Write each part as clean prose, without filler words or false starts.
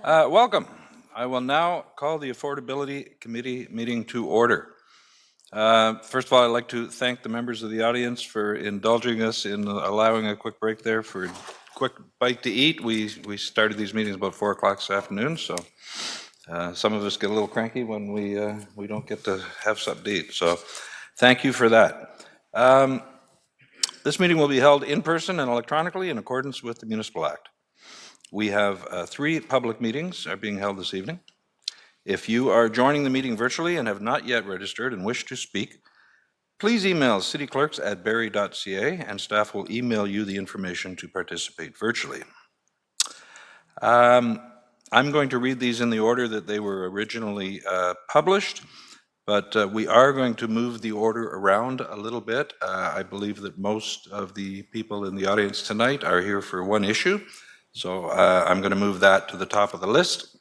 Welcome. I will now call the Affordability Committee meeting to order. First of all, I'd like to thank the members of the audience for indulging us in allowing a quick break there for a quick bite to eat. We started these meetings about 4 o'clock this afternoon, so some of us get a little cranky when we don't get to have something to eat. So thank you for that. This meeting will be held in person and electronically in accordance with the Municipal Act. We have 3 public meetings are being held this evening. If you are joining the meeting virtually and have not yet registered and wish to speak, please email cityclerks@barrie.ca and staff will email you the information to participate virtually. I'm going to read these in the order that they were originally published, but we are going to move the order around a little bit. I believe that most of the people in the audience tonight are here for one issue, so I'm going to move that to the top of the list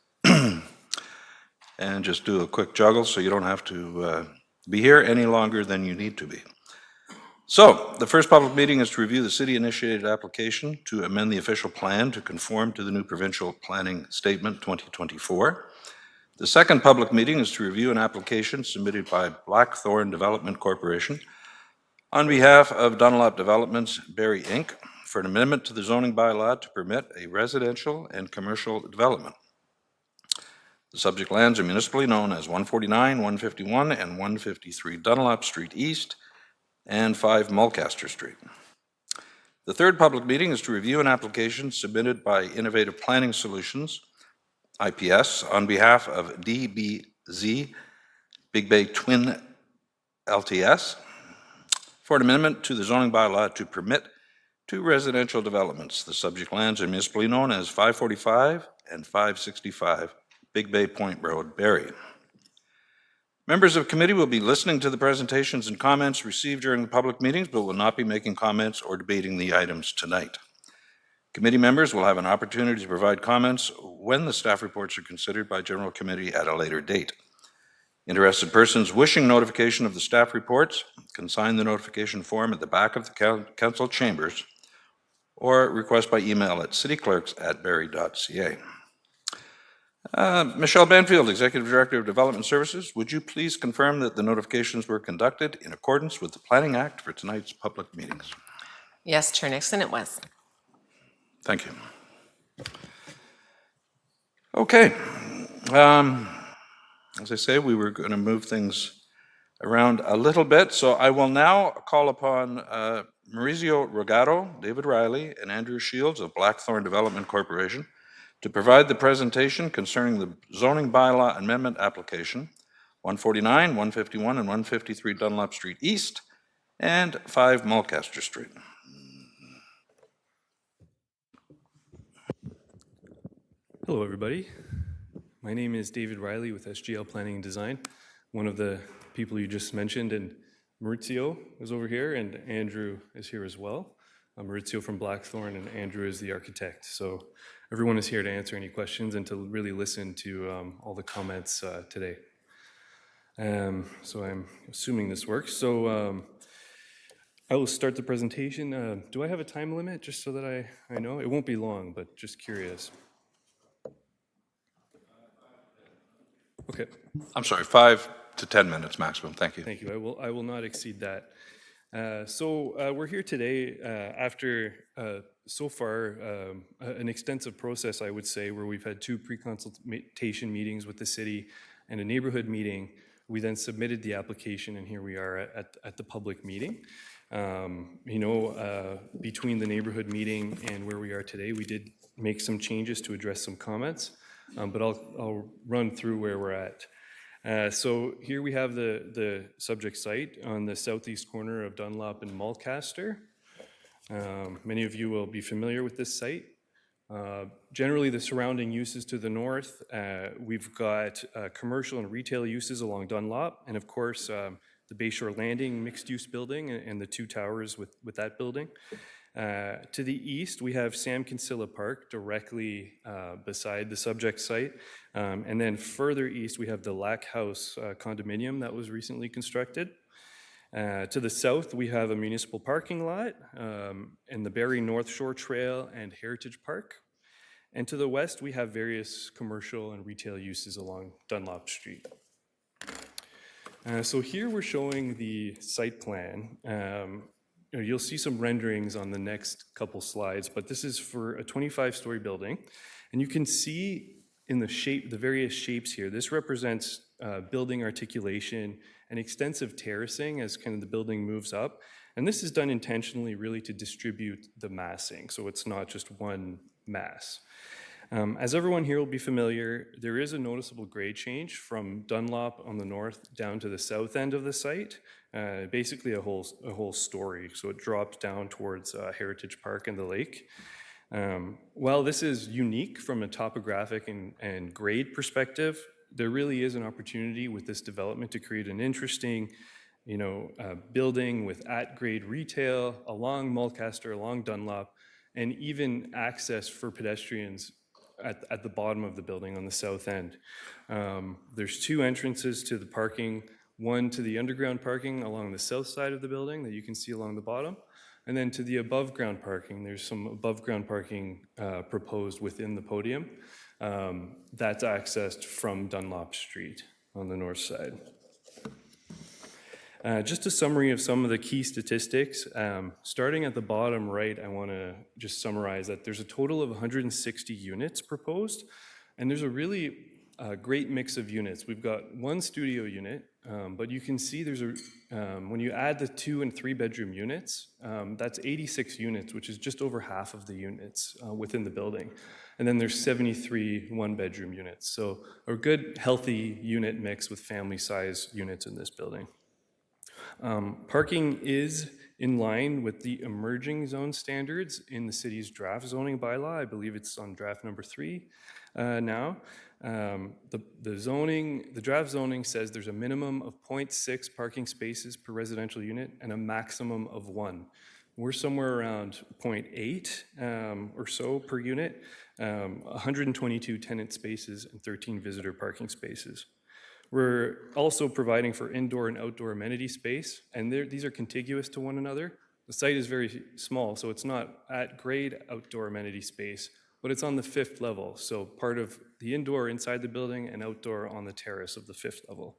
and just do a quick juggle so you don't have to be here any longer than you need to be. So the first public meeting is to review the city-initiated application to amend the official plan to conform to the new Provincial Planning Statement 2024. The second public meeting is to review an application submitted by Blackthorn Development Corporation on behalf of Dunlop Developments Barrie Inc. for an amendment to the zoning bylaw to permit a residential and commercial development. The subject lands are municipally known as 149, 151, and 153 Dunlop Street East and 5 Mulcaster Street. The third public meeting is to review an application submitted by Innovative Planning Solutions, IPS, on behalf of DBZ Big Bay Twin LTS for an amendment to the zoning bylaw to permit 2 residential developments. The subject lands are municipally known as 545 and 565 Big Bay Point Road, Barrie. Members of committee will be listening to the presentations and comments received during the public meetings, but will not be making comments or debating the items tonight. Committee members will have an opportunity to provide comments when the staff reports are considered by general committee at a later date. Interested persons wishing notification of the staff reports can sign the notification form at the back of the council chambers or request by email at cityclerks@barrie.ca. Michelle Banfield, Executive Director of Development Services, would you please confirm that the notifications were conducted in accordance with the Planning Act for tonight's public meetings? Yes, Chair Nixon, it was. Thank you. Okay. As I say, we were going to move things around a little bit, so I will now call upon Maurizio Rogato, David Riley, and Andrew Shields of Blackthorn Development Corporation to provide the presentation concerning the zoning bylaw amendment application 149, 151, and 153 Dunlop Street East and 5 Mulcaster Street. Hello, everybody. My name is David Riley with SGL Planning and Design, one of the people you just mentioned, and Maurizio is over here, and Andrew is here as well. Maurizio from Blackthorn, and Andrew is the architect. So everyone is here to answer any questions and to really listen to all the comments today. So I'm assuming this works. So I will start the presentation. Do I have a time limit, just so that I know? It won't be long, but just curious. Okay. I'm sorry, 5 to 10 minutes maximum. Thank you. Thank you. I will not exceed that. So we're here today after so far an extensive process, I would say, where we've had 2 pre-consultation meetings with the city and a neighborhood meeting. We then submitted the application, and here we are at the public meeting. Between the neighborhood meeting and where we are today, we did make some changes to address some comments, but I'll run through where we're at. So here we have the subject site on the southeast corner of Dunlop and Mulcaster. Many of you will be familiar with this site. Generally, the surrounding uses to the north, we've got commercial and retail uses along Dunlop, and of course, the Bayshore Landing mixed-use building and the 2 towers with that building. To the east, we have Sam Kinsella Park directly beside the subject site. And then further east, we have the Lack House condominium that was recently constructed. To the south, we have a municipal parking lot and the Barrie North Shore Trail and Heritage Park. And to the west, we have various commercial and retail uses along Dunlop Street. So here we're showing the site plan. You'll see some renderings on the next couple slides, but this is for a 25-story building. And you can see in the various shapes here, this represents building articulation and extensive terracing as kind of the building moves up. And this is done intentionally really to distribute the massing, so it's not just one mass. As everyone here will be familiar, there is a noticeable grade change from Dunlop on the north down to the south end of the site, basically a whole story. So it drops down towards Heritage Park and the lake. While this is unique from a topographic and grade perspective, there really is an opportunity with this development to create an interesting, building with at-grade retail along Mulcaster, along Dunlop, and even access for pedestrians at the bottom of the building on the south end. There's two entrances to the parking, one to the underground parking along the south side of the building that you can see along the bottom, and then to the above ground parking. There's some above ground parking proposed within the podium that's accessed from Dunlop Street on the north side. Just a summary of some of the key statistics. Starting at the bottom right, I want to just summarize that there's a total of 160 units proposed, and there's a really great mix of units. We've got one studio unit, but you can see there's when you add the 2 and 3 bedroom units, that's 86 units, which is just over half of the units within the building. And then there's 73 one-bedroom units. So a good, healthy unit mix with family size units in this building. Parking is in line with the emerging zone standards in the city's draft zoning bylaw. I believe it's on draft number 3 now. The draft zoning says there's a minimum of 0.6 parking spaces per residential unit and a maximum of 1. We're somewhere around 0.8 or so per unit, 122 tenant spaces and 13 visitor parking spaces. We're also providing for indoor and outdoor amenity space, and these are contiguous to one another. The site is very small, so it's not at grade outdoor amenity space, but it's on the 5th level, so part of the indoor inside the building and outdoor on the terrace of the 5th level.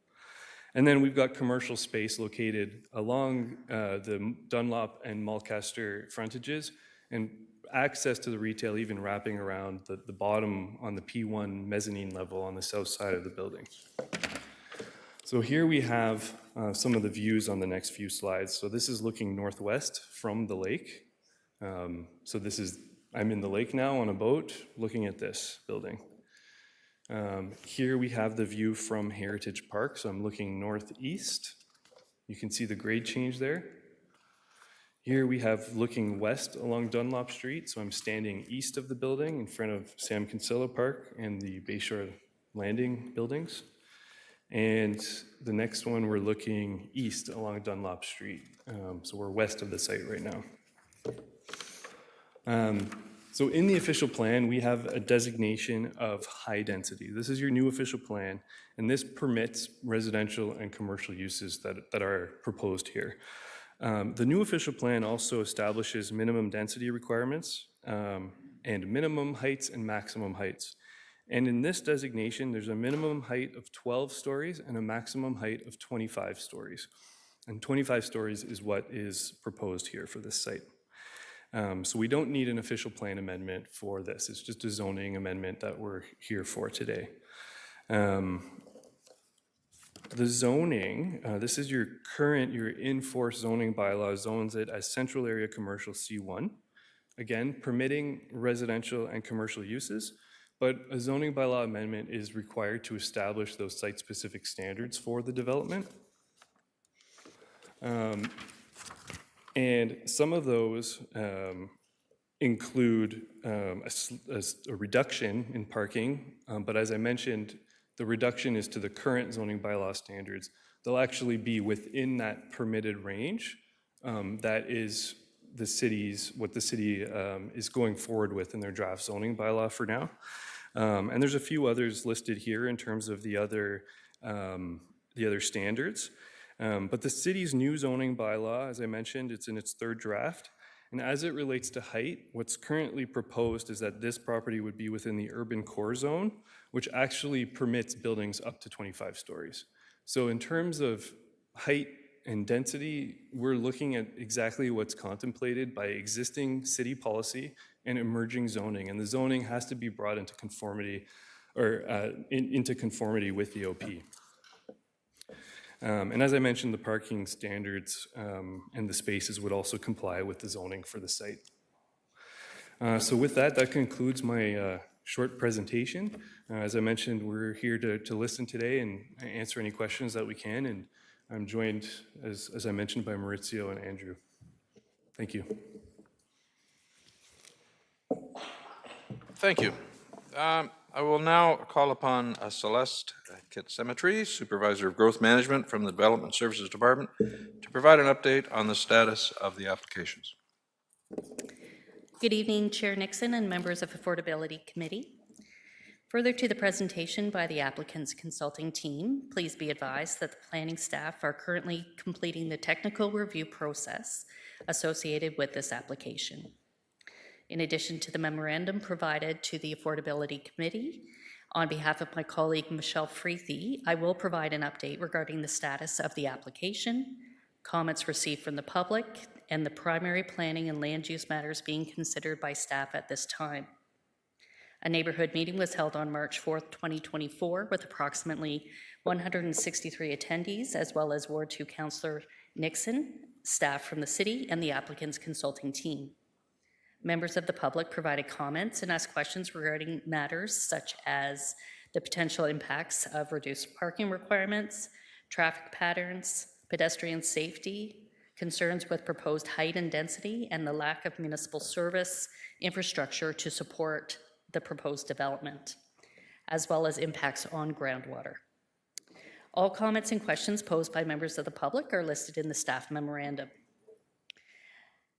And then we've got commercial space located along the Dunlop and Mulcaster frontages, and access to the retail even wrapping around the bottom on the P1 mezzanine level on the south side of the building. So here we have some of the views on the next few slides. So this is looking northwest from the lake. I'm in the lake now on a boat looking at this building. Here we have the view from Heritage Park. So I'm looking northeast. You can see the grade change there. Here we have looking west along Dunlop Street. So I'm standing east of the building in front of Sam Kinsella Park and the Bayshore Landing buildings. And the next one, we're looking east along Dunlop Street. So we're west of the site right now. So in the official plan, we have a designation of high density. This is your new official plan, and this permits residential and commercial uses that are proposed here. The new official plan also establishes minimum density requirements and minimum heights and maximum heights. And in this designation, there's a minimum height of 12 stories and a maximum height of 25 stories. And 25 stories is what is proposed here for this site. So we don't need an official plan amendment for this. It's just a zoning amendment that we're here for today. The zoning, this is your in-force zoning bylaw zones it as central area commercial C1. Again, permitting residential and commercial uses, but a zoning bylaw amendment is required to establish those site-specific standards for the development. And some of those include a reduction in parking, but as I mentioned, the reduction is to the current zoning bylaw standards. They'll actually be within that permitted range that is what the city is going forward with in their draft zoning bylaw for now. And there's a few others listed here in terms of the other standards. But the city's new zoning bylaw, as I mentioned, it's in its 3rd draft, And as it relates to height, what's currently proposed is that this property would be within the urban core zone, which actually permits buildings up to 25 stories. So in terms of height and density, we're looking at exactly what's contemplated by existing city policy and emerging zoning. And the zoning has to be brought into conformity into conformity with the OP. And as I mentioned, the parking standards and the spaces would also comply with the zoning for the site. So with that, that concludes my short presentation. As I mentioned, we're here to listen today and answer any questions that we can. And I'm joined, as I mentioned, by Maurizio and Andrew. Thank you. Thank you. I will now call upon Celeste Kitsemetry, Supervisor of Growth Management from the Development Services Department, to provide an update on the status of the applications. Good evening, Chair Nixon and members of Affordability Committee. Further to the presentation by the applicant's consulting team, please be advised that the planning staff are currently completing the technical review process associated with this application. In addition to the memorandum provided to the Affordability Committee, on behalf of my colleague Michelle Freethy, I will provide an update regarding the status of the application, comments received from the public, and the primary planning and land use matters being considered by staff at this time. A neighborhood meeting was held on March 4th, 2024, with approximately 163 attendees, as well as Ward 2 Councillor Nixon, staff from the city, and the applicant's consulting team. Members of the public provided comments and asked questions regarding matters such as the potential impacts of reduced parking requirements, traffic patterns, pedestrian safety, concerns with proposed height and density, and the lack of municipal service infrastructure to support the proposed development, as well as impacts on groundwater. All comments and questions posed by members of the public are listed in the staff memorandum.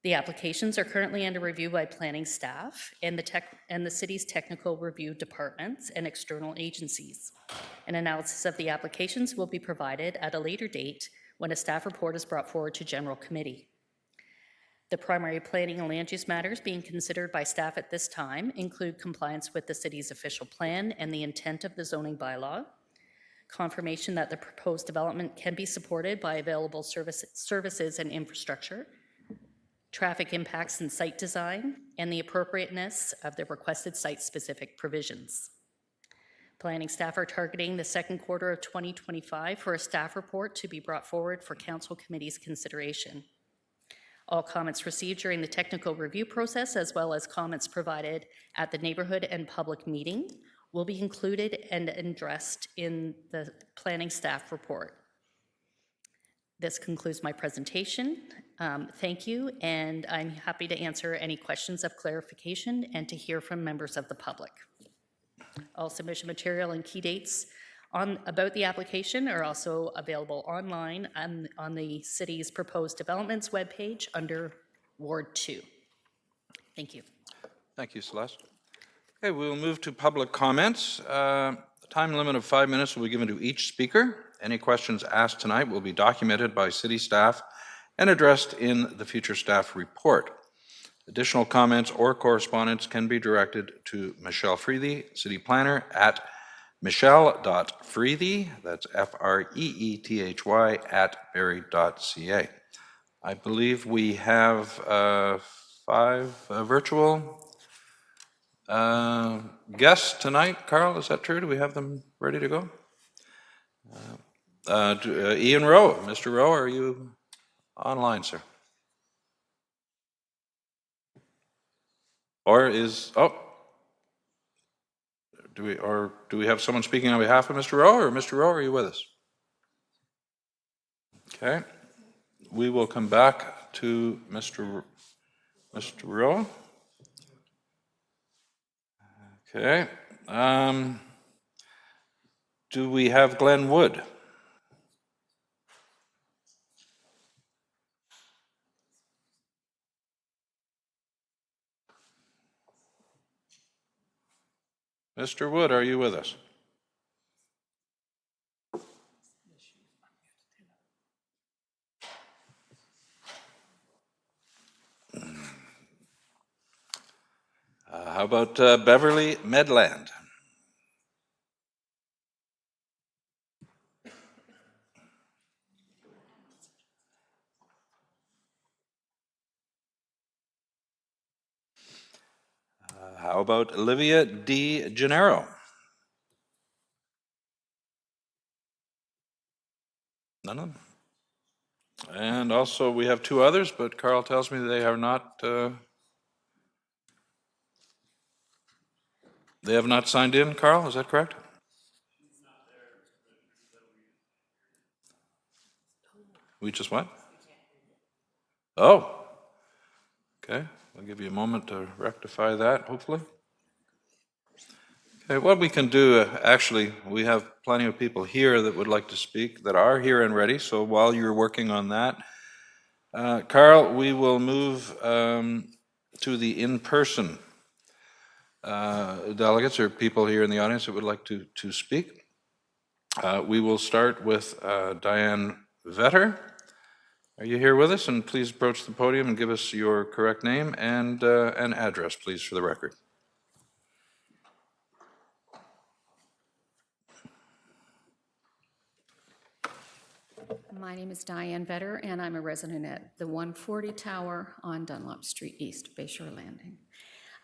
The applications are currently under review by planning staff and the city's technical review departments and external agencies. An analysis of the applications will be provided at a later date when a staff report is brought forward to General Committee. The primary planning and land use matters being considered by staff at this time include compliance with the city's official plan and the intent of the zoning bylaw, confirmation that the proposed development can be supported by available services and infrastructure, traffic impacts and site design, and the appropriateness of the requested site-specific provisions. Planning staff are targeting the second quarter of 2025 for a staff report to be brought forward for Council Committee's consideration. All comments received during the technical review process, as well as comments provided at the neighborhood and public meeting, will be included and addressed in the planning staff report. This concludes my presentation. Thank you, and I'm happy to answer any questions of clarification and to hear from members of the public. All submission material and key dates about the application are also available online on the city's proposed developments webpage under Ward 2. Thank you. Thank you, Celeste. Okay, we will move to public comments. A time limit of 5 minutes will be given to each speaker. Any questions asked tonight will be documented by city staff and addressed in the future staff report. Additional comments or correspondence can be directed to Michelle Freethy, City Planner, at michelle.freethy, that's Freethy, @barrie.ca. I believe we have 5 virtual guests tonight. Carl, is that true? Do we have them ready to go? Ian Rowe. Mr. Rowe, are you online, sir? Or do we have someone speaking on behalf of Mr. Rowe, or Mr. Rowe, are you with us? Okay. We will come back to Mr. Rowe. Okay. Do we have Glenn Wood? Mr. Wood, are you with us? How about Beverly Medland? How about Olivia D. Gennaro? None of them? And also, we have two others, but Carl tells me they have not signed in. Carl, is that correct? We just what? Oh, okay. I'll give you a moment to rectify that, hopefully. Okay, what we can do, actually, we have plenty of people here that would like to speak, that are here and ready, so while you're working on that, Carl, we will move to the in-person delegates or people here in the audience that would like to speak. We will start with Diane Vetter. Are you here with us? And please approach the podium and give us your correct name and an address, please, for the record. My name is Diane Vetter, and I'm a resident at the 140 Tower on Dunlop Street East, Bayshore Landing.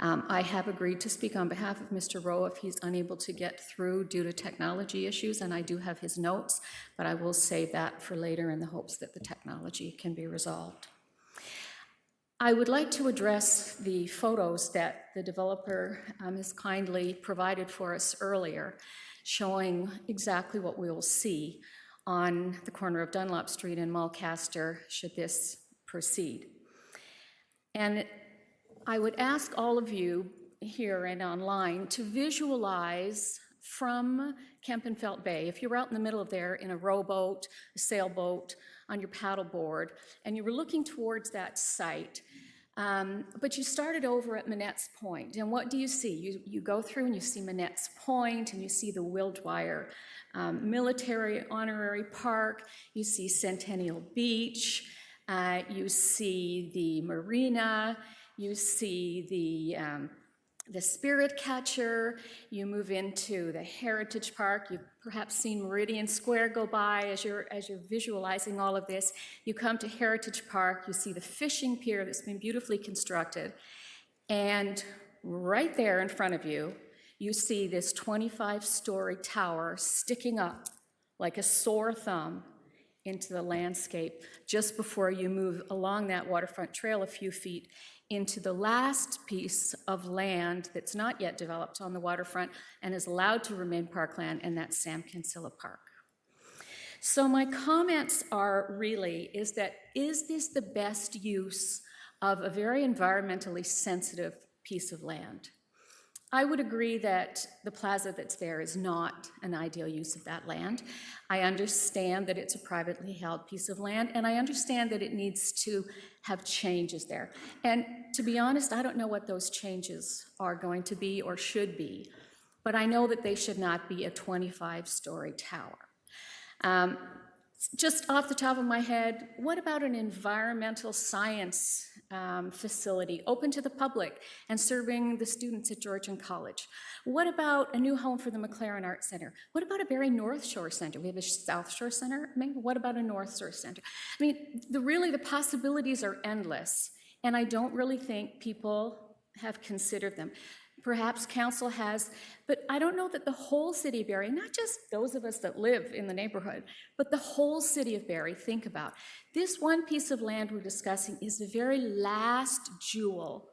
I have agreed to speak on behalf of Mr. Rowe if he's unable to get through due to technology issues, and I do have his notes, but I will save that for later in the hopes that the technology can be resolved. I would like to address the photos that the developer has kindly provided for us earlier, showing exactly what we will see on the corner of Dunlop Street and Mulcaster should this proceed. And I would ask all of you here and online to visualize from Kempenfelt Bay, if you're out in the middle of there in a rowboat, a sailboat, on your paddleboard, and you were looking towards that site, but you started over at Manette's Point, and what do you see? You go through and you see Manette's Point, and you see the Wildwire Military Honorary Park, you see Centennial Beach, you see the marina, you see the Spirit Catcher, you move into the Heritage Park, you've perhaps seen Meridian Square go by as you're visualizing all of this. You come to Heritage Park, you see the fishing pier that's been beautifully constructed, and right there in front of you, you see this 25-story tower sticking up like a sore thumb into the landscape just before you move along that waterfront trail a few feet into the last piece of land that's not yet developed on the waterfront and is allowed to remain parkland, and that's Sam Kinsella Park. So my comments are really, is this the best use of a very environmentally sensitive piece of land? I would agree that the plaza that's there is not an ideal use of that land. I understand that it's a privately held piece of land, and I understand that it needs to have changes there. And to be honest, I don't know what those changes are going to be or should be, but I know that they should not be a 25-story tower. Just off the top of my head, what about an environmental science facility open to the public and serving the students at Georgian College? What about a new home for the McLaren Art Center? What about a Barrie North Shore Center? We have a South Shore Center, maybe. What about a North Shore Center? I mean, really the possibilities are endless, and I don't really think people have considered them. Perhaps council has, but I don't know that the whole city of Barrie, not just those of us that live in the neighborhood, but the whole city of Barrie, think about. This one piece of land we're discussing is the very last jewel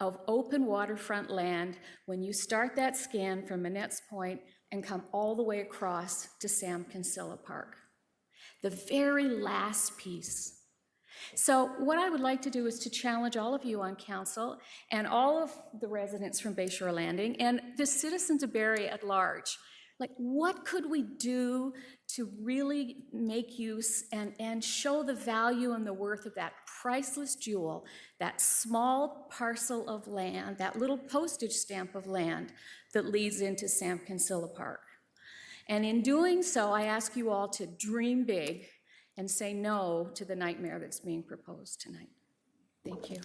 of open waterfront land when you start that scan from Manette's Point and come all the way across to Sam Kinsella Park. The very last piece. So what I would like to do is to challenge all of you on council and all of the residents from Bayshore Landing and the citizens of Barrie at large. Like, what could we do to really make use and show the value and the worth of that priceless jewel, that small parcel of land, that little postage stamp of land that leads into Sam Kinsella Park? And in doing so, I ask you all to dream big and say no to the nightmare that's being proposed tonight. Thank you.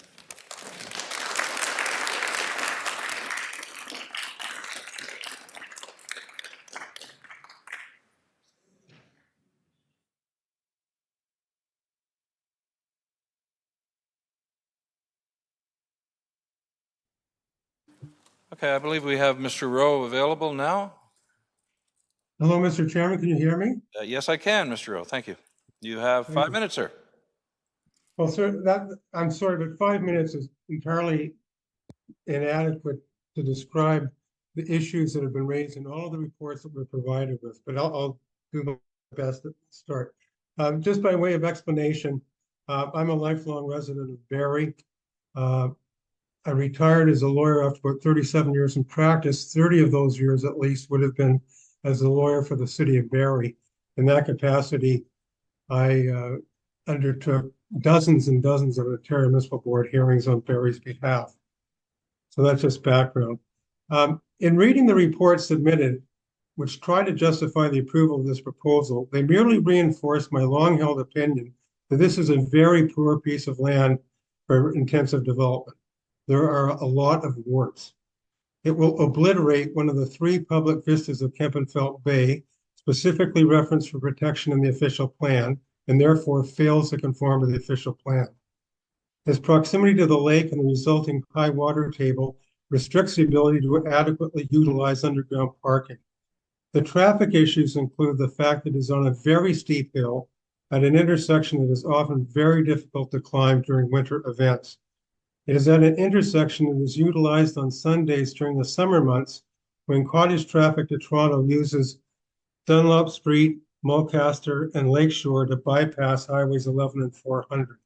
Okay, I believe we have Mr. Rowe available now. Hello, Mr. Chairman, can you hear me? Yes, I can, Mr. Rowe. Thank you. You have Thank 5 you. minutes, sir. Well, sir, I'm sorry, but 5 minutes is entirely inadequate to describe the issues that have been raised in all the reports that we're provided with, but I'll do my best to start. Just by way of explanation, I'm a lifelong resident of Barrie. I retired as a lawyer after about 37 years in practice. 30 of those years at least would have been as a lawyer for the City of Barrie. In that capacity, I undertook dozens and dozens of Ontario Municipal Board hearings on Barrie's behalf. So that's just background. In reading the report submitted, which tried to justify the approval of this proposal, they merely reinforced my long-held opinion that this is a very poor piece of land for intensive development. There are a lot of warts. It will obliterate one of the 3 public vistas of Kempenfelt Bay, specifically referenced for protection in the official plan, and therefore fails to conform to the official plan. Its proximity to the lake and the resulting high water table restricts the ability to adequately utilize underground parking. The traffic issues include the fact that it is on a very steep hill at an intersection that is often very difficult to climb during winter events. It is at an intersection that is utilized on Sundays during the summer months when cottage traffic to Toronto uses Dunlop Street, Mulcaster, and Lakeshore to bypass Highways 11 and 400.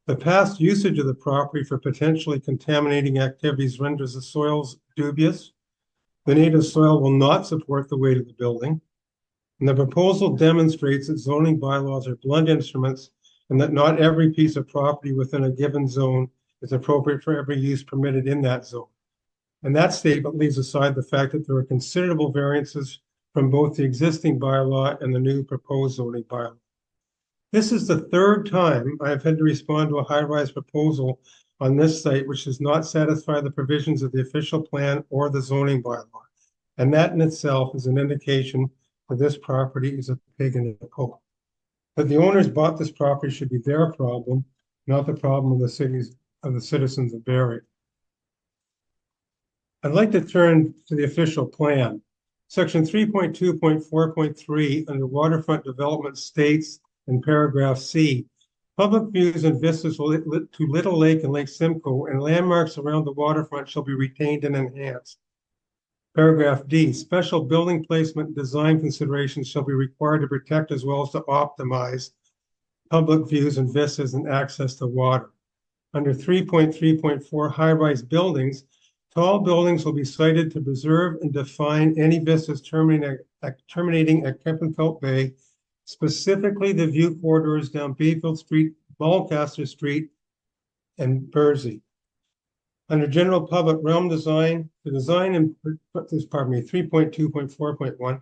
The past usage of the property for potentially contaminating activities renders the soils dubious. The native soil will not support the weight of the building. And the proposal demonstrates that zoning bylaws are blunt instruments and that not every piece of property within a given zone is appropriate for every use permitted in that zone. And that statement leaves aside the fact that there are considerable variances from both the existing bylaw and the new proposed zoning bylaw. This is the 3rd time I have had to respond to a high-rise proposal on this site which does not satisfy the provisions of the official plan or the zoning bylaw. And that in itself is an indication that this property is a pig in a poke. That the owners bought this property should be their problem, not the problem of the citizens of Barrie. I'd like to turn to the official plan. Section 3.2.4.3 under waterfront development states in paragraph C, public views and vistas to Little Lake and Lake Simcoe and landmarks around the waterfront shall be retained and enhanced. Paragraph D, special building placement and design considerations shall be required to protect as well as to optimize public views and vistas and access to water. Under 3.3.4 high-rise buildings, tall buildings will be sited to preserve and define any vistas terminating at Kempenfelt Bay, specifically the view corridors down Bayfield Street, Mulcaster Street, and Bursey. Under general public realm design, the design and 3.2.4.1,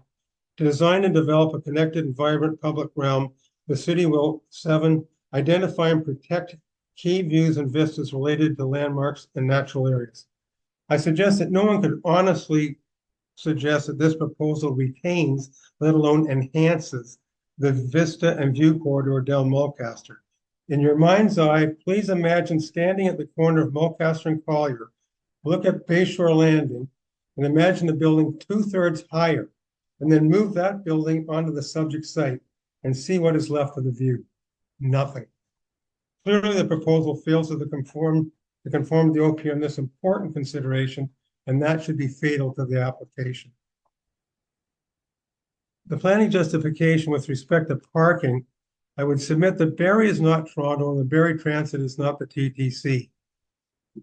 to design and develop a connected and vibrant public realm, the city will 7, identify and protect key views and vistas related to landmarks and natural areas. I suggest that no one could honestly suggest that this proposal retains, let alone enhances, the vista and view corridor down Mulcaster. In your mind's eye, please imagine standing at the corner of Mulcaster and Collier, look at Bayshore Landing, and imagine the building 2/3 higher, and then move that building onto the subject site and see what is left of the view. Nothing. Clearly, the proposal fails to conform to the OP on this important consideration, and that should be fatal to the application. The planning justification with respect to parking, I would submit that Barrie is not Toronto and the Barrie Transit is not the TTC.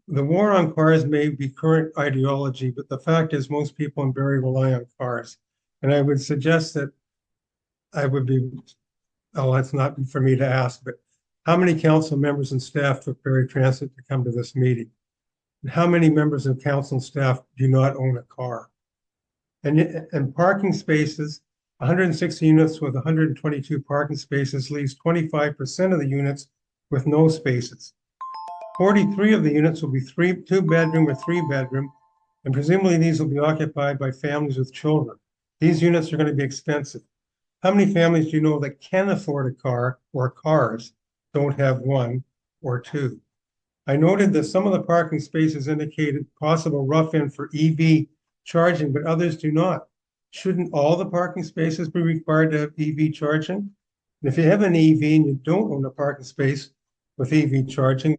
The war on cars may be current ideology, but the fact is most people in Barrie rely on cars. And I would suggest that I would be, oh, that's not for me to ask, but how many council members and staff took Barrie Transit to come to this meeting? And how many members of council and staff do not own a car? And parking spaces, 160 units with 122 parking spaces leaves 25% of the units with no spaces. 43 of the units will be 2-bedroom or 3-bedroom, and presumably these will be occupied by families with children. These units are going to be expensive. How many families do you know that can afford a car or cars don't have 1 or 2? I noted that some of the parking spaces indicated possible rough in for EV charging, but others do not. Shouldn't all the parking spaces be required to have EV charging? And if you have an EV and you don't own a parking space with EV charging.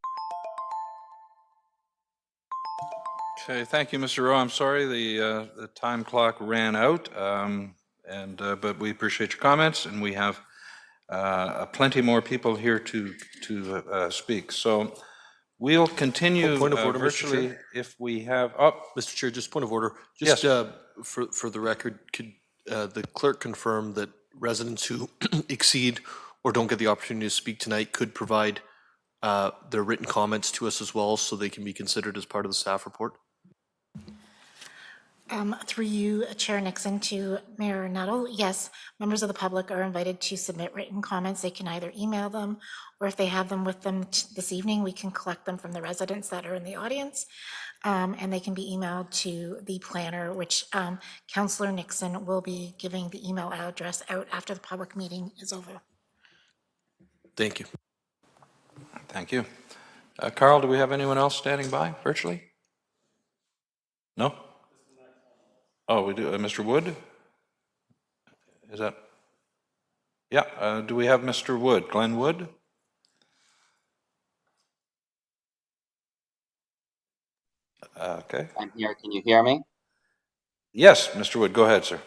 Okay, thank you, Mr. Rowe. I'm sorry the time clock ran out, but we appreciate your comments, and we have plenty more people here to speak. So we'll continue Point of order, Mr. virtually Chair. if we have. Mr. Chair, just point of order. Just Yes. for the record, could the clerk confirm that residents who exceed or don't get the opportunity to speak tonight could provide their written comments to us as well, so they can be considered as part of the staff report? Through you, Chair Nixon, to Mayor Nuttall, yes, members of the public are invited to submit written comments. They can either email them, or if they have them with them this evening, we can collect them from the residents that are in the audience, and they can be emailed to the planner, which Councillor Nixon will be giving the email address out after the public meeting is over. Thank you. Thank you. Carl, do we have anyone else standing by virtually? No? Oh, we do. Mr. Wood? Is that? Yeah. Do we have Mr. Wood? Glenn Wood? Okay. I'm here. Can you hear me? Yes, Mr. Wood. Go ahead, sir.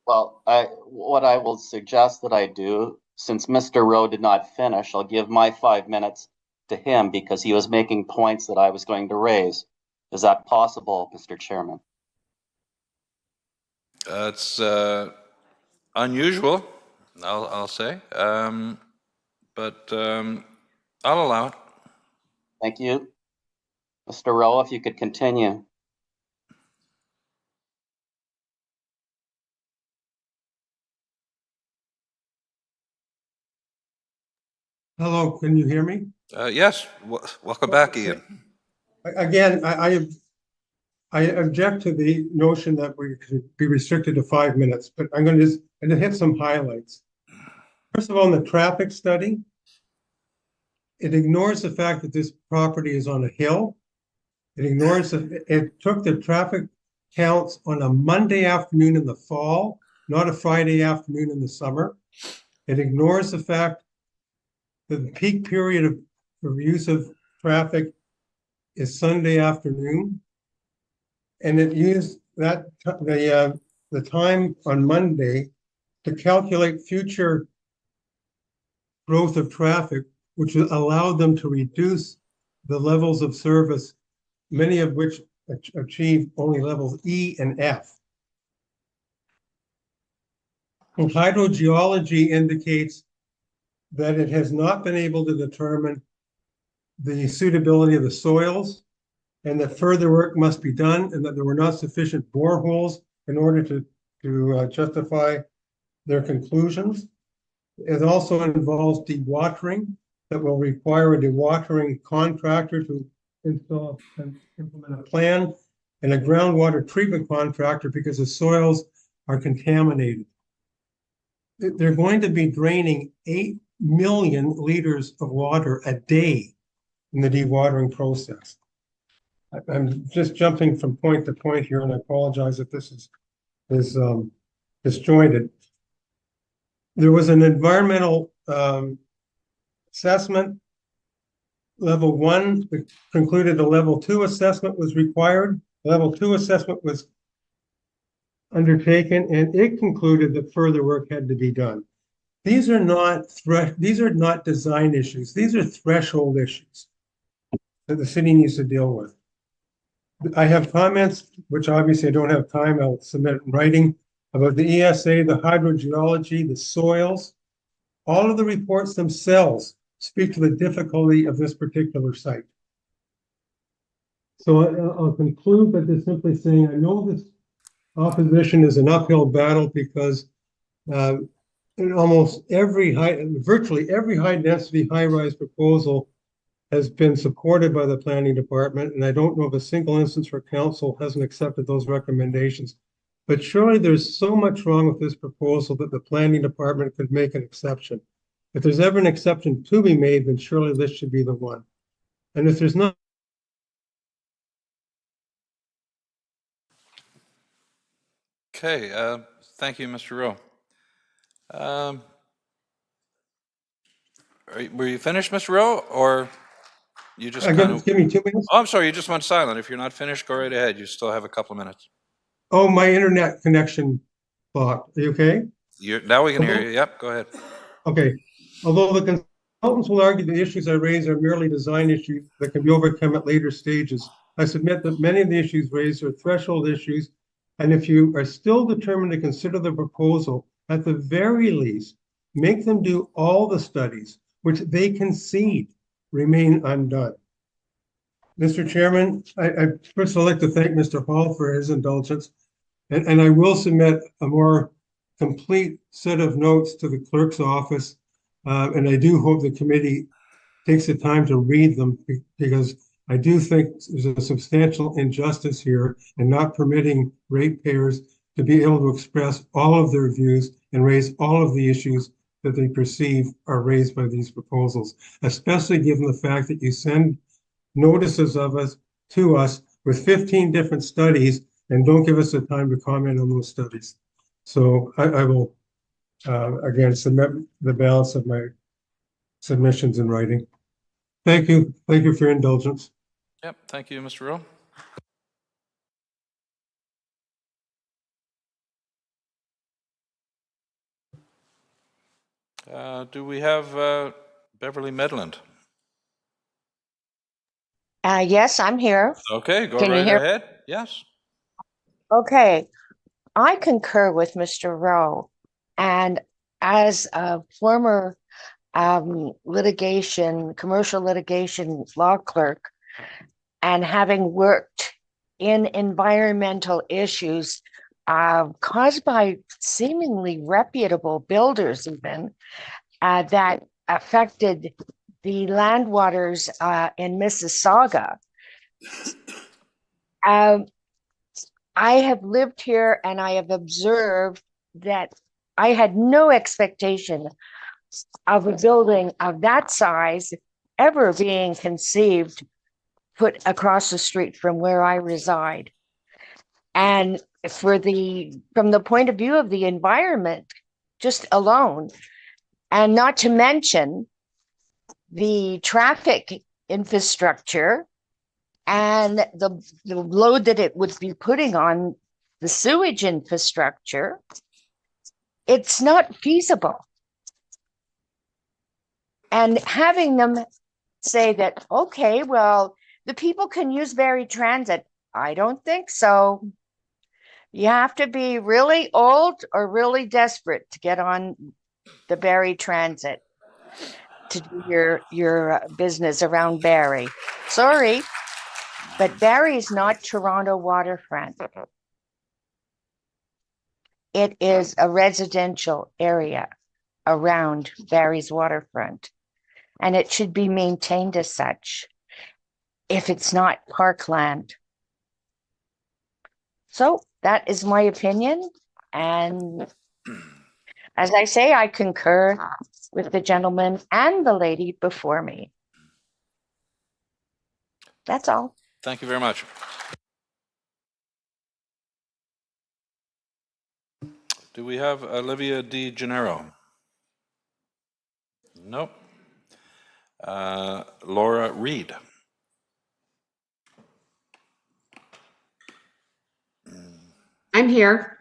Well, what I will suggest that I do, since Mr. Rowe did not finish, I'll give my 5 minutes to him because he was making points that I was going to raise. Is that possible, Mr. Chairman? It's unusual, I'll say, but I'll allow it. Thank you. Mr. Rowe, if you could continue. Hello, can you hear me? Yes, welcome back, Ian. Again, I object to the notion that we could be restricted to 5 minutes, but I'm going to hit some highlights. First of all, in the traffic study, it ignores the fact that this property is on a hill. It ignores it took the traffic counts on a Monday afternoon in the fall, not a Friday afternoon in the summer. It ignores the fact that the peak period of use of traffic is Sunday afternoon. And it used that the time on Monday to calculate future growth of traffic, which allowed them to reduce the levels of service, many of which achieve only levels E and F. And hydrogeology indicates that it has not been able to determine the suitability of the soils, and that further work must be done, and that there were not sufficient boreholes in order to justify their conclusions. It also involves dewatering that will require a dewatering contractor to install and implement a plan, and a groundwater treatment contractor because the soils are contaminated. They're going to be draining 8 million liters of water a day in the dewatering process. I'm just jumping from point to point here, and I apologize if this is disjointed. There was an environmental assessment, level 1, that concluded a level 2 assessment was required. Level 2 assessment was undertaken, and it concluded that further work had to be done. These are not design issues. These are threshold issues that the city needs to deal with. I have comments, which obviously I don't have time, I'll submit in writing, about the ESA, the hydrogeology, the soils. All of the reports themselves speak to the difficulty of this particular site. So I'll conclude by just simply saying, I know this opposition is an uphill battle because in almost virtually every high density, high rise proposal has been supported by the planning department. And I don't know of a single instance where council hasn't accepted those recommendations. But surely there's so much wrong with this proposal that the planning department could make an exception. If there's ever an exception to be made, then surely this should be the one. And if there's not, Okay, thank you, Mr. Rowe. Were you finished, Mr. Rowe, or you just kind of? give me 2 minutes. Oh, I'm sorry, you just went silent. If you're not finished, go right ahead. You still have a couple of minutes. Oh, my internet connection blocked. Are you okay? Now we can hear you. Yep, go ahead. Okay. Although the consultants will argue the issues I raise are merely design issues that can be overcome at later stages, I submit that many of the issues raised are threshold issues, and if you are still determined to consider the proposal, at the very least, make them do all the studies which they concede remain undone. Mr. Chairman, I first would like to thank Mr. Hall for his indulgence, and I will submit a more complete set of notes to the clerk's office, and I do hope the committee takes the time to read them, because I do think there's a substantial injustice here in not permitting ratepayers to be able to express all of their views and raise all of the issues that they perceive are raised by these proposals, especially given the fact that you send notices of us to us with 15 different studies and don't give us the time to comment on those studies. So I will, again, submit the balance of my submissions in writing. Thank you. Thank you for your indulgence. Yep, thank you, Mr. Rowe. Do we have Beverly Medland? Yes, I'm here. Okay, go Can you right hear? ahead. Yes. Okay, I concur with Mr. Rowe. And as a former commercial litigation law clerk, and having worked in environmental issues caused by seemingly reputable builders even, that affected the land waters in Mississauga. I have lived here and I have observed that I had no expectation of a building of that size ever being conceived, put across the street from where I reside. And from the point of view of the environment, just alone, and not to mention the traffic infrastructure and the load that it would be putting on the sewage infrastructure, it's not feasible. And having them say that, okay, well, the people can use Barrie Transit. I don't think so. You have to be really old or really desperate to get on the Barrie Transit to do your business around Barrie. Sorry, but Barrie is not Toronto waterfront. It is a residential area around Barrie's waterfront, and it should be maintained as such if it's not parkland. So that is my opinion, and as I say, I concur with the gentleman and the lady before me. That's all. Thank you very much. Do we have Olivia De Gennaro? Nope. Laura Reed. I'm here.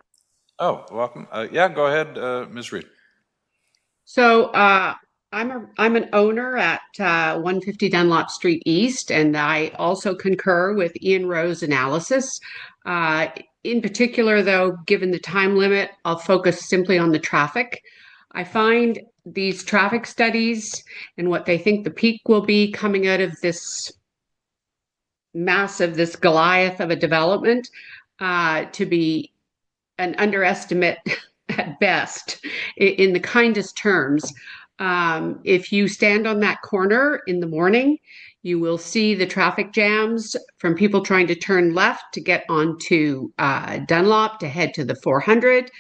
Oh, welcome. Yeah, go ahead, Ms. Reed. So I'm an owner at 150 Dunlop Street East, and I also concur with Ian Rowe's analysis. In particular, though, given the time limit, I'll focus simply on the traffic. I find these traffic studies and what they think the peak will be coming out of this this Goliath of a development to be an underestimate at best in the kindest terms. If you stand on that corner in the morning, you will see the traffic jams from people trying to turn left to get onto Dunlop to head to the 400.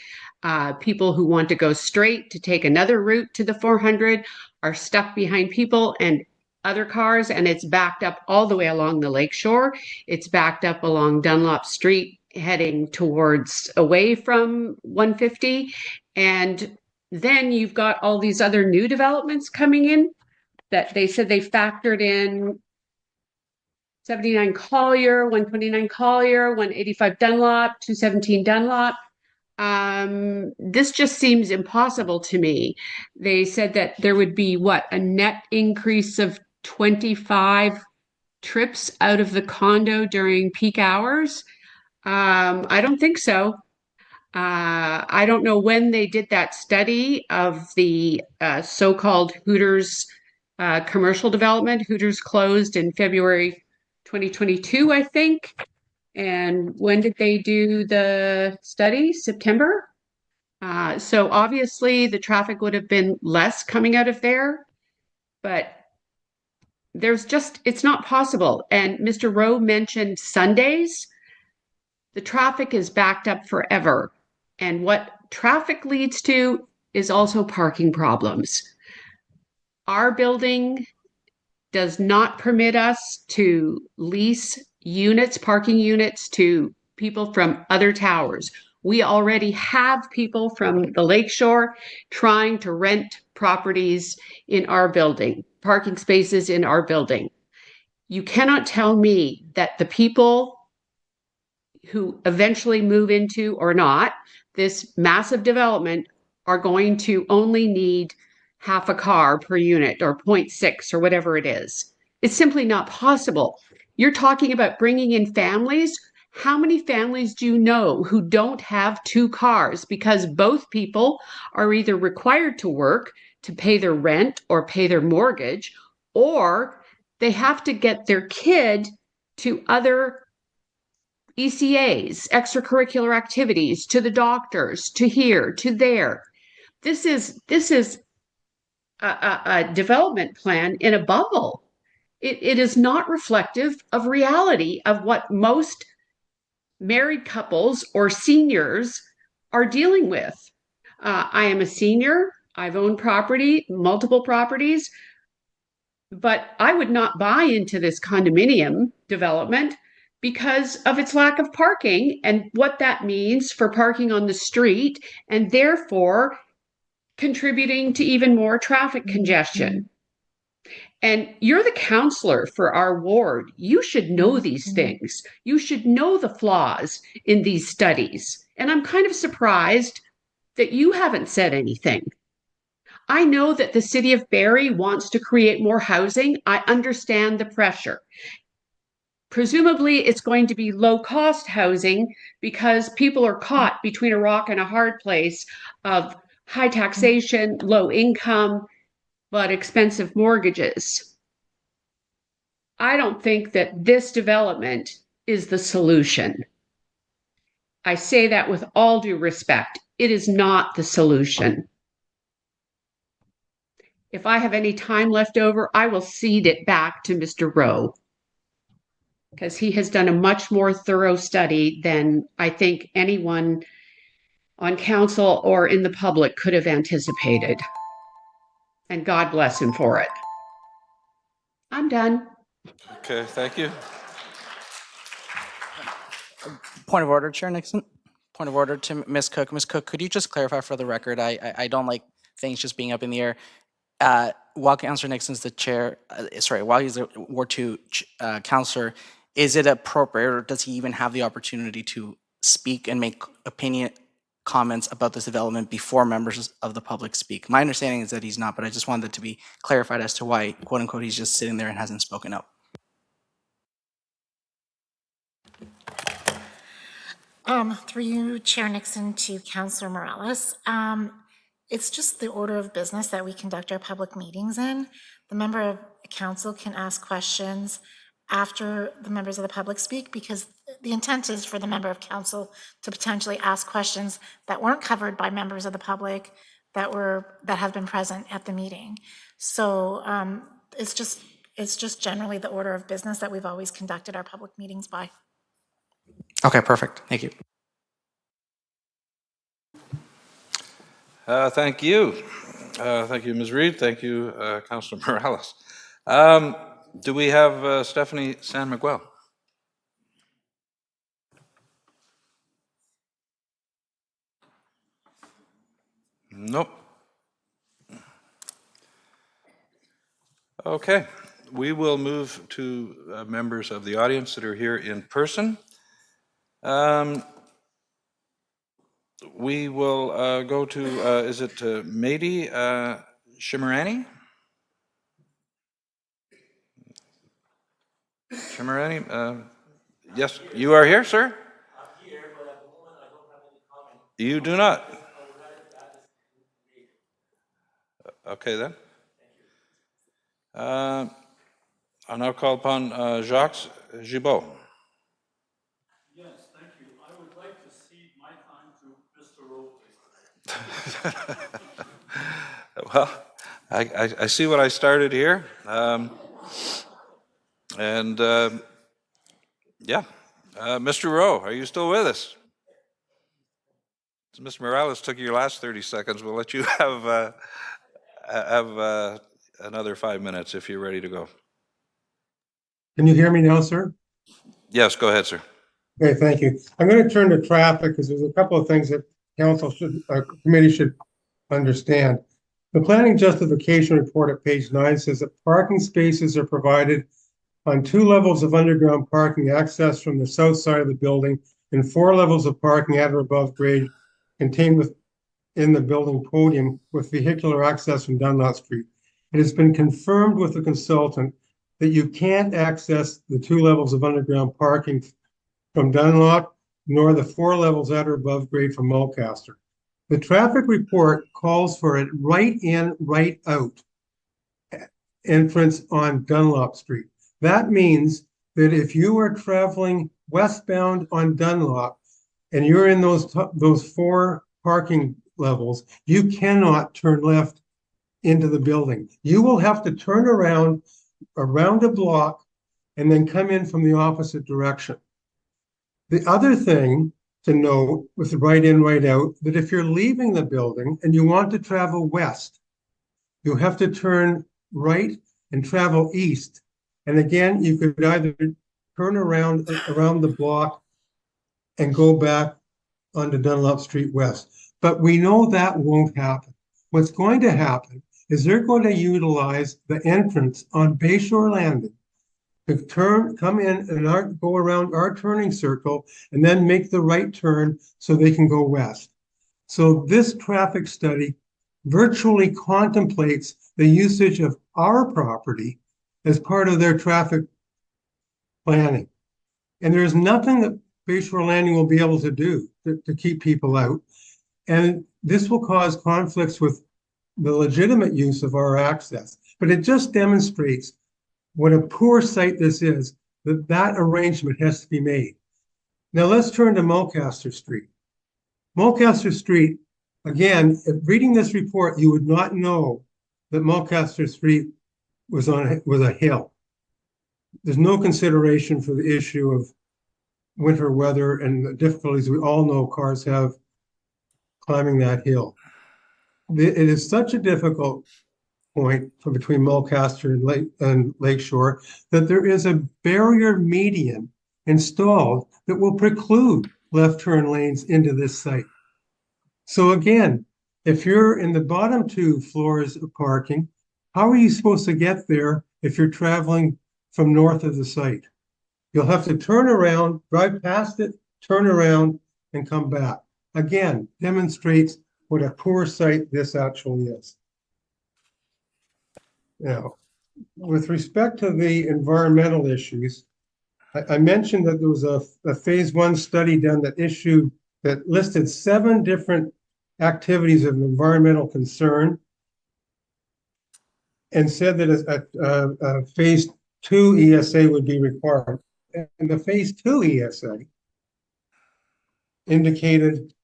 People who want to go straight to take another route to the 400 are stuck behind people, and other cars, and it's backed up all the way along the lakeshore. It's backed up along Dunlop Street, heading towards away from 150. And then you've got all these other new developments coming in that they said they factored in 79 Collier, 129 Collier, 185 Dunlop, 217 Dunlop. This just seems impossible to me. They said that there would be a net increase of 25 trips out of the condo during peak hours. I don't think so. I don't know when they did that study of the so-called Hooters commercial development. Hooters closed in February 2022, I think. And when did they do the study? September? So obviously the traffic would have been less coming out of there, but it's not possible. And Mr. Rowe mentioned Sundays. The traffic is backed up forever. And what traffic leads to is also parking problems. Our building does not permit us to lease units, parking units, to people from other towers. We already have people from the lakeshore trying to rent properties in our building, parking spaces in our building. You cannot tell me that the people who eventually move into or not this massive development are going to only need half a car per unit or 0.6 or whatever it is. It's simply not possible. You're talking about bringing in families. How many families do you know who don't have two cars because both people are either required to work to pay their rent or pay their mortgage, or they have to get their kid to other ECAs, extracurricular activities, to the doctors, to here, to there. This is a development plan in a bubble. It is not reflective of reality of what most married couples or seniors are dealing with. I am a senior. I've owned property, multiple properties, but I would not buy into this condominium development because of its lack of parking and what that means for parking on the street, and therefore contributing to even more traffic congestion. And you're the counselor for our ward. You should know these things. You should know the flaws in these studies. And I'm kind of surprised that you haven't said anything. I know that the City of Barrie wants to create more housing. I understand the pressure. Presumably, it's going to be low-cost housing because people are caught between a rock and a hard place of high taxation, low income, but expensive mortgages. I don't think that this development is the solution. I say that with all due respect. It is not the solution. If I have any time left over, I will cede it back to Mr. Rowe, because he has done a much more thorough study than I think anyone on council or in the public could have anticipated. And God bless him for it. I'm done. Okay, thank you. Point of order, Chair Nixon. Point of order to Ms. Cook. Ms. Cook, could you just clarify for the record? I don't like things just being up in the air. While Councillor Nixon's the chair, while he's a Ward 2 councillor, is it appropriate, or does he even have the opportunity to speak and make opinion comments about this development before members of the public speak? My understanding is that he's not, but I just wanted it to be clarified as to why, quote unquote, he's just sitting there and hasn't spoken up. Through you, Chair Nixon, to Councillor Morales. It's just the order of business that we conduct our public meetings in. The member of council can ask questions after the members of the public speak, because the intent is for the member of council to potentially ask questions that weren't covered by members of the public that have been present at the meeting. So it's just generally the order of business that we've always conducted our public meetings by. Okay, perfect. Thank you. Thank you. Thank you, Ms. Reid. Thank you, Councillor Morales. Do we have Stephanie San Miguel? Nope. Okay, we will move to members of the audience that are here in person. We will go to, is it Mady Shimarani? Shimarani, yes, you are here, sir? I'm here, but at the moment I don't have any comment. You do not? Okay then. I'll now call upon Jacques Gibault. Yes, thank you. I would like to cede my time to Mr. Rowe. Well, I see what I started here. Yeah, Mr. Rowe, are you still with us? So Mr. Morales took your last 30 seconds. We'll let you have another 5 minutes if you're ready to go. Can you hear me now, sir? Yes, go ahead, sir. Okay, thank you. I'm going to turn to traffic because there's a couple of things that council should, committee should understand. The planning justification report at page 9 says that parking spaces are provided on 2 levels of underground parking access from the south side of the building and 4 levels of parking at or above grade contained within the building podium with vehicular access from Dunlop Street. It has been confirmed with the consultant that you can't access the 2 levels of underground parking from Dunlop, nor the 4 levels at or above grade from Mulcaster. The traffic report calls for it right in, right out entrance on Dunlop Street. That means that if you are traveling westbound on Dunlop and you're in those 4 parking levels, you cannot turn left into the building. You will have to turn around a block and then come in from the opposite direction. The other thing to note with the right in, right out, that if you're leaving the building and you want to travel west, you have to turn right and travel east. And again, you could either turn around the block and go back onto Dunlop Street West. But we know that won't happen. What's going to happen is they're going to utilize the entrance on Bayshore Landing to come in and go around our turning circle and then make the right turn so they can go west. So this traffic study virtually contemplates the usage of our property as part of their traffic planning. And there's nothing that Bayshore Landing will be able to do to keep people out. And this will cause conflicts with the legitimate use of our access. But it just demonstrates what a poor site this is, that arrangement has to be made. Now let's turn to Mulcaster Street. Mulcaster Street, again, reading this report, you would not know that Mulcaster Street was a hill. There's no consideration for the issue of winter weather and the difficulties we all know cars have climbing that hill. It is such a difficult point from between Mulcaster and Lakeshore that there is a barrier median installed that will preclude left turn lanes into this site. So again, if you're in the bottom 2 floors of parking, how are you supposed to get there if you're traveling from north of the site? You'll have to turn around, drive past it, turn around, and come back. Again, demonstrates what a poor site this actually is. Now, with respect to the environmental issues, I mentioned that there was a phase 1 study done that listed 7 different activities of environmental concern and said that a phase 2 ESA would be required. And the phase 2 ESA indicated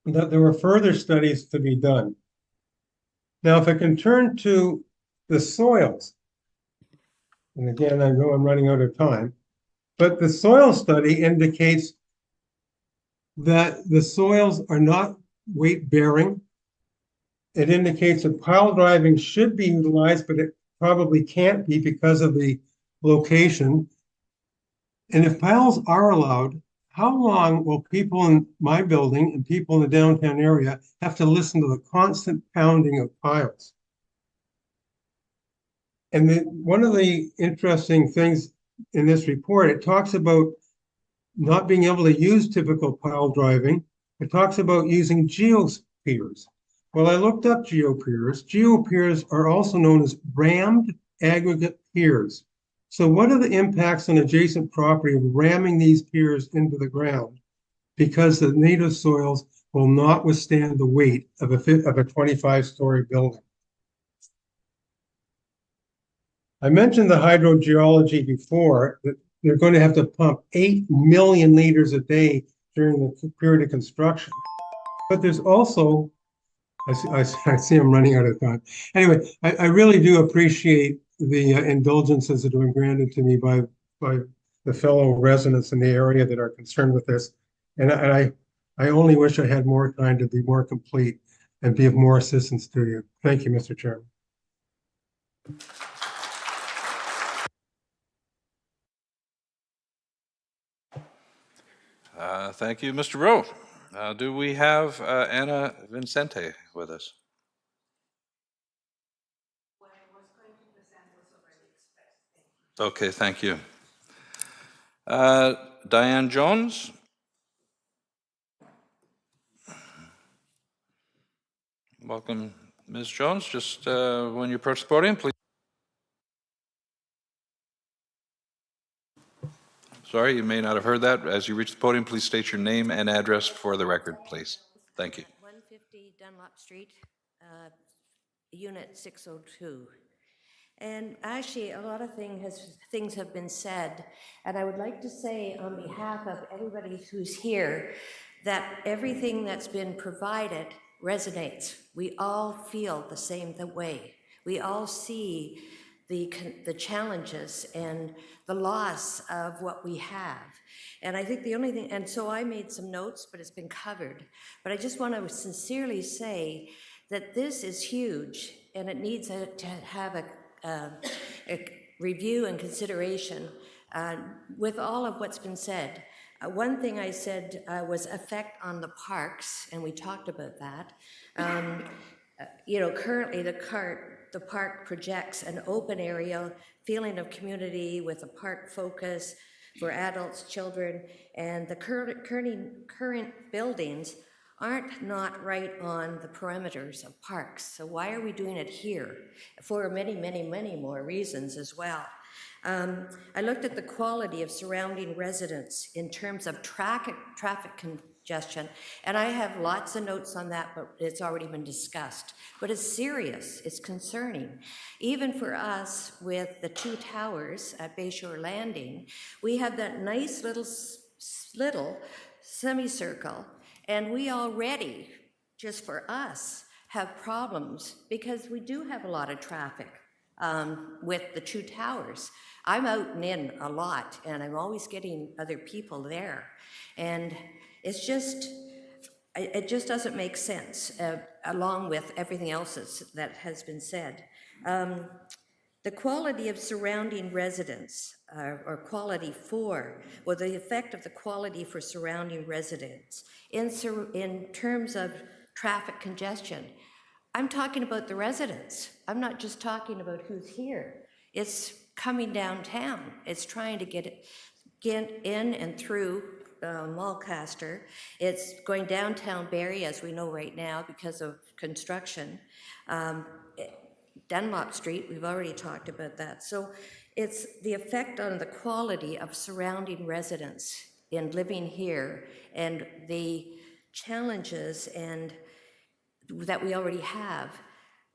that there were further studies to be done. Now, if I can turn to the soils, and again, I know I'm running out of time, but the soil study indicates that the soils are not weight bearing. It indicates that pile driving should be utilized, but probably can't be because of the location. And if piles are allowed, how long will people in my building and people in the downtown area have to listen to the constant pounding of piles? And one of the interesting things in this report, it talks about not being able to use typical pile driving. It talks about using geopiers. Well, I looked up geopiers. Geopiers are also known as rammed aggregate piers. So what are the impacts on adjacent property of ramming these piers into the ground? Because the native soils will not withstand the weight of a 25-story building. I mentioned the hydrogeology before, that they're going to have to pump 8 million liters a day during the period of construction. But there's also, I see I'm running out of time. Anyway, I really do appreciate the indulgences that have been granted to me by the fellow residents in the area that are concerned with this. And I only wish I had more time to be more complete and be of more assistance to you. Thank you, Mr. Chairman. Thank you, Mr. Rowe. Do we have Anna Vincente with us? Okay, thank you. Diane Jones? Welcome, Ms. Jones. Just when you approach the podium, please. Sorry, you may not have heard that. As you reach the podium, please state your name and address for the record, please. Thank you. 150 Dunlop Street, Unit 602. And actually, a lot of things have been said, and I would like to say on behalf of everybody who's here that everything that's been provided resonates. We all feel the same way. We all see the challenges and the loss of what we have. And I think the only thing, and so I made some notes, but it's been covered. But I just want to sincerely say that this is huge, and it needs to have a review and consideration with all of what's been said. One thing I said was effect on the parks, and we talked about that. You know, currently the park projects an open area, feeling of community with a park focus for adults, children, and the current buildings aren't not right on the perimeters of parks. So why are we doing it here? For many, many, many more reasons as well. I looked at the quality of surrounding residents in terms of traffic congestion, and I have lots of notes on that, but it's already been discussed. But it's serious, it's concerning. Even for us with the two towers at Bayshore Landing, we have that nice little semicircle, and we already, just for us, have problems because we do have a lot of traffic with the two towers. I'm out and in a lot, and I'm always getting other people there. And it's just, it just doesn't make sense, along with everything else that has been said. The quality of surrounding residents, or quality for, or the effect of the quality for surrounding residents in terms of traffic congestion. I'm talking about the residents. I'm not just talking about who's here. It's coming downtown. It's trying to get in and through Mulcaster. It's going downtown Barrie, as we know right now, because of construction. Dunlop Street, we've already talked about that. So it's the effect on the quality of surrounding residents in living here and the challenges and that we already have.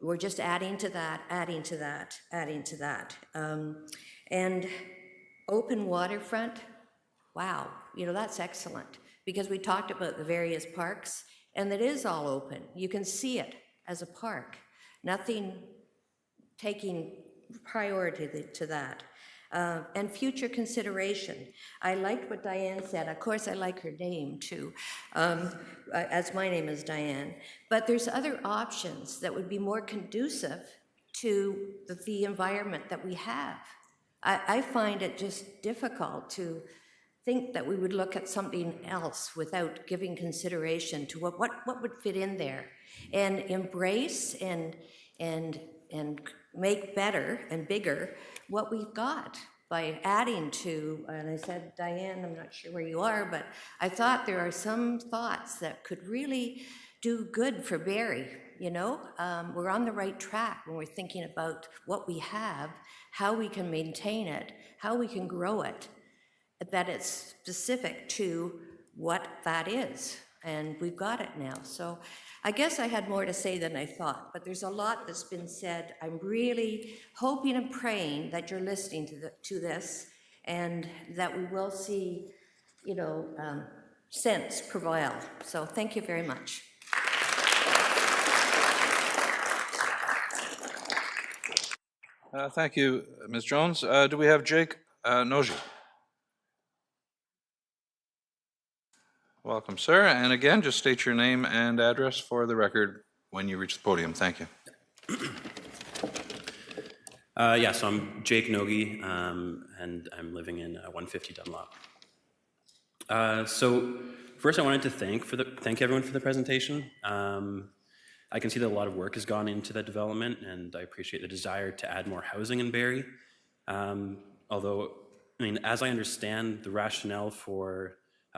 We're just adding to that, adding to that, adding to that. And open waterfront, wow, you know, that's excellent, because we talked about the various parks, and it is all open. You can see it as a park. Nothing taking priority to that. And future consideration. I liked what Diane said. Of course, I like her name too, as my name is Diane. But there's other options that would be more conducive to the environment that we have. I find it just difficult to think that we would look at something else without giving consideration to what would fit in there, and embrace and make better and bigger what we've got by adding to. And I said, Diane, I'm not sure where you are, but I thought there are some thoughts that could really do good for Barrie. You know, we're on the right track when we're thinking about what we have, how we can maintain it, how we can grow it, that it's specific to what that is. And we've got it now. So I guess I had more to say than I thought, but there's a lot that's been said. I'm really hoping and praying that you're listening to this, and that we will see, you know, sense prevail. So thank you very much. Thank you, Ms. Jones. Do we have Jake Noji? Welcome, sir. And again, just state your name and address for the record when you reach the podium. Thank you. Yeah, so I'm Jake Nogi, and I'm living in 150 Dunlop. So first I wanted to thank everyone for the presentation. I can see that a lot of work has gone into that development, and I appreciate the desire to add more housing in Barrie. Although, I mean, as I understand, the rationale for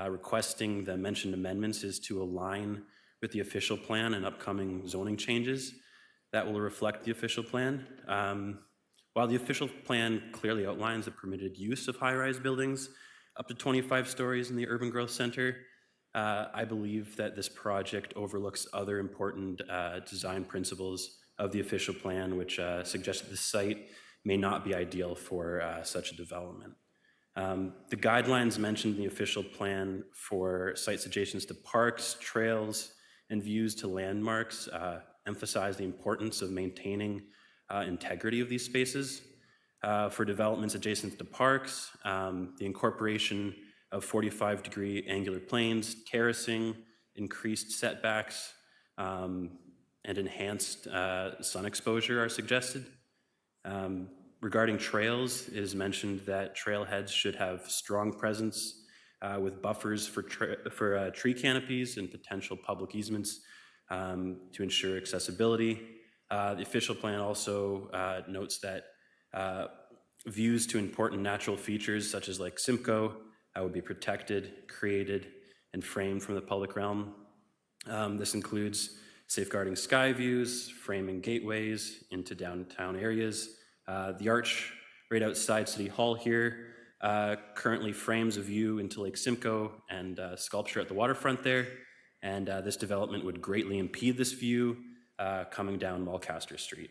requesting the mentioned amendments is to align with the official plan and upcoming zoning changes that will reflect the official plan. While the official plan clearly outlines the permitted use of high-rise buildings up to 25 stories in the urban growth center, I believe that this project overlooks other important design principles of the official plan, which suggest that the site may not be ideal for such a development. The guidelines mentioned in the official plan for sites adjacent to parks, trails, and views to landmarks emphasize the importance of maintaining integrity of these spaces. For developments adjacent to parks, the incorporation of 45-degree angular planes, terracing, increased setbacks, and enhanced sun exposure are suggested. Regarding trails, it is mentioned that trailheads should have strong presence with buffers for tree canopies and potential public easements to ensure accessibility. The official plan also notes that views to important natural features such as like Simcoe would be protected, created, and framed from the public realm. This includes safeguarding sky views, framing gateways into downtown areas. The arch right outside City Hall here currently frames a view into Lake Simcoe and sculpture at the waterfront there. And this development would greatly impede this view coming down Mulcaster Street.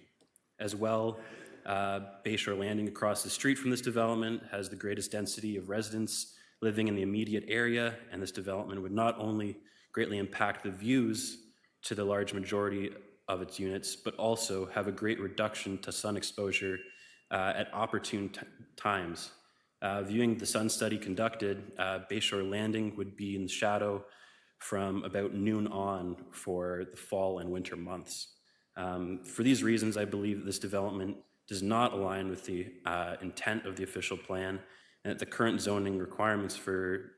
As well, Bayshore Landing across the street from this development has the greatest density of residents living in the immediate area, and this development would not only greatly impact the views to the large majority of its units, but also have a great reduction to sun exposure at opportune times. Viewing the sun study conducted, Bayshore Landing would be in shadow from about noon on for the fall and winter months. For these reasons, I believe that this development does not align with the intent of the official plan, and that the current zoning requirements for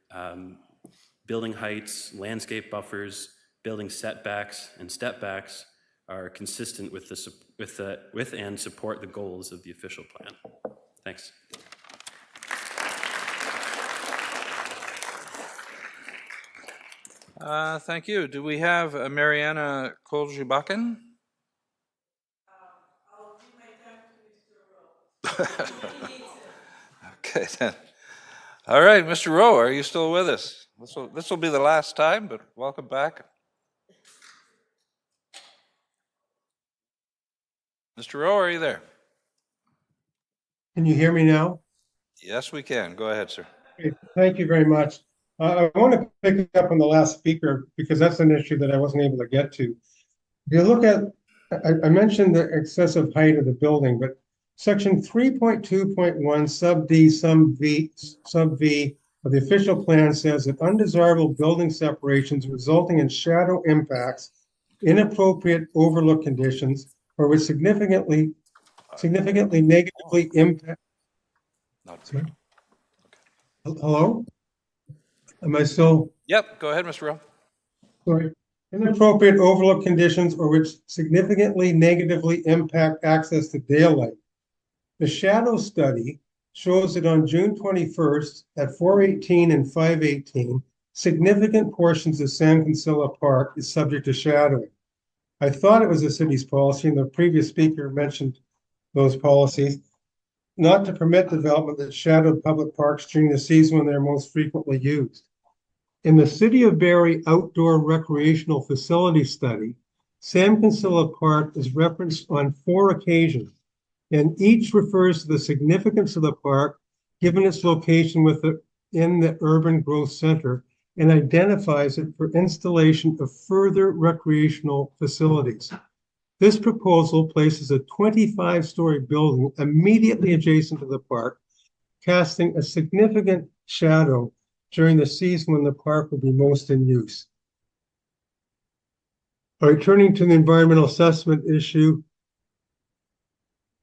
building heights, landscape buffers, building setbacks, and stepbacks are consistent with and support the goals of the official plan. Thanks. Thank you. Do we have Mariana Koljibakin? I'll do my time to Mr. Rowe. Okay, then. All right, Mr. Rowe, are you still with us? This will be the last time, but welcome back. Mr. Rowe, are you there? Can you hear me now? Yes, we can. Go ahead, sir. Okay, thank you very much. I want to pick up on the last speaker because that's an issue that I wasn't able to get to. If you look at, I mentioned the excessive height of the building, but section 3.2.1 sub D sub V of the official plan says that undesirable building separations resulting in shadow impacts, inappropriate overlook conditions, or which significantly significantly negatively impact. Not- Sorry? Hello? Am I still? Yep, go ahead, Mr. Rowe. Sorry. Inappropriate overlook conditions or which significantly negatively impact access to daylight. The shadow study shows that on June 21st at 4:18 and 5:18, significant portions of San Consilla Park is subject to shadowing. I thought it was the city's policy, and the previous speaker mentioned those policies, not to permit development that shadowed public parks during the season when they're most frequently used. In the City of Barrie Outdoor Recreational Facility Study, San Consilla Park is referenced on 4 occasions, and each refers to the significance of the park, given its location in the urban growth center, and identifies it for installation of further recreational facilities. This proposal places a 25-story building immediately adjacent to the park, casting a significant shadow during the season when the park will be most in use. All right, turning to the environmental assessment issue.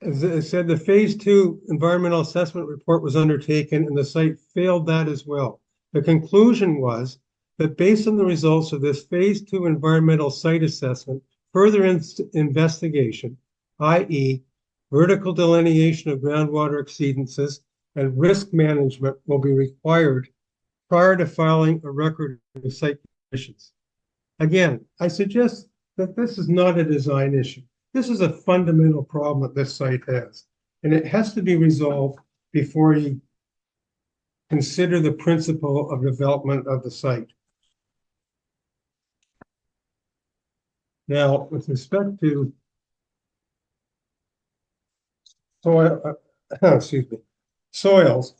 As I said, the phase 2 environmental assessment report was undertaken and the site failed that as well. The conclusion was that based on the results of this phase 2 environmental site assessment, further investigation, i.e. vertical delineation of groundwater exceedances and risk management will be required prior to filing a record of site conditions. Again, I suggest that this is not a design issue. This is a fundamental problem that this site has, and it has to be resolved before you consider the principle of development of the site. Now, with respect to soil, soils,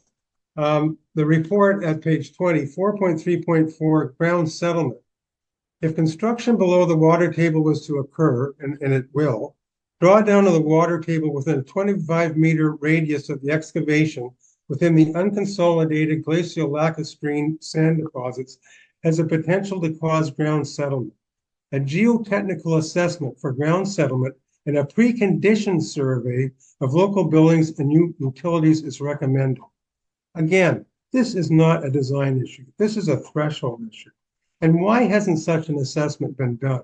the report at page 20, 4.3.4, ground settlement. If construction below the water table was to occur, and it will, drawdown of the water table within a 25-meter radius of the excavation within the unconsolidated glacial lacustrine sand deposits has a potential to cause ground settlement. A geotechnical assessment for ground settlement and a precondition survey of local buildings and utilities is recommended. Again, this is not a design issue. This is a threshold issue. And why hasn't such an assessment been done?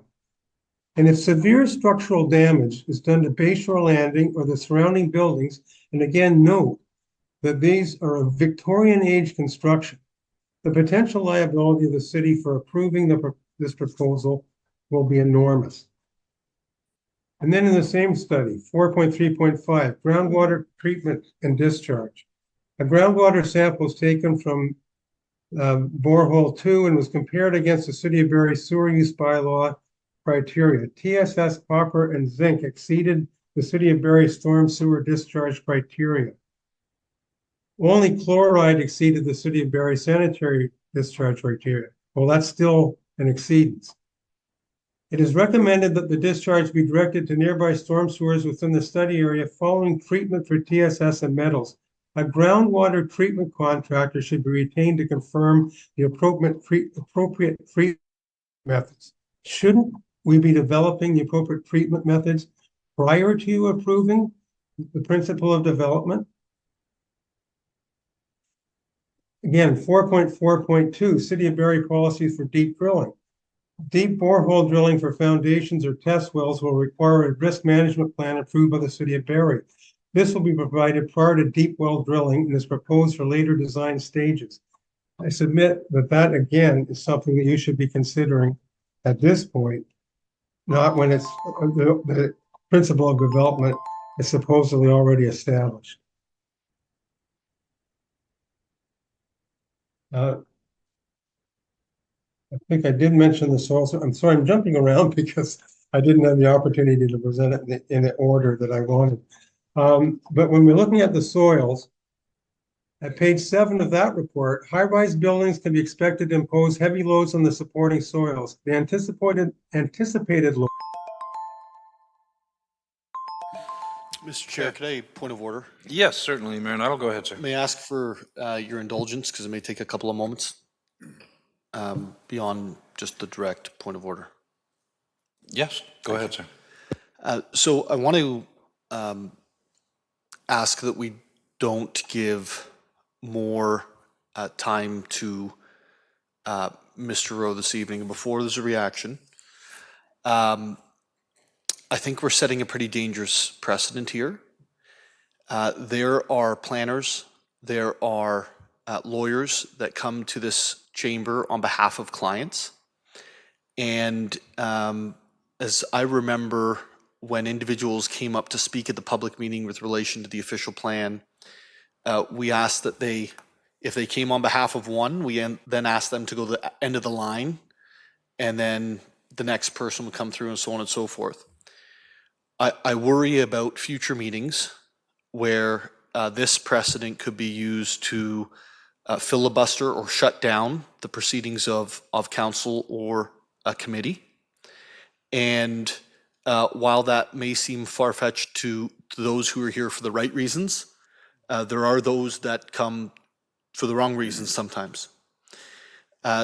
And if severe structural damage is done to Bayshore Landing or the surrounding buildings, and again, note that these are of Victorian age construction, the potential liability of the city for approving this proposal will be enormous. And then in the same study, 4.3.5, groundwater treatment and discharge. A groundwater sample was taken from borehole 2 and was compared against the City of Barrie sewer use bylaw criteria. TSS, copper, and zinc exceeded the City of Barrie storm sewer discharge criteria. Only chloride exceeded the City of Barrie sanitary discharge criteria. Well, that's still an exceedance. It is recommended that the discharge be directed to nearby storm sewers within the study area following treatment for TSS and metals. A groundwater treatment contractor should be retained to confirm the appropriate treatment methods. Shouldn't we be developing the appropriate treatment methods prior to approving the principle of development? Again, 4.4.2, City of Barrie policies for deep drilling. Deep borehole drilling for foundations or test wells will require a risk management plan approved by the City of Barrie. This will be provided prior to deep well drilling and is proposed for later design stages. I submit that that again is something that you should be considering at this point, not when it's the principle of development is supposedly already established. I think I did mention the soil. I'm sorry, I'm jumping around because I didn't have the opportunity to present it in the order that I wanted. But when we're looking at the soils, at page 7 of that report, high-rise buildings can be expected to impose heavy loads on the supporting soils. The anticipated load. Mr. Chair, could I point of order? Yes, certainly, Mayor Nuttall. Go ahead, sir. May I ask for your indulgence because it may take a couple of moments beyond just the direct point of order. Yes, go ahead, sir. So I want to ask that we don't give more time to Mr. Rowe this evening. And before there's a reaction, I think we're setting a pretty dangerous precedent here. There are planners, there are lawyers that come to this chamber on behalf of clients. And as I remember, when individuals came up to speak at the public meeting with relation to the official plan, we asked that if they came on behalf of one, we then asked them to go to the end of the line, and then the next person would come through, and so on and so forth. I worry about future meetings where this precedent could be used to filibuster or shut down the proceedings of council or a committee. And while that may seem far-fetched to those who are here for the right reasons, there are those that come for the wrong reasons sometimes.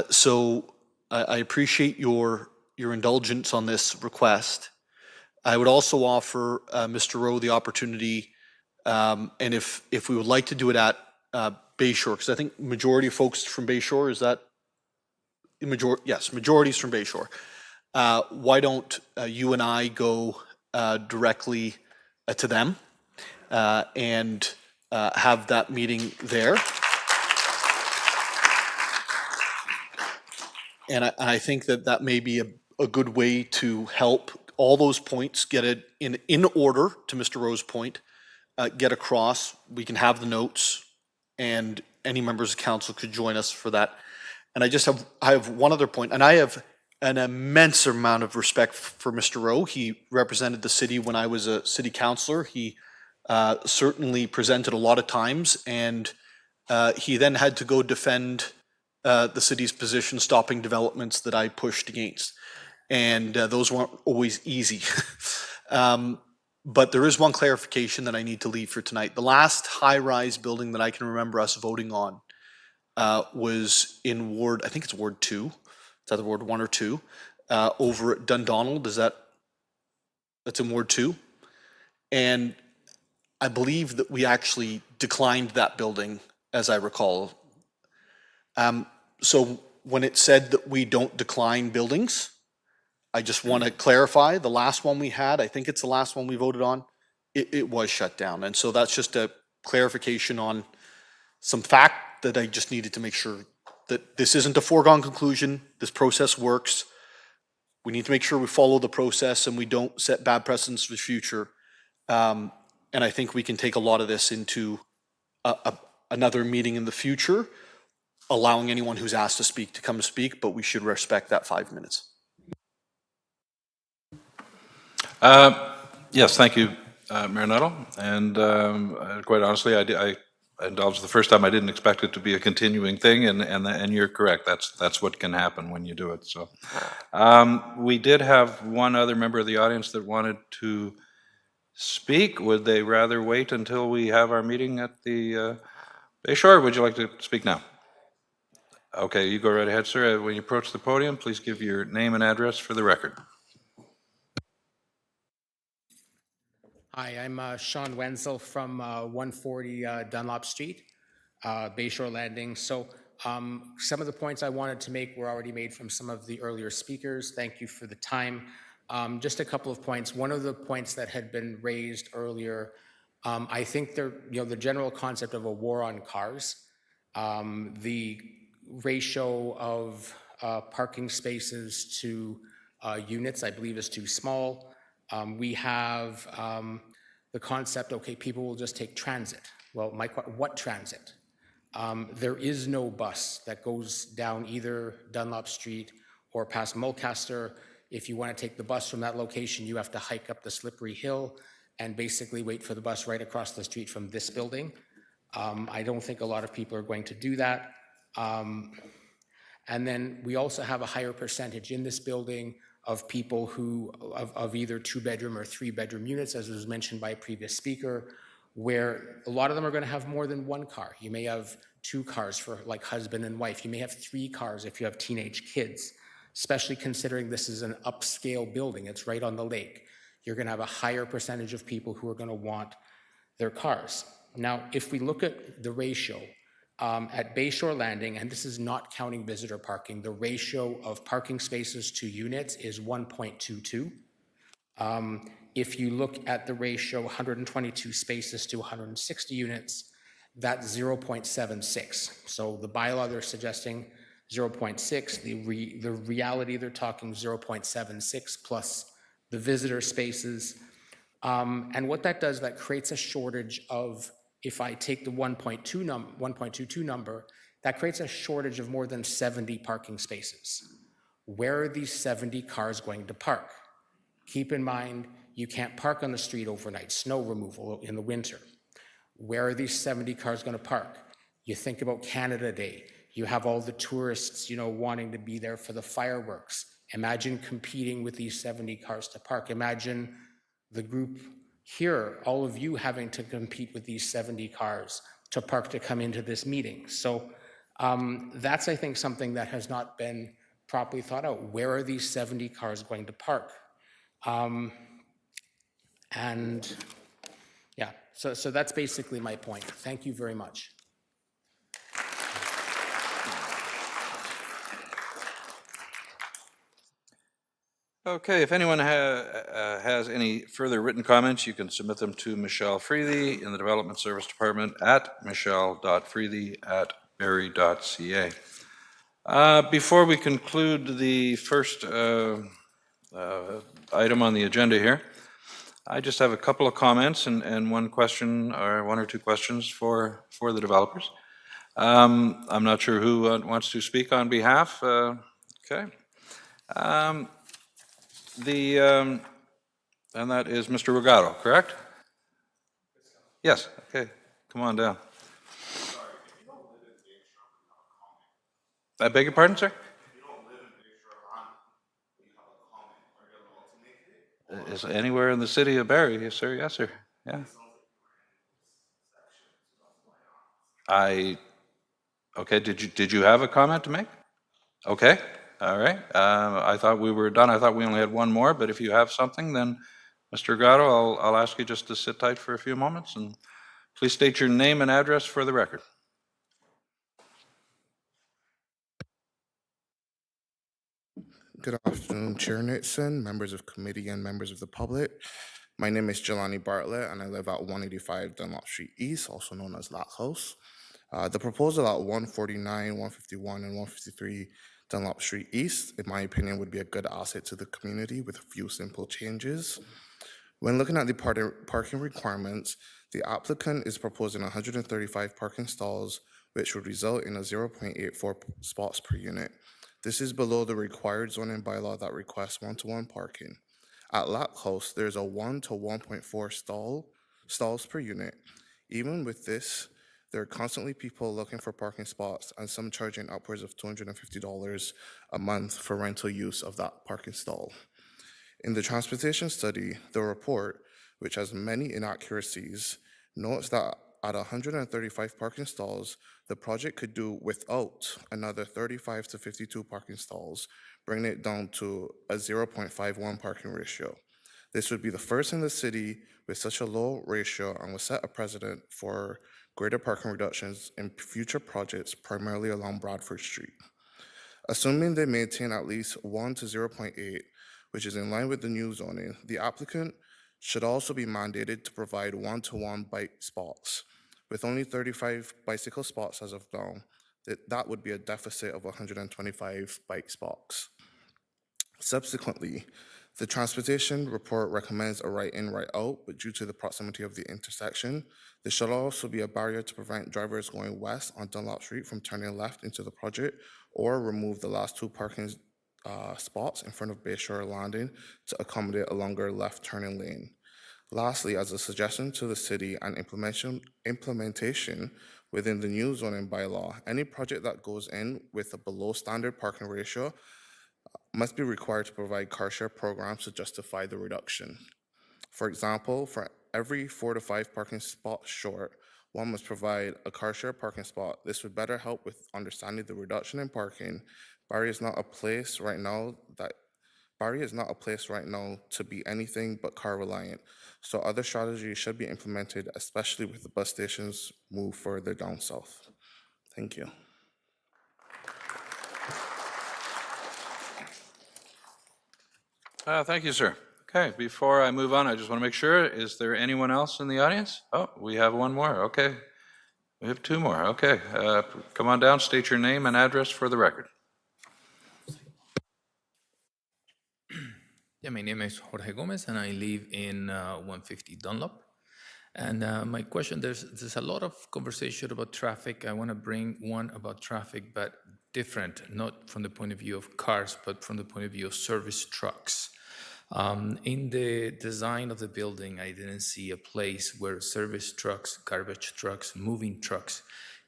So I appreciate your indulgence on this request. I would also offer Mr. Rowe the opportunity, and if we would like to do it at Bayshore, because I think majority of folks from Bayshore, is that? Yes, majorities from Bayshore. Why don't you and I go directly to them and have that meeting there? And I think that may be a good way to help all those points get it in order, to Mr. Rowe's point, get across. We can have the notes, and any members of council could join us for that. And I have one other point, and I have an immense amount of respect for Mr. Rowe. He represented the city when I was a city councillor. He certainly presented a lot of times, and he then had to go defend the city's position, stopping developments that I pushed against. And those weren't always easy. But there is one clarification that I need to leave for tonight. The last high-rise building that I can remember us voting on was in Ward, I think it's Ward 2. It's either Ward 1 or 2, over at Dundonald. That's in Ward 2. And I believe that we actually declined that building, as I recall. So when it said that we don't decline buildings, I just want to clarify, the last one we had, I think it's the last one we voted on, it was shut down. And so that's just a clarification on some fact that I just needed to make sure that this isn't a foregone conclusion. This process works. We need to make sure we follow the process and we don't set bad precedents for the future. And I think we can take a lot of this into another meeting in the future, allowing anyone who's asked to speak to come to speak, but we should respect that 5 minutes. Yes, thank you, Mayor Nuttall. And quite honestly, I indulged the first time. I didn't expect it to be a continuing thing, and you're correct. That's what can happen when you do it. So we did have one other member of the audience that wanted to speak. Would they rather wait until we have our meeting at the Bayshore, or would you like to speak now? Okay, you go right ahead, sir. When you approach the podium, please give your name and address for the record. Hi, I'm Sean Wenzel from 140 Dunlop Street, Bayshore Landing. So some of the points I wanted to make were already made from some of the earlier speakers. Thank you for the time. Just a couple of points. One of the points that had been raised earlier, I think the general concept of a war on cars, the ratio of parking spaces to units, I believe, is too small. We have the concept, okay, people will just take transit. Well, what transit? There is no bus that goes down either Dunlop Street or past Mulcaster. If you want to take the bus from that location, you have to hike up the slippery hill and basically wait for the bus right across the street from this building. I don't think a lot of people are going to do that. And then we also have a higher percentage in this building of people who, of either 2-bedroom or 3-bedroom units, as was mentioned by a previous speaker, where a lot of them are going to have more than one car. You may have 2 cars for like husband and wife. You may have 3 cars if you have teenage kids, especially considering this is an upscale building. It's right on the lake. You're going to have a higher percentage of people who are going to want their cars. Now, if we look at the ratio at Bayshore Landing, and this is not counting visitor parking, the ratio of parking spaces to units is 1.22. If you look at the ratio 122 spaces to 160 units, that's 0.76. So the bylaw, they're suggesting 0.6. The reality, they're talking 0.76 plus the visitor spaces. And what that does, that creates a shortage of, if I take the 1.22 number, that creates a shortage of more than 70 parking spaces. Where are these 70 cars going to park? Keep in mind, you can't park on the street overnight, snow removal in the winter. Where are these 70 cars going to park? You think about Canada Day. You have all the tourists, you know, wanting to be there for the fireworks. Imagine competing with these 70 cars to park. Imagine the group here, all of you having to compete with these 70 cars to park to come into this meeting. So that's, I think, something that has not been properly thought out. Where are these 70 cars going to park? And yeah, so that's basically my point. Thank you very much. Okay, if anyone has any further written comments, you can submit them to Michelle Freely in the Development Service Department at michelle.freely@barrie.ca. Before we conclude the first item on the agenda here, I just have a couple of comments and one question or one or two questions for the developers. I'm not sure who wants to speak on behalf. Okay. And that is Mr. Regato, correct? Yes, okay, come on down. I beg your pardon, sir? Is anywhere in the city of Barrie, yes, sir, yes, sir, yeah. Okay, did you have a comment to make? Okay, all right, I thought we were done, I thought we only had one more, but if you have something, then Mr. Regato, I'll ask you just to sit tight for a few moments, and please state your name and address for the record. Good afternoon, Chair Nixon, members of committee, and members of the public. My name is Jelani Bartlett, and I live at 185 Dunlop Street East, also known as Lack House. The proposal at 149, 151, and 153 Dunlop Street East, in my opinion, would be a good asset to the community with a few simple changes. When looking at the parking requirements, the applicant is proposing 135 parking stalls, which would result in a 0.84 spots per unit. This is below the required zoning bylaw that requests one-to-one parking. At Lack House, there's a 1 to 1.4 stalls per unit. Even with this, there are constantly people looking for parking spots and some charging upwards of $250 a month for rental use of that parking stall. In the transportation study, the report, which has many inaccuracies, notes that at 135 parking stalls, the project could do without another 35 to 52 parking stalls, bringing it down to a 0.51 parking ratio. This would be the first in the city with such a low ratio and will set a precedent for greater parking reductions in future projects, primarily along Bradford Street. Assuming they maintain at least 1 to 0.8, which is in line with the new zoning, the applicant should also be mandated to provide one-to-one bike spots. With only 35 bicycle spots as of now, that would be a deficit of 125 bike spots. Subsequently, the transportation report recommends a right-in, right-out, but due to the proximity of the intersection, there should also be a barrier to prevent drivers going west on Dunlop Street from turning left into the project, or remove the last two parking spots in front of Bayshore Landing to accommodate a longer left turning lane. Lastly, as a suggestion to the city and implementation within the new zoning bylaw, any project that goes in with a below standard parking ratio must be required to provide car share programs to justify the reduction. For example, for every 4 to 5 parking spots short, one must provide a car share parking spot. This would better help with understanding the reduction in parking. Barrie is not a place right now that Barrie is not a place right now to be anything but car reliant, so other strategies should be implemented, especially with the bus stations move further down south. Thank you. Thank you, sir. Okay, before I move on, I just want to make sure, is there anyone else in the audience? Oh, we have one more. Okay. We have two more. Okay. Come on down, state your name and address for the record. Yeah, my name is Jorge Gomez, and I live in 150 Dunlop. And my question, there's a lot of conversation about traffic. I want to bring one about traffic, but different, not from the point of view of cars, but from the point of view of service trucks. In the design of the building, I didn't see a place where service trucks, garbage trucks, moving trucks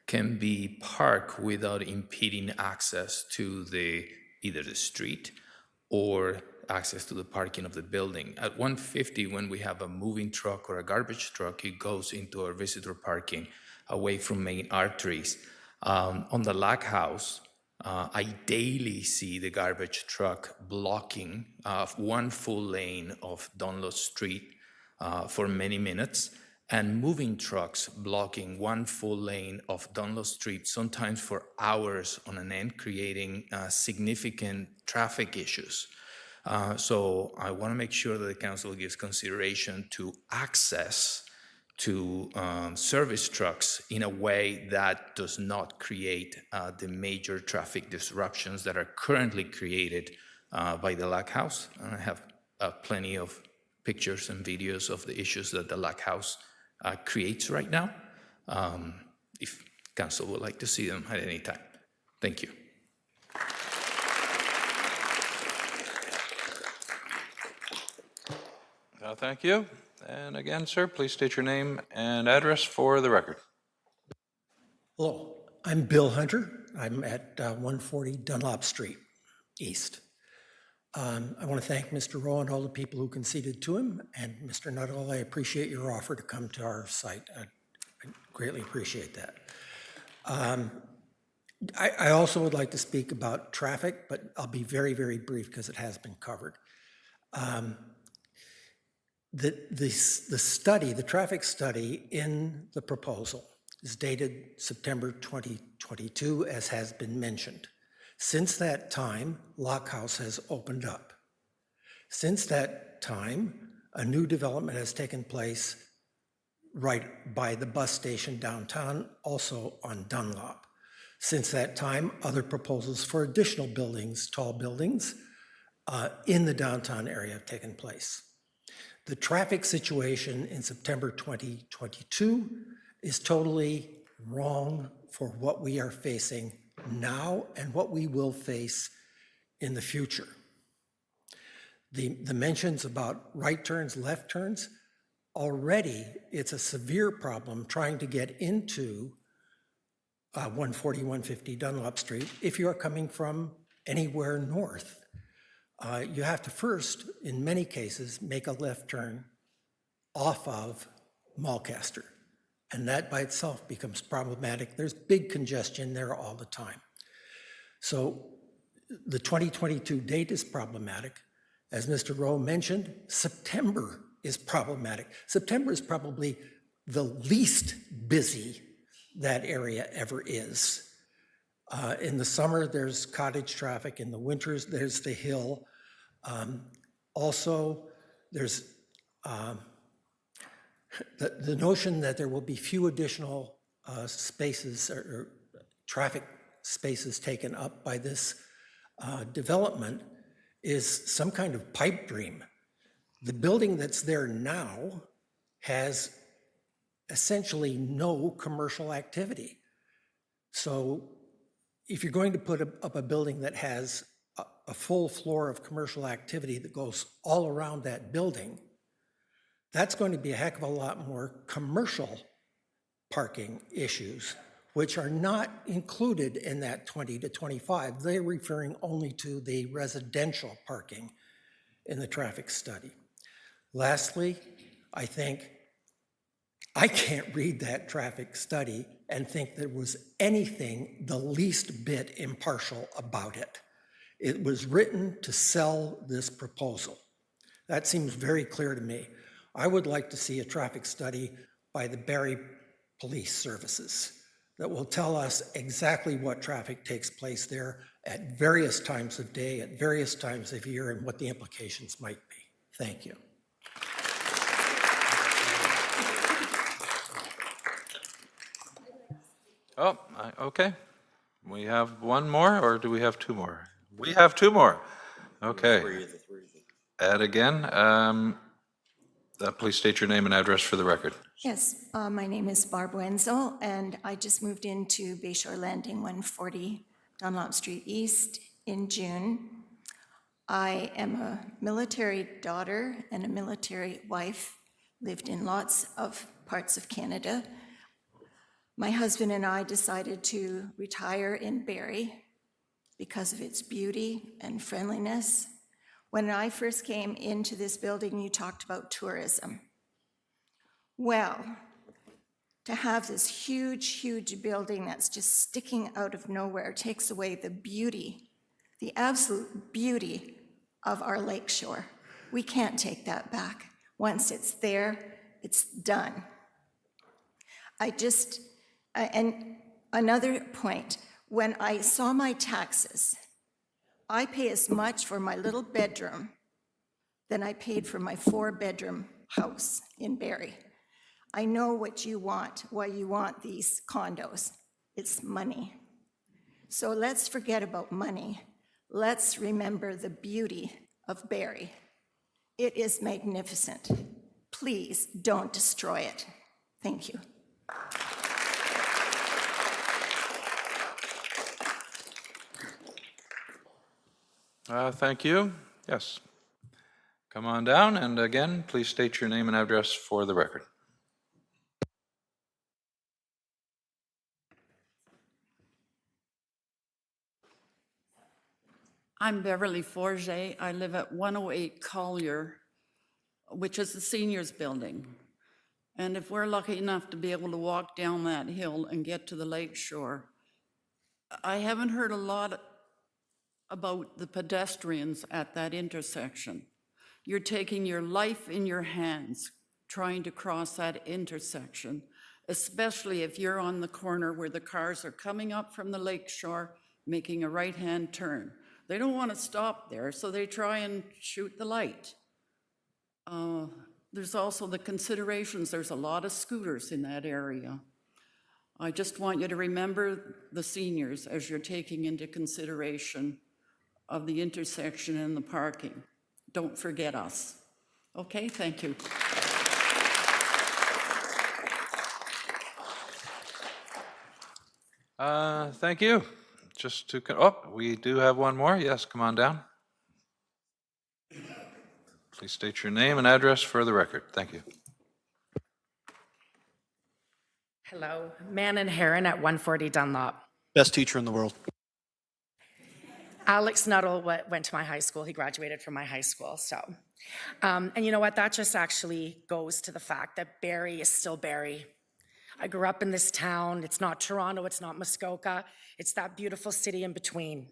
can be parked without impeding access to either the street or access to the parking of the building. At 150, when we have a moving truck or a garbage truck, it goes into our visitor parking away from main arteries. On the Lac House, I daily see the garbage truck blocking one full lane of Dunlop Street for many minutes, and moving trucks blocking one full lane of Dunlop Street, sometimes for hours on an end, creating significant traffic issues. So I want to make sure that the council gives consideration to access to service trucks in a way that does not create the major traffic disruptions that are currently created by the Lac House. And I have plenty of pictures and videos of the issues that the Lac House creates right now, if council would like to see them at any time. Thank you. Thank you. And again, sir, please state your name and address for the record. Hello, I'm Bill Hunter. I'm at 140 Dunlop Street East. I want to thank Mr. Rowe and all the people who conceded to him. And Mr. Nuttall, I appreciate your offer to come to our site. I greatly appreciate that. I also would like to speak about traffic, but I'll be very, very brief because it has been covered. The study, the traffic study in the proposal is dated September 2022, as has been mentioned. Since that time, Lac House has opened up. Since that time, a new development has taken place right by the bus station downtown, also on Dunlop. Since that time, other proposals for additional buildings, tall buildings, in the downtown area have taken place. The traffic situation in September 2022 is totally wrong for what we are facing now and what we will face in the future. The mentions about right turns, left turns, already it's a severe problem trying to get into 140, 150 Dunlop Street if you're coming from anywhere north. You have to first, in many cases, make a left turn off of Mulcaster, and that by itself becomes problematic. There's big congestion there all the time. So the 2022 date is problematic. As Mr. Rowe mentioned, September is problematic. September is probably the least busy that area ever is. In the summer, there's cottage traffic. In the winters, there's the hill. Also, there's the notion that there will be few additional spaces or traffic spaces taken up by this development is some kind of pipe dream. The building that's there now has essentially no commercial activity. So if you're going to put up a building that has a full floor of commercial activity that goes all around that building, that's going to be a heck of a lot more commercial parking issues, which are not included in that 20 to 25. They're referring only to the residential parking in the traffic study. Lastly, I think I can't read that traffic study and think there was anything the least bit impartial about it. It was written to sell this proposal. That seems very clear to me. I would like to see a traffic study by the Barrie Police Services that will tell us exactly what traffic takes place there at various times of day, at various times of year, and what the implications might be. Thank you. Oh, okay. We have one more, or do we have two more? We have two more. Okay. And again, please state your name and address for the record. Yes, my name is Barb Wenzel, and I just moved into Bayshore Landing, 140 Dunlop Street East in June. I am a military daughter and a military wife, lived in lots of parts of Canada. My husband and I decided to retire in Barrie because of its beauty and friendliness. When I first came into this building, you talked about tourism. Well, to have this huge, huge building that's just sticking out of nowhere takes away the beauty, the absolute beauty of our lakeshore. We can't take that back. Once it's there, it's done. And another point, when I saw my taxes, I pay as much for my little bedroom than I paid for my 4-bedroom house in Barrie. I know what you want, why you want these condos. It's money. So let's forget about money. Let's remember the beauty of Barrie. It is magnificent. Please don't destroy it. Thank you. Thank you. Yes. Come on down, and again, please state your name and address for the record. I'm Beverly Forget. I live at 108 Collier, which is the seniors building. And if we're lucky enough to be able to walk down that hill and get to the lake shore, I haven't heard a lot about the pedestrians at that intersection. You're taking your life in your hands trying to cross that intersection, especially if you're on the corner where the cars are coming up from the lake shore, making a right-hand turn. They don't want to stop there, so they try and shoot the light. There's also the considerations. There's a lot of scooters in that area. I just want you to remember the seniors as you're taking into consideration of the intersection and the parking. Don't forget us. Okay, thank you. Thank you. Just to, we do have one more. Yes, come on down. Please state your name and address for the record. Thank you. Hello, Man and Heron at 140 Dunlop. Best teacher in the world. Alex Nuttall went to my high school. He graduated from my high school. So, and you know what? That just actually goes to the fact that Barrie is still Barrie. I grew up in this town. It's not Toronto. It's not Muskoka. It's that beautiful city in between.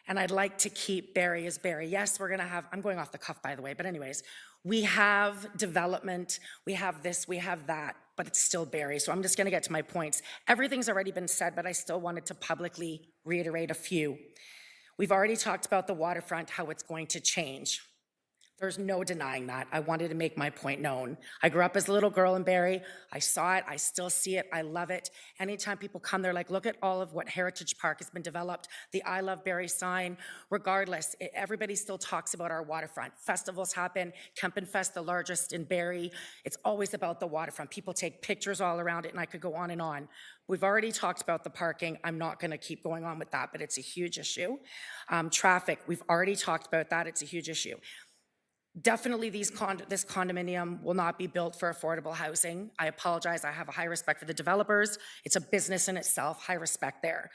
And I'd like to keep Barrie as Barrie. Yes, we're going to have, I'm going off the cuff, by the way, but anyways, we have development, we have this, we have that, but it's still Barrie. So I'm just going to get to my points. Everything's already been said, but I still wanted to publicly reiterate a few. We've already talked about the waterfront, how it's going to change. There's no denying that. I wanted to make my point known. I grew up as a little girl in Barrie. I saw it. I still see it. I love it. Anytime people come, they're like, look at all of what Heritage Park has been developed, the I Love Barrie sign. Regardless, everybody still talks about our waterfront. Festivals happen. Kempenfest, the largest in Barrie. It's always about the waterfront. People take pictures all around it, and I could go on and on. We've already talked about the parking. I'm not going to keep going on with that, but it's a huge issue. Traffic, we've already talked about that. It's a huge issue. Definitely this condominium will not be built for affordable housing. I apologize, I have a high respect for the developers. It's a business in itself, high respect there.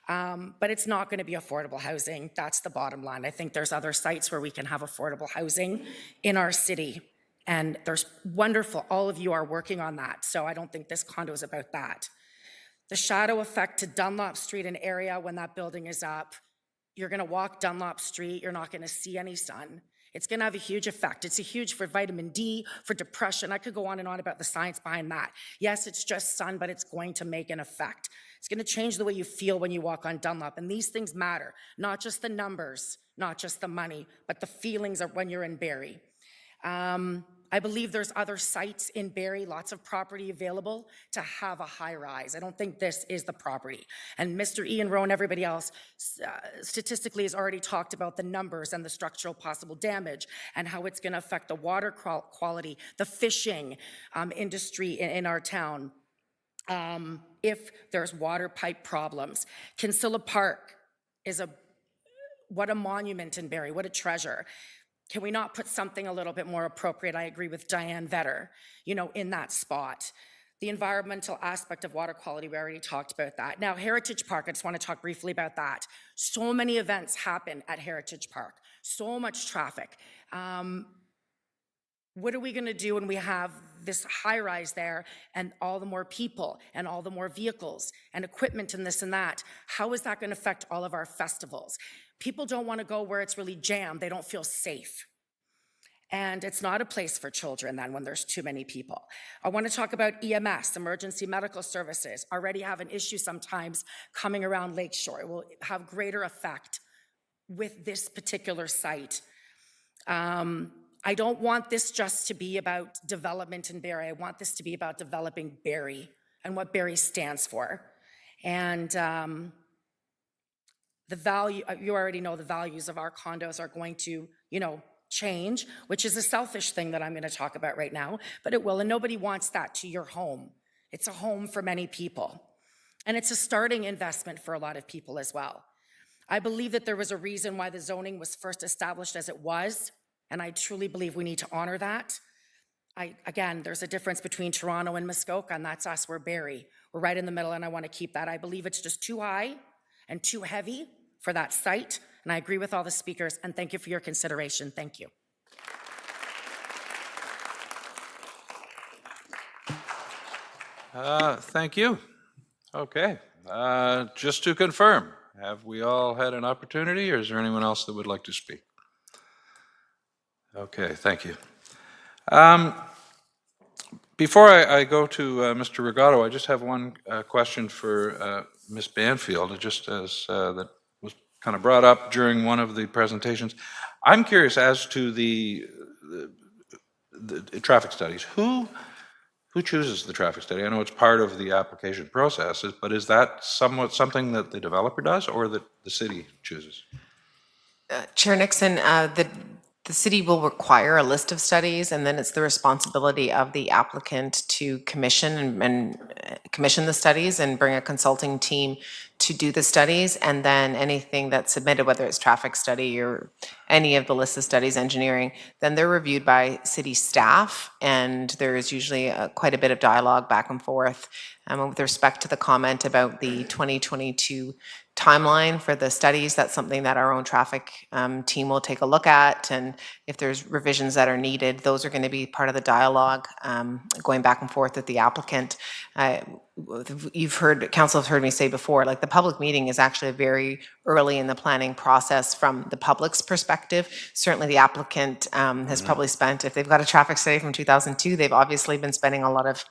But it's not gonna be affordable housing, that's the bottom line. I think there's other sites where we can have affordable housing in our city. And there's wonderful, all of you are working on that. So I don't think this condo is about that. The shadow effect to Dunlop Street and area when that building is up, You're going to walk Dunlop Street. You're not going to see any sun. It's going to have a huge effect. It's a huge for vitamin D, for depression. I could go on and on about the science behind that. Yes, it's just sun, but it's going to make an effect. It's going to change the way you feel when you walk on Dunlop. And these things matter, not just the numbers, not just the money, but the feelings of when you're in Barrie. I believe there's other sites in Barrie, lots of property available to have a high rise. I don't think this is the property. And Mr. Ian Rowe and everybody else statistically has already talked about the numbers and the structural possible damage and how it's going to affect the water quality, the fishing industry in our town. If there's water pipe problems. Kinsella Park is what a monument in Barrie, what a treasure. Can we not put something a little bit more appropriate? I agree with Diane Vetter, in that spot. The environmental aspect of water quality, we already talked about that. Now, Heritage Park, I just want to talk briefly about that. So many events happen at Heritage Park, so much traffic. What are we going to do when we have this high rise there and all the more people and all the more vehicles and equipment and this and that? How is that going to affect all of our festivals? People don't want to go where it's really jammed. They don't feel safe. And it's not a place for children then when there's too many people. I want to talk about EMS, emergency medical services. Already have an issue sometimes coming around Lakeshore. It will have greater effect with this particular site. I don't want this just to be about development in Barrie. I want this to be about developing Barrie and what Barrie stands for. And the value, you already know the values of our condos are going to, change, which is a selfish thing that I'm going to talk about right now, but it will, and nobody wants that to your home. It's a home for many people. And it's a starting investment for a lot of people as well. I believe that there was a reason why the zoning was first established as it was, and I truly believe we need to honor that. Again, there's a difference between Toronto and Muskoka, and that's us, we're Barrie. We're right in the middle, and I want to keep that. I believe it's just too high and too heavy for that site, and I agree with all the speakers, and thank you for your consideration. Thank you. Thank you. Okay. Just to confirm, have we all had an opportunity, or is there anyone else that would like to speak? Okay, thank you. Before I go to Mr. Regato, I just have one question for Ms. Banfield, just as that was kind of brought up during one of the presentations. I'm curious as to the traffic studies. Who chooses the traffic study? I know it's part of the application process, but is that something that the developer does or that the city chooses? Chair Nixon, the city will require a list of studies, and then it's the responsibility of the applicant to commission and commission the studies and bring a consulting team to do the studies, and then anything that's submitted, whether it's traffic study or any of the list of studies, engineering, then they're reviewed by city staff, and there is usually quite a bit of dialogue back and forth. With respect to the comment about the 2022 timeline for the studies, that's something that our own traffic team will take a look at, and if there's revisions that are needed, those are going to be part of the dialogue going back and forth with the applicant. Council has heard me say before, like the public meeting is actually very early in the planning process from the public's perspective. Certainly the applicant has probably spent, if they've got a traffic study from 2002, they've obviously been spending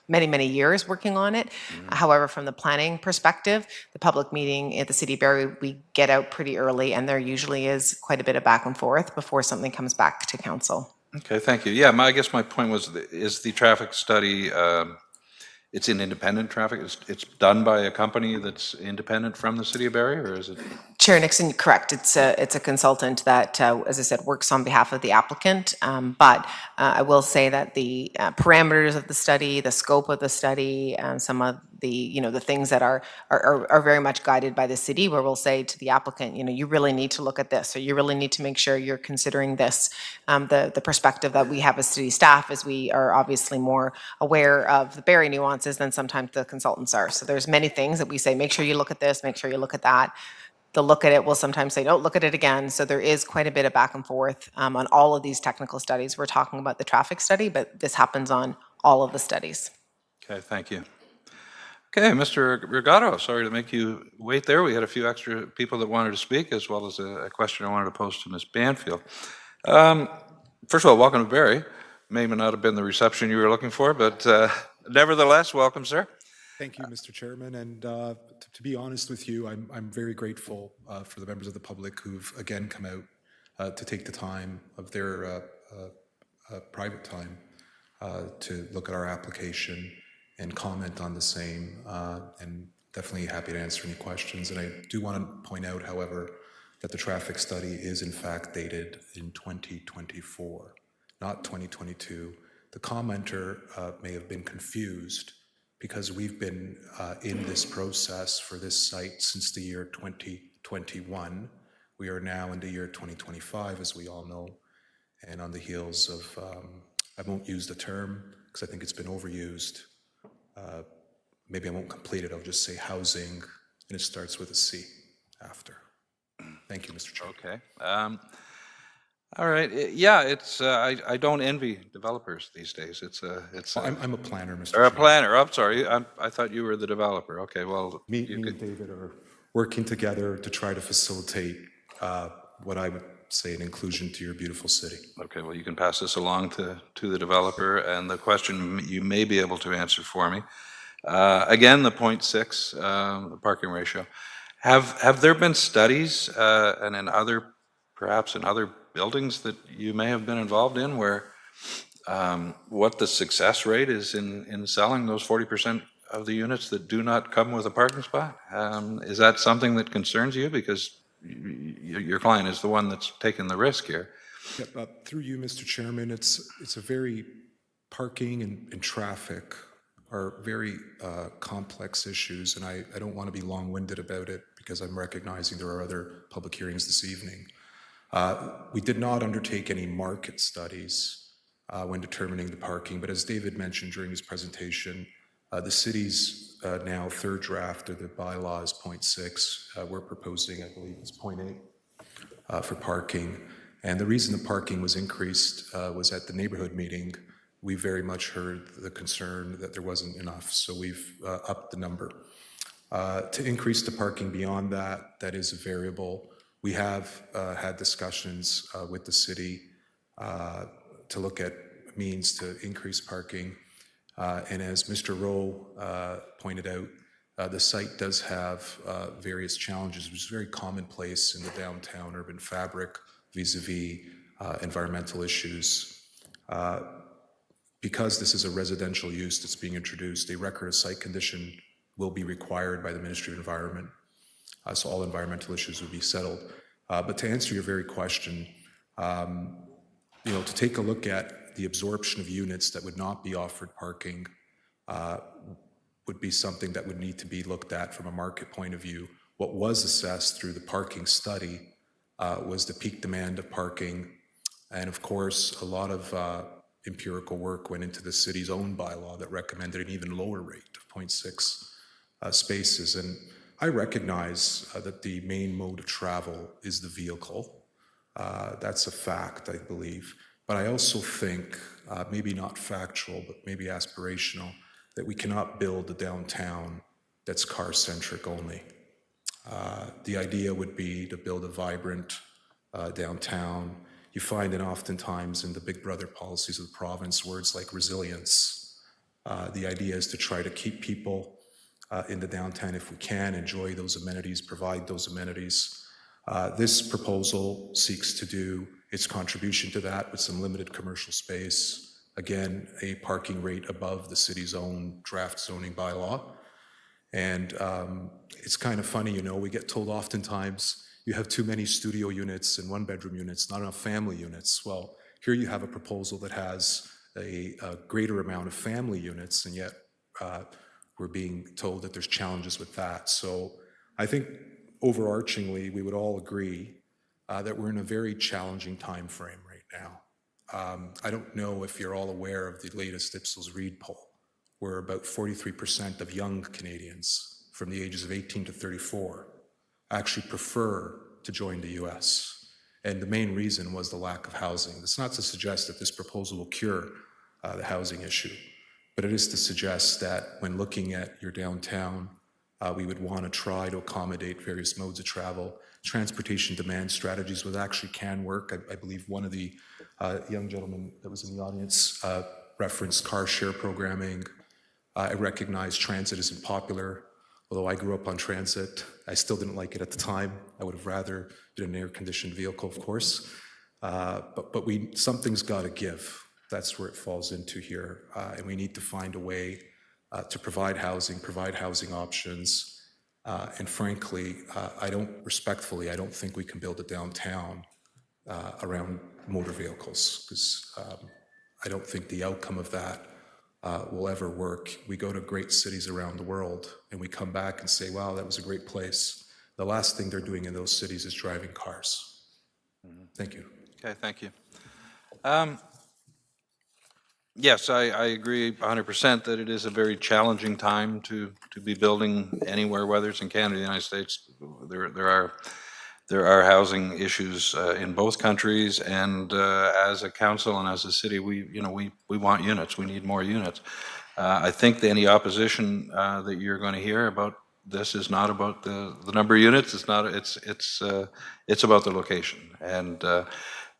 many years working on it. However, from the planning perspective, the public meeting at the City of Barrie, we get out pretty early, and there usually is quite a bit of back and forth before something comes back to council. Okay, thank you. Yeah, I guess my point was, is the traffic study, it's an independent traffic, it's done by a company that's independent from the City of Barrie, or is it? Chair Nixon, correct. It's a consultant that, as I said, works on behalf of the applicant. But I will say that the parameters of the study, the scope of the study, and some of the the things that are very much guided by the city, where we'll say to the applicant, you really need to look at this, or you really need to make sure you're considering this. The perspective that we have as city staff is we are obviously more aware of the Barrie nuances than sometimes the consultants are. So there's many things that we say, make sure you look at this, make sure you look at that. They'll look at it, we'll sometimes say, don't look at it again. So there is quite a bit of back and forth on all of these technical studies. We're talking about the traffic study, but this happens on all of the studies. Okay, thank you. Okay, Mr. Regato, sorry to make you wait there. We had a few extra people that wanted to speak, as well as a question I wanted to pose to Ms. Banfield. First of all, welcome to Barrie. May not have been the reception you were looking for, but nevertheless, welcome, sir. Thank you, Mr. Chairman. And to be honest with you, I'm very grateful for the members of the public who've again come out to take the time of their private time to look at our application and comment on the same, and definitely happy to answer any questions. And I do want to point out, however, that the traffic study is in fact dated in 2024, not 2022. The commenter may have been confused because we've been in this process for this site since the year 2021. We are now in the year 2025, as we all know, and on the heels of, I won't use the term because I think it's been overused. Maybe I won't complete it, I'll just say housing, and it starts with a C after. Thank you, Mr. Chair. Okay. All right. Yeah, it's I don't envy developers these days. I'm a planner, Mr. Or a Chair. planner. I'm sorry. I thought you were the developer. Okay. Well, Me and David are working together to try to facilitate what I would say an inclusion to your beautiful city. Okay. Well, you can pass this along to the developer, and the question you may be able to answer for me. Again, the 0.6, the parking ratio. Have there been studies and perhaps in other buildings that you may have been involved in where what the success rate is in selling those 40% of the units that do not come with a parking spot? Is that something that concerns you? Because your client is the one that's taking the risk here. Yeah, through you, Mr. Chairman, it's a very, parking and traffic are very complex issues, and I don't want to be long-winded about it because I'm recognizing there are other public hearings this evening. We did not undertake any market studies when determining the parking, but as David mentioned during his presentation, the city's now third draft of the bylaw is 0.6. We're proposing, I believe it's 0.8 for parking. And the reason the parking was increased was at the neighborhood meeting. We very much heard the concern that there wasn't enough, so we've upped the number. To increase the parking beyond that, that is a variable. We have had discussions with the city to look at means to increase parking. And as Mr. Rowe pointed out, the site does have various challenges, which is very commonplace in the downtown urban fabric vis-a-vis environmental issues. Because this is a residential use that's being introduced, a record of site condition will be required by the Ministry of Environment. So all environmental issues will be settled. But to answer your very question, to take a look at the absorption of units that would not be offered parking would be something that would need to be looked at from a market point of view. What was assessed through the parking study was the peak demand of parking. And of course, a lot of empirical work went into the city's own bylaw that recommended an even lower rate of 0.6 spaces. And I recognize that the main mode of travel is the vehicle. That's a fact, I believe. But I also think, maybe not factual, but maybe aspirational, that we cannot build a downtown that's car-centric only. The idea would be to build a vibrant downtown. You find it oftentimes in the big brother policies of the province, words like resilience. The idea is to try to keep people in the downtown if we can, enjoy those amenities, provide those amenities. This proposal seeks to do its contribution to that with some limited commercial space. Again, a parking rate above the city's own draft zoning bylaw. And it's kind of funny, we get told oftentimes you have too many studio units and one-bedroom units, not enough family units. Well, here you have a proposal that has a greater amount of family units, and yet we're being told that there's challenges with that. So I think overarchingly, we would all agree that we're in a very challenging time frame right now. I don't know if you're all aware of the latest Ipsos Reid poll, where about 43% of young Canadians from the ages of 18 to 34 actually prefer to join the US. And the main reason was the lack of housing. It's not to suggest that this proposal will cure the housing issue, but it is to suggest that when looking at your downtown, we would want to try to accommodate various modes of travel. Transportation demand strategies was actually can work. I believe one of the young gentlemen that was in the audience referenced car share programming. I recognize transit isn't popular. Although I grew up on transit, I still didn't like it at the time. I would have rather been an air-conditioned vehicle, of course. But something's got to give. That's where it falls into here. And we need to find a way to provide housing options. And frankly, I don't think we can build a downtown around motor vehicles, because I don't think the outcome of that will ever work. We go to great cities around the world and we come back and say, wow, that was a great place. The last thing they're doing in those cities is driving cars. Thank you. Okay, thank you. Yes, I agree 100% that it is a very challenging time to be building anywhere, whether it's in Canada or the United States. There are housing issues in both countries, and as a council and as a city, we want units. We need more units. I think that any opposition that you're going to hear about this is not about the number of units. It's not. It's about the location, and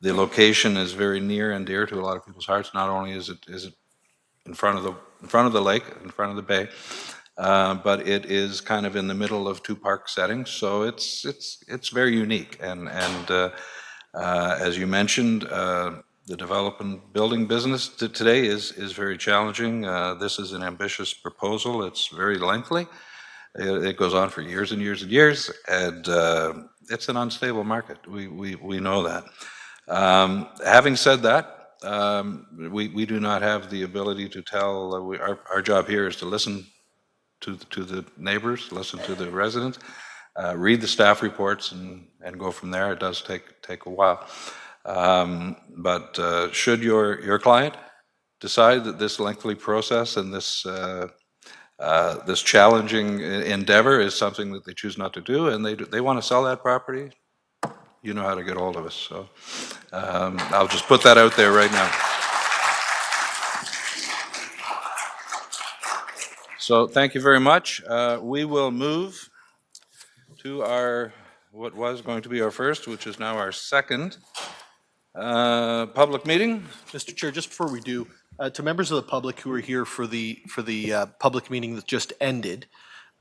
the location is very near and dear to a lot of people's hearts. Not only is it in front of the lake, in front of the bay, but it is kind of in the middle of two park settings, so it's very unique. And as you mentioned, the development building business today is very challenging. This is an ambitious proposal. It's very lengthy. It goes on for years and years and years, and it's an unstable market. We know that. Having said that, we do not have the ability to tell. Our job here is to listen to the neighbors, listen to the residents, read the staff reports, and go from there. It does take a while. But should your client decide that this lengthy process and this challenging endeavor is something that they choose not to do, and they want to sell that property, you know how to get hold of us. So I'll just put that out there right now. So thank you very much. We will move to what was going to be our first, which is now our second public meeting. Mr. Chair, just before we do, to members of the public who are here for the public meeting that just ended,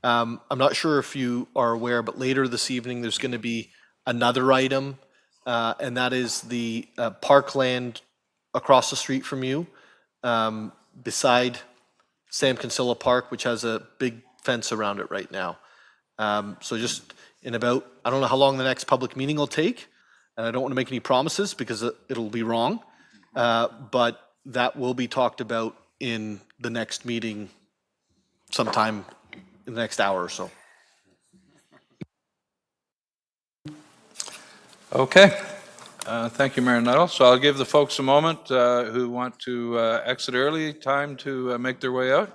I'm not sure if you are aware, but later this evening there's going to be another item, and that is the parkland across the street from you, beside Sam Kinsella Park, which has a big fence around it right now. So just in about, I don't know how long the next public meeting will take, and I don't want to make any promises because it'll be wrong, but that will be talked about in the next meeting sometime in the next hour or so. Okay. Thank you, Mayor Nuttall. So I'll give the folks a moment who want to exit early time to make their way out.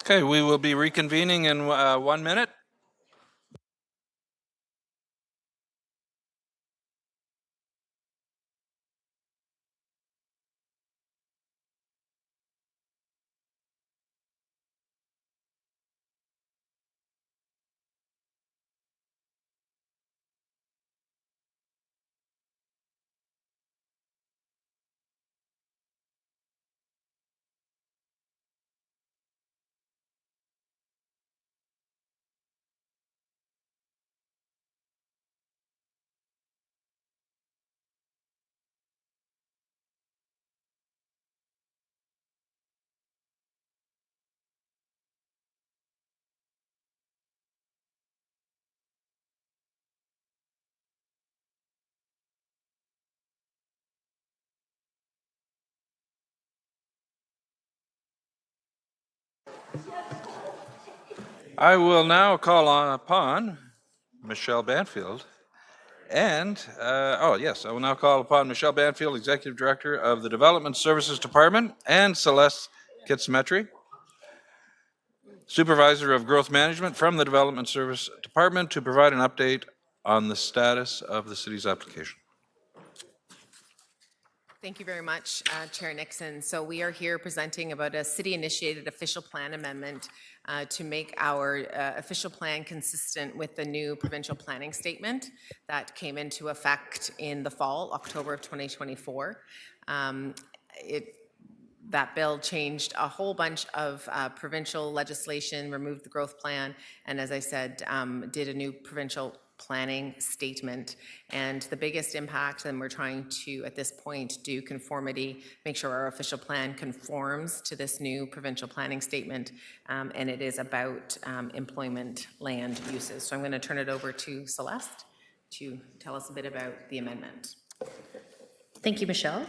Okay, we will be reconvening in 1 minute. I will now call upon Michelle Banfield and, I will now call upon Michelle Banfield, Executive Director of the Development Services Department, and Celeste Kitsmetry, Supervisor of Growth Management from the Development Service Department, to provide an update on the status of the city's application. Thank you very much, Chair Nixon. So we are here presenting about a city-initiated official plan amendment to make our official plan consistent with the new provincial planning statement that came into effect in the fall, October of 2024. That bill changed a whole bunch of provincial legislation, removed the growth plan, and as I said, did a new provincial planning statement. And the biggest impact, and we're trying to, at this point, do conformity, make sure our official plan conforms to this new provincial planning statement, and it is about employment land uses. So I'm going to turn it over to Celeste to tell us a bit about the amendment. Thank you, Michelle.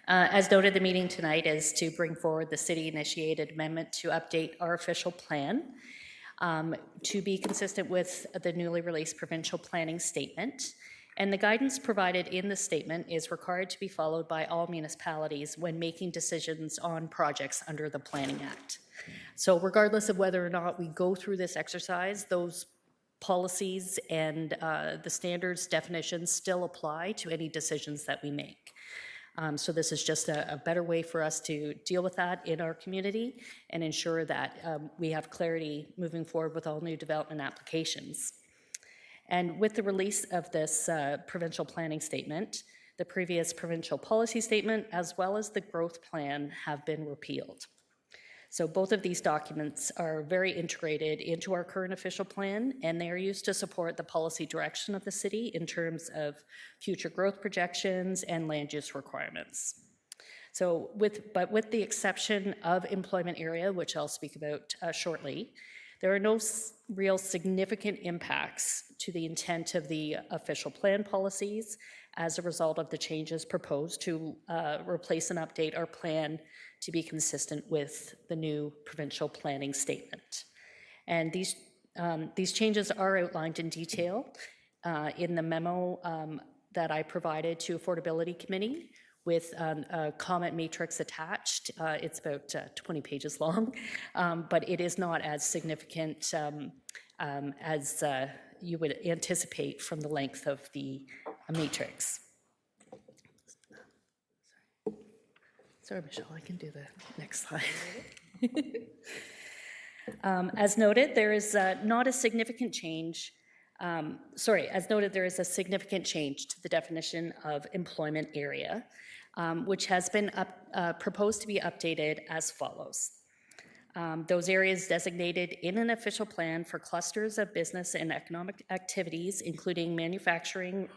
As noted, the meeting tonight is to bring forward the city-initiated amendment to update our official plan to be consistent with the newly released provincial planning statement. And the guidance provided in the statement is required to be followed by all municipalities when making decisions on projects under the Planning Act. So regardless of whether or not we go through this exercise, those policies and the standards definitions still apply to any decisions that we make. So this is just a better way for us to deal with that in our community and ensure that we have clarity moving forward with all new development applications. And with the release of this provincial planning statement, the previous provincial policy statement, as well as the growth plan, have been repealed. So both of these documents are very integrated into our current official plan, and they are used to support the policy direction of the city in terms of future growth projections and land use requirements. So with the exception of employment area, which I'll speak about shortly, there are no real significant impacts to the intent of the official plan policies as a result of the changes proposed to replace and update our plan to be consistent with the new provincial planning statement. And these changes are outlined in detail in the memo that I provided to Affordability Committee with a comment matrix attached. It's about 20 pages long, but it is not as significant as you would anticipate from the length of the matrix. Sorry, Michelle, I can do the next slide. As noted, there is not a significant change. As noted, there is a significant change to the definition of employment area, which has been proposed to be updated as follows. Those areas designated in an official plan for clusters of business and economic activities, including manufacturing,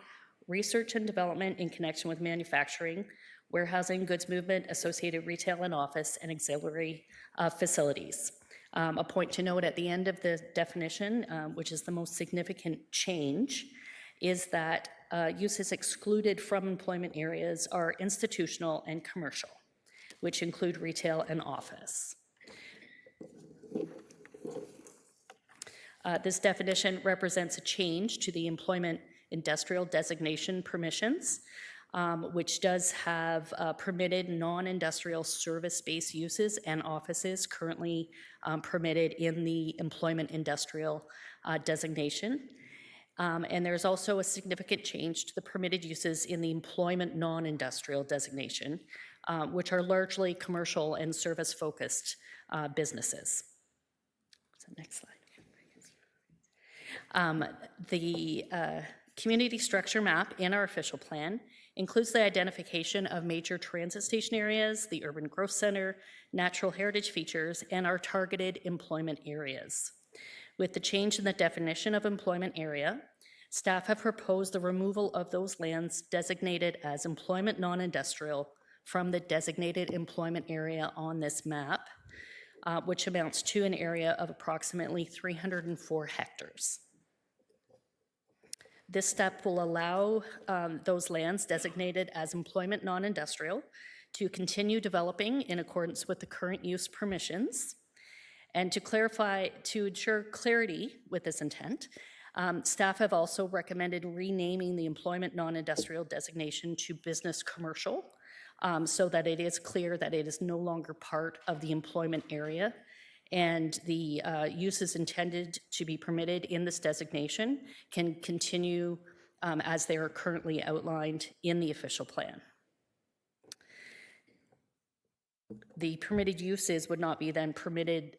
research and development in connection with manufacturing, warehousing, goods movement, associated retail and office, and auxiliary facilities. A point to note at the end of the definition, which is the most significant change, is that uses excluded from employment areas are institutional and commercial, which include retail and office. This definition represents a change to the employment industrial designation permissions which does have permitted non-industrial service-based uses and offices currently permitted in the employment industrial designation. And there's also a significant change to the permitted uses in the employment non-industrial designation, which are largely commercial and service-focused businesses. So next slide. The community structure map in our official plan includes the identification of major transit station areas, the urban growth center, natural heritage features, and our targeted employment areas. With the change in the definition of employment area, staff have proposed the removal of those lands designated as employment non-industrial from the designated employment area on this map, which amounts to an area of approximately 304 hectares. This step will allow those lands designated as employment non-industrial to continue developing in accordance with the current use permissions. And to ensure clarity with this intent, staff have also recommended renaming the employment non-industrial designation to business commercial, so that it is clear that it is no longer part of the employment area, and the uses intended to be permitted in this designation can continue as they are currently outlined in the official plan. The permitted uses would not be then permitted,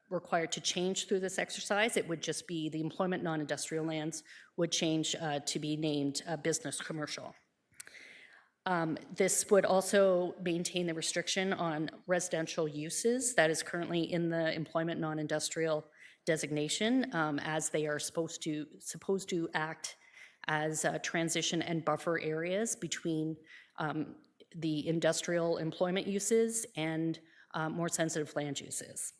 required to change through this exercise. It would just be the employment non-industrial lands would change to be named business commercial. This would also maintain the restriction on residential uses that is currently in the employment non-industrial designation, as they are supposed to act as transition and buffer areas between the industrial employment uses and more sensitive land uses.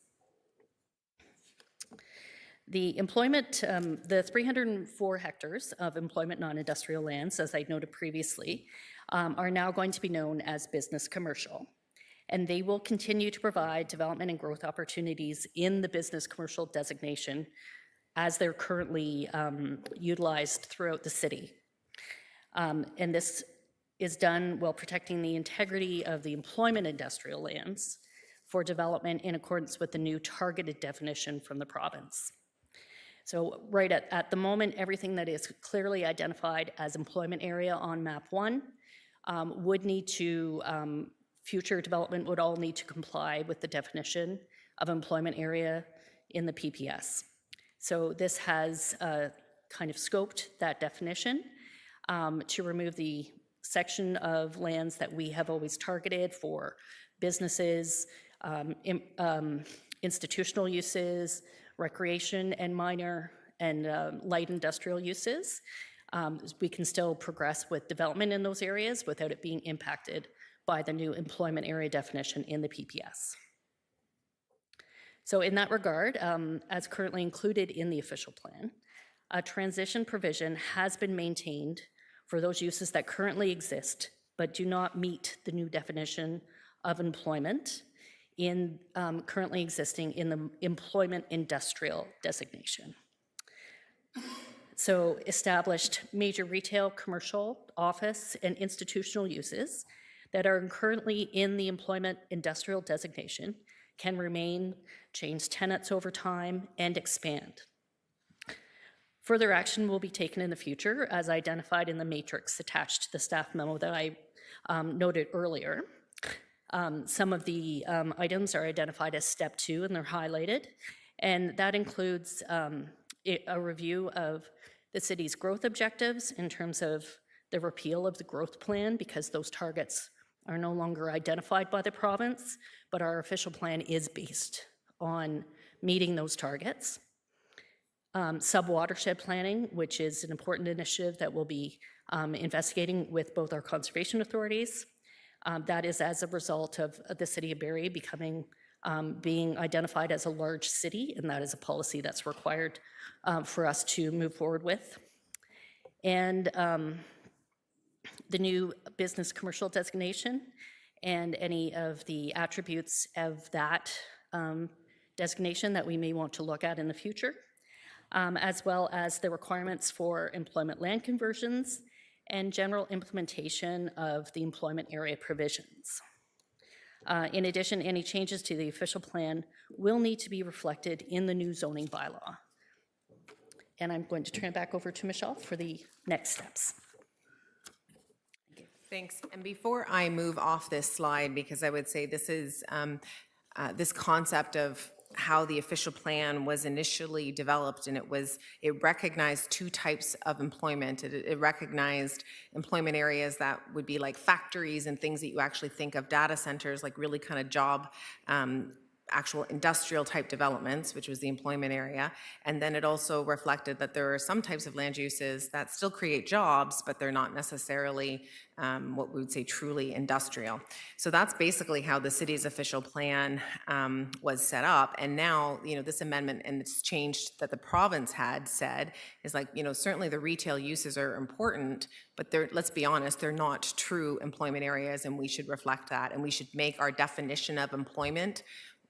The employment, the 304 hectares of employment non-industrial lands, as I noted previously, are now going to be known as business commercial. And they will continue to provide development and growth opportunities in the business commercial designation as they're currently utilized throughout the city. And this is done while protecting the integrity of the employment industrial lands for development in accordance with the new targeted definition from the province. So right at the moment, everything that is clearly identified as employment area on map 1 would need to, future development would all need to comply with the definition of employment area in the PPS. So this has kind of scoped that definition to remove the section of lands that we have always targeted for businesses, institutional uses, recreation and minor and light industrial uses. We can still progress with development in those areas without it being impacted by the new employment area definition in the PPS. So in that regard, as currently included in the official plan, a transition provision has been maintained for those uses that currently exist but do not meet the new definition of employment in currently existing in the employment industrial designation. So established major retail, commercial, office, and institutional uses that are currently in the employment industrial designation can remain, change tenants over time, and expand. Further action will be taken in the future as identified in the matrix attached to the staff memo that I noted earlier. Some of the items are identified as step 2 and they're highlighted, and that includes a review of the city's growth objectives in terms of the repeal of the growth plan, because those targets are no longer identified by the province, but our official plan is based on meeting those targets. Sub-watershed planning, which is an important initiative that we'll be investigating with both our conservation authorities. That is as a result of the City of Barrie being identified as a large city, and that is a policy that's required for us to move forward with. And the new business commercial designation and any of the attributes of that designation that we may want to look at in the future, as well as the requirements for employment land conversions and general implementation of the employment area provisions. In addition, any changes to the official plan will need to be reflected in the new zoning bylaw. And I'm going to turn it back over to Michelle for the next steps. Thanks. And before I move off this slide, because I would say this is this concept of how the official plan was initially developed, and it recognized two types of employment. It recognized employment areas that would be like factories and things that you actually think of, data centers, like really kind of job actual industrial type developments, which was the employment area. And then it also reflected that there are some types of land uses that still create jobs, but they're not necessarily what we would say truly industrial. So that's basically how the city's official plan was set up. And now, this amendment and it's changed that the province had said is like, certainly the retail uses are important, but let's be honest, they're not true employment areas, and we should reflect that. And we should make our definition of employment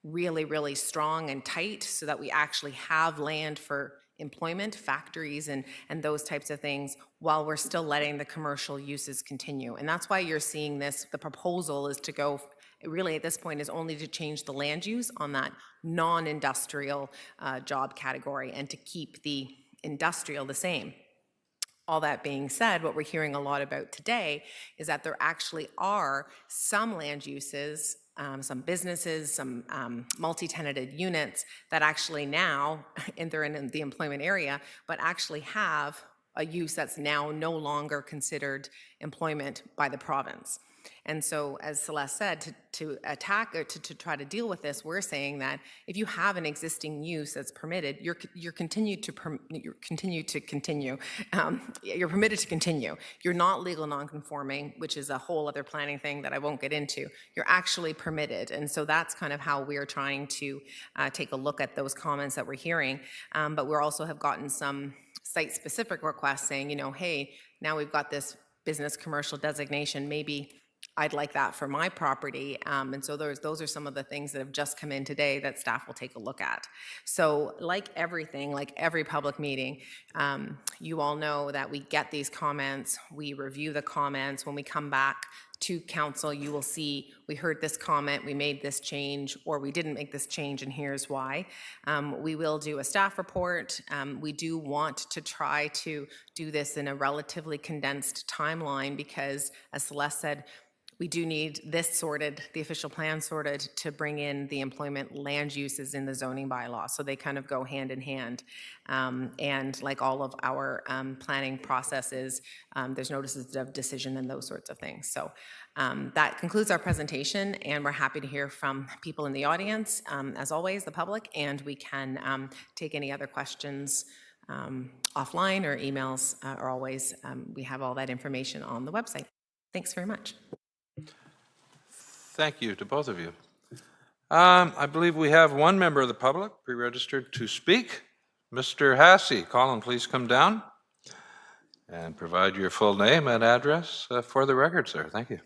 really, really strong and tight so that we actually have land for employment, factories, and those types of things, while we're still letting the commercial uses continue. And that's why you're seeing this. The proposal is to go, really at this point, is only to change the land use on that non-industrial job category and to keep the industrial the same. All that being said, what we're hearing a lot about today is that there actually are some land uses, some businesses, some multi-tenanted units that actually now, and they're in the employment area, but actually have a use that's now no longer considered employment by the province. And so, as Celeste said, to attack or to try to deal with this, we're saying that if you have an existing use that's permitted, you're permitted to continue. You're not legal non-conforming, which is a whole other planning thing that I won't get into. You're actually permitted, and so that's kind of how we're trying to take a look at those comments that we're hearing. But we also have gotten some site-specific requests saying, hey, now we've got this business commercial designation, maybe I'd like that for my property. And so those are some of the things that have just come in today that staff will take a look at. So like everything, like every public meeting, you all know that we get these comments, we review the comments. When we come back to council, you will see we heard this comment, we made this change, or we didn't make this change, and here's why. We will do a staff report. We do want to try to do this in a relatively condensed timeline because, as Celeste said, we do need this sorted, the official plan sorted, to bring in the employment land uses in the zoning bylaw. So they kind of go hand in hand. And like all of our planning processes, there's notices of decision and those sorts of things. So that concludes our presentation, and we're happy to hear from people in the audience, as always, the public, and we can take any other questions offline or emails, or always, we have all that information on the website. Thanks very much. Thank you to both of you. I believe we have one member of the public pre-registered to speak. Mr. Hassey, Colin, please come down and provide your full name and address for the record, sir. Thank you.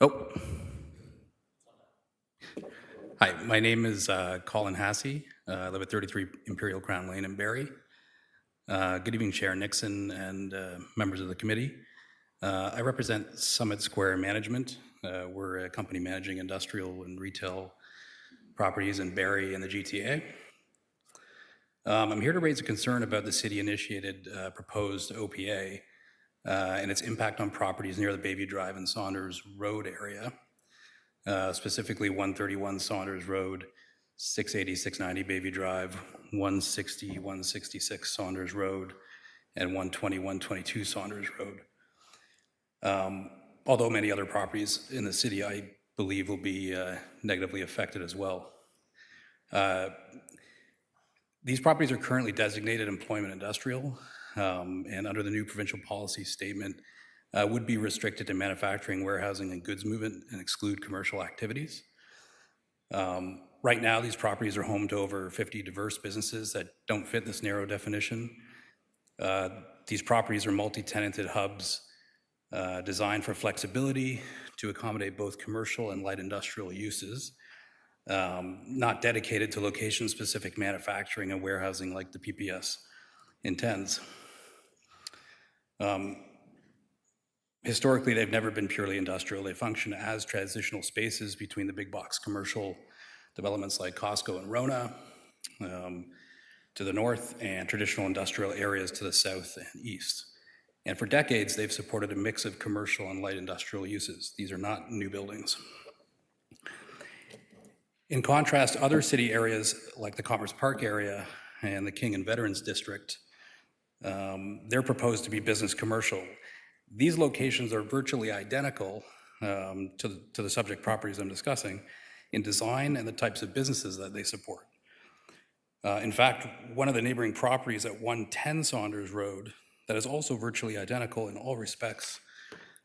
Oh. Hi, my name is Colin Hassey. I live at 33 Imperial Crown Lane in Barrie. Good evening, Chair Nixon and members of the committee. I represent Summit Square Management. We're a company managing industrial and retail properties in Barrie and the GTA. I'm here to raise a concern about the city-initiated proposed OPA and its impact on properties near the Bayview Drive and Saunders Road area. Specifically 131 Saunders Road, 680, 690 Bayview Drive, 160, 166 Saunders Road, and 120, 122 Saunders Road. Although many other properties in the city, I believe, will be negatively affected as well. These properties are currently designated employment industrial, and under the new provincial policy statement, would be restricted to manufacturing, warehousing, and goods movement and exclude commercial activities. Right now, these properties are home to over 50 diverse businesses that don't fit this narrow definition. These properties are multi-tenanted hubs designed for flexibility to accommodate both commercial and light industrial uses, not dedicated to location-specific manufacturing and warehousing like the PPS intends. Historically, they've never been purely industrial. They function as transitional spaces between the big box commercial developments like Costco and Rona to the north and traditional industrial areas to the south and east. And for decades, they've supported a mix of commercial and light industrial uses. These are not new buildings. In contrast, other city areas like the Commerce Park area and the King and Veterans District, they're proposed to be business commercial. These locations are virtually identical to the subject properties I'm discussing in design and the types of businesses that they support. In fact, one of the neighboring properties at 110 Saunders Road that is also virtually identical in all respects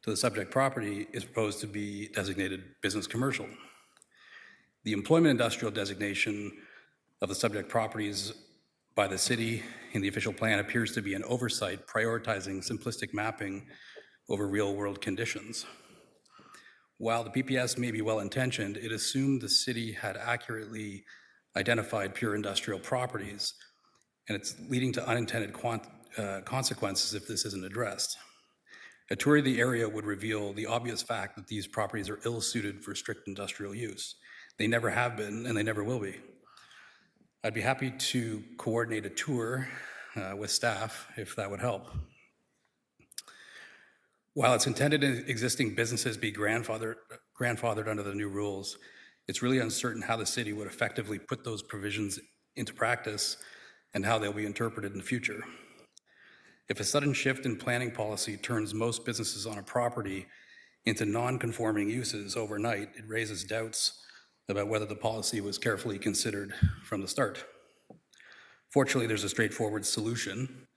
to the subject property is proposed to be designated business commercial. The employment industrial designation of the subject properties by the city in the official plan appears to be an oversight prioritizing simplistic mapping over real-world conditions. While the PPS may be well-intentioned, it assumed the city had accurately identified pure industrial properties, and it's leading to unintended consequences if this isn't addressed. A tour of the area would reveal the obvious fact that these properties are ill-suited for strict industrial use. They never have been, and they never will be. I'd be happy to coordinate a tour with staff if that would help. While it's intended existing businesses be grandfathered under the new rules, it's really uncertain how the city would effectively put those provisions into practice and how they'll be interpreted in the future. If a sudden shift in planning policy turns most businesses on a property into non-conforming uses overnight, it raises doubts about whether the policy was carefully considered from the start. Fortunately, there's a straightforward solution.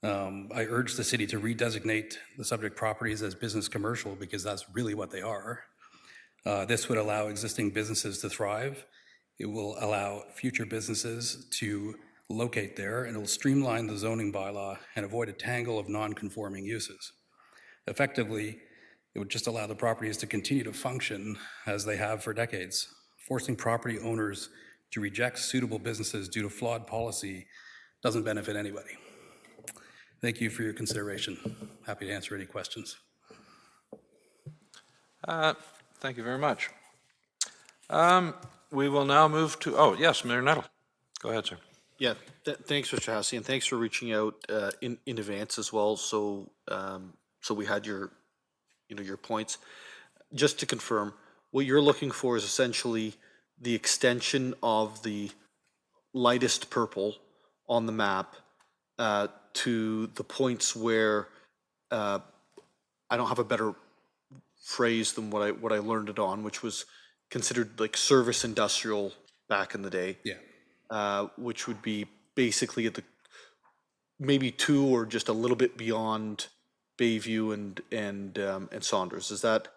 I urge the city to redesignate the subject properties as business commercial because that's really what they are. This would allow existing businesses to thrive. It will allow future businesses to locate there, and it will streamline the zoning bylaw and avoid a tangle of non-conforming uses. Effectively, it would just allow the properties to continue to function as they have for decades. Forcing property owners to reject suitable businesses due to flawed policy doesn't benefit anybody. Thank you for your consideration. Happy to answer any questions. Thank you very much. We will now move to, oh, yes, Mayor Nettle. Go ahead, sir. Yeah, thanks, Mr. Hassey, and thanks for reaching out in advance as well. So we had your points. Just to confirm, what you're looking for is essentially the extension of the lightest purple on the map to the points where I don't have a better phrase than what I learned it on, which was considered like service industrial back in the day. Yeah. Which would be basically at the maybe to or just a little bit beyond Bayview and Saunders. Is that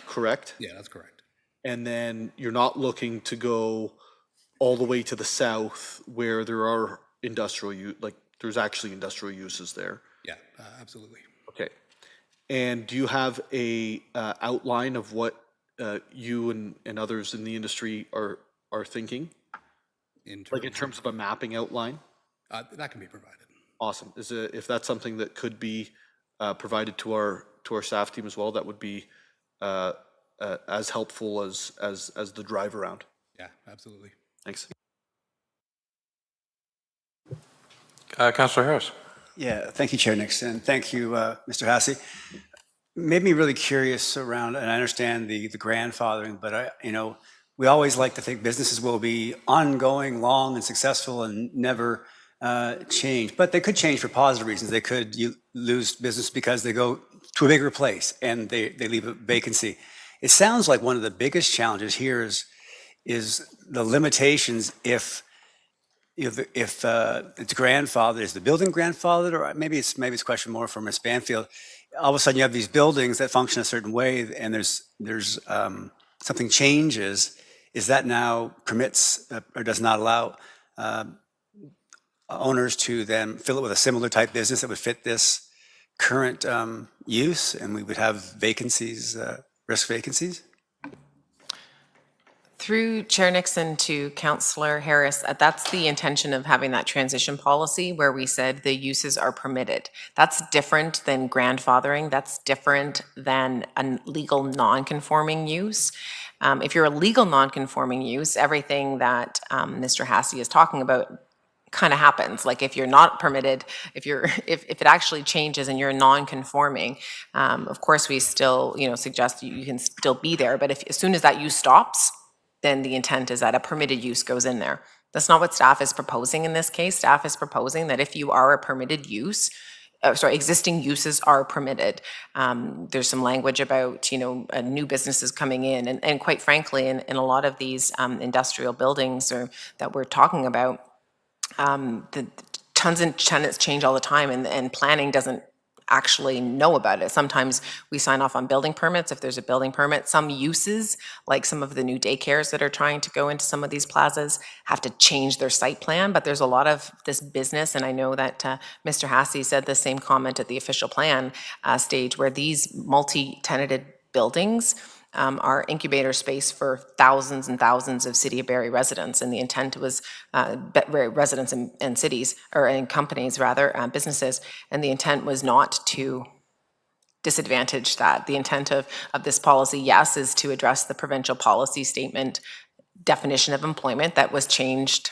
correct? Yeah, that's correct. And then you're not looking to go all the way to the south where there are there's actually industrial uses there. Yeah, absolutely. Okay. And do you have a outline of what you and others in the industry are thinking? In terms of a mapping outline? That can be provided. Awesome. If that's something that could be provided to our staff team as well, that would be as helpful as the drive around. Yeah, absolutely. Thanks. Councillor Harris. Yeah, thank you, Chair Nixon. Thank you, Mr. Hassey. Made me really curious around, and I understand the grandfathering, but we always like to think businesses will be ongoing, long, and successful, and never change. But they could change for positive reasons. They could lose business because they go to a bigger place and they leave a vacancy. It sounds like one of the biggest challenges here is the limitations if it's grandfathered. Is the building grandfathered, or maybe it's a question more for Ms. Banfield. All of a sudden, you have these buildings that function a certain way, and there's something changes. Is that now permits or does not allow owners to then fill it with a similar type business that would fit this current use, and we would have vacancies, risk vacancies? Through Chair Nixon to Councillor Harris, that's the intention of having that transition policy where we said the uses are permitted. That's different than grandfathering. That's different than a legal non-conforming use. If you're a legal non-conforming use, everything that Mr. Hassey is talking about kind of happens. Like if you're not permitted, if it actually changes and you're non-conforming, of course we still suggest you can still be there. But as soon as that use stops, then the intent is that a permitted use goes in there. That's not what staff is proposing in this case. Staff is proposing that if you are a permitted use, existing uses are permitted. There's some language about, new businesses coming in. And quite frankly, in a lot of these industrial buildings that we're talking about, the tons of tenants change all the time and planning doesn't actually know about it. Sometimes we sign off on building permits if there's a building permit. Some uses, like some of the new daycares that are trying to go into some of these plazas, have to change their site plan, but there's a lot of this business, and I know that Mr. Hassey said the same comment at the official plan stage, where these multi-tenanted buildings are incubator space for thousands and thousands of City of Barrie residents, and the intent was residents and cities, or in companies rather, businesses, and the intent was not to disadvantage that. The intent of this policy, yes, is to address the provincial policy statement definition of employment that was changed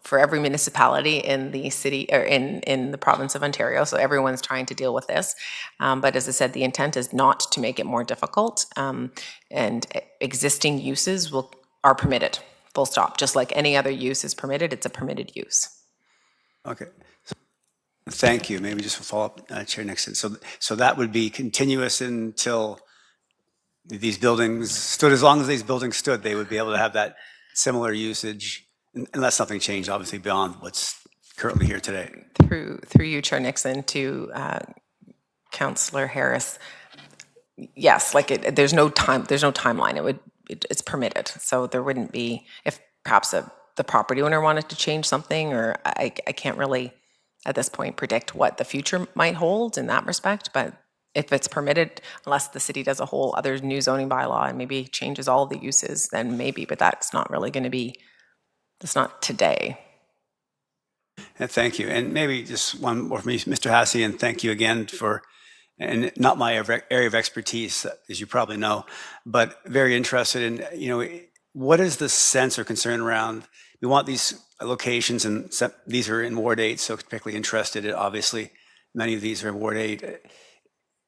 for every municipality in the city or in the province of Ontario. So everyone's trying to deal with this. But as I said, the intent is not to make it more difficult. And existing uses are permitted, full stop. Just like any other use is permitted, it's a permitted use. Okay. Thank you. Maybe just a follow-up, Chair Nixon. So that would be continuous until these buildings stood, as long as these buildings stood, they would be able to have that similar usage, unless something changed, obviously, beyond what's currently here today. Through you, Chair Nixon, to Councillor Harris, yes, like there's no timeline. It's permitted, so there wouldn't be, if perhaps the property owner wanted to change something, or I can't really at this point predict what the future might hold in that respect, but if it's permitted, unless the city does a whole other new zoning bylaw and maybe changes all the uses, then maybe, but that's not really going to be, that's not today. Thank you. And maybe just one more from me, Mr. Hassey, and thank you again for, and not my area of expertise, as you probably know, but very interested in, what is the sense or concern around, we want these locations, and these are in Ward 8, so particularly interested in, obviously, many of these are in Ward 8.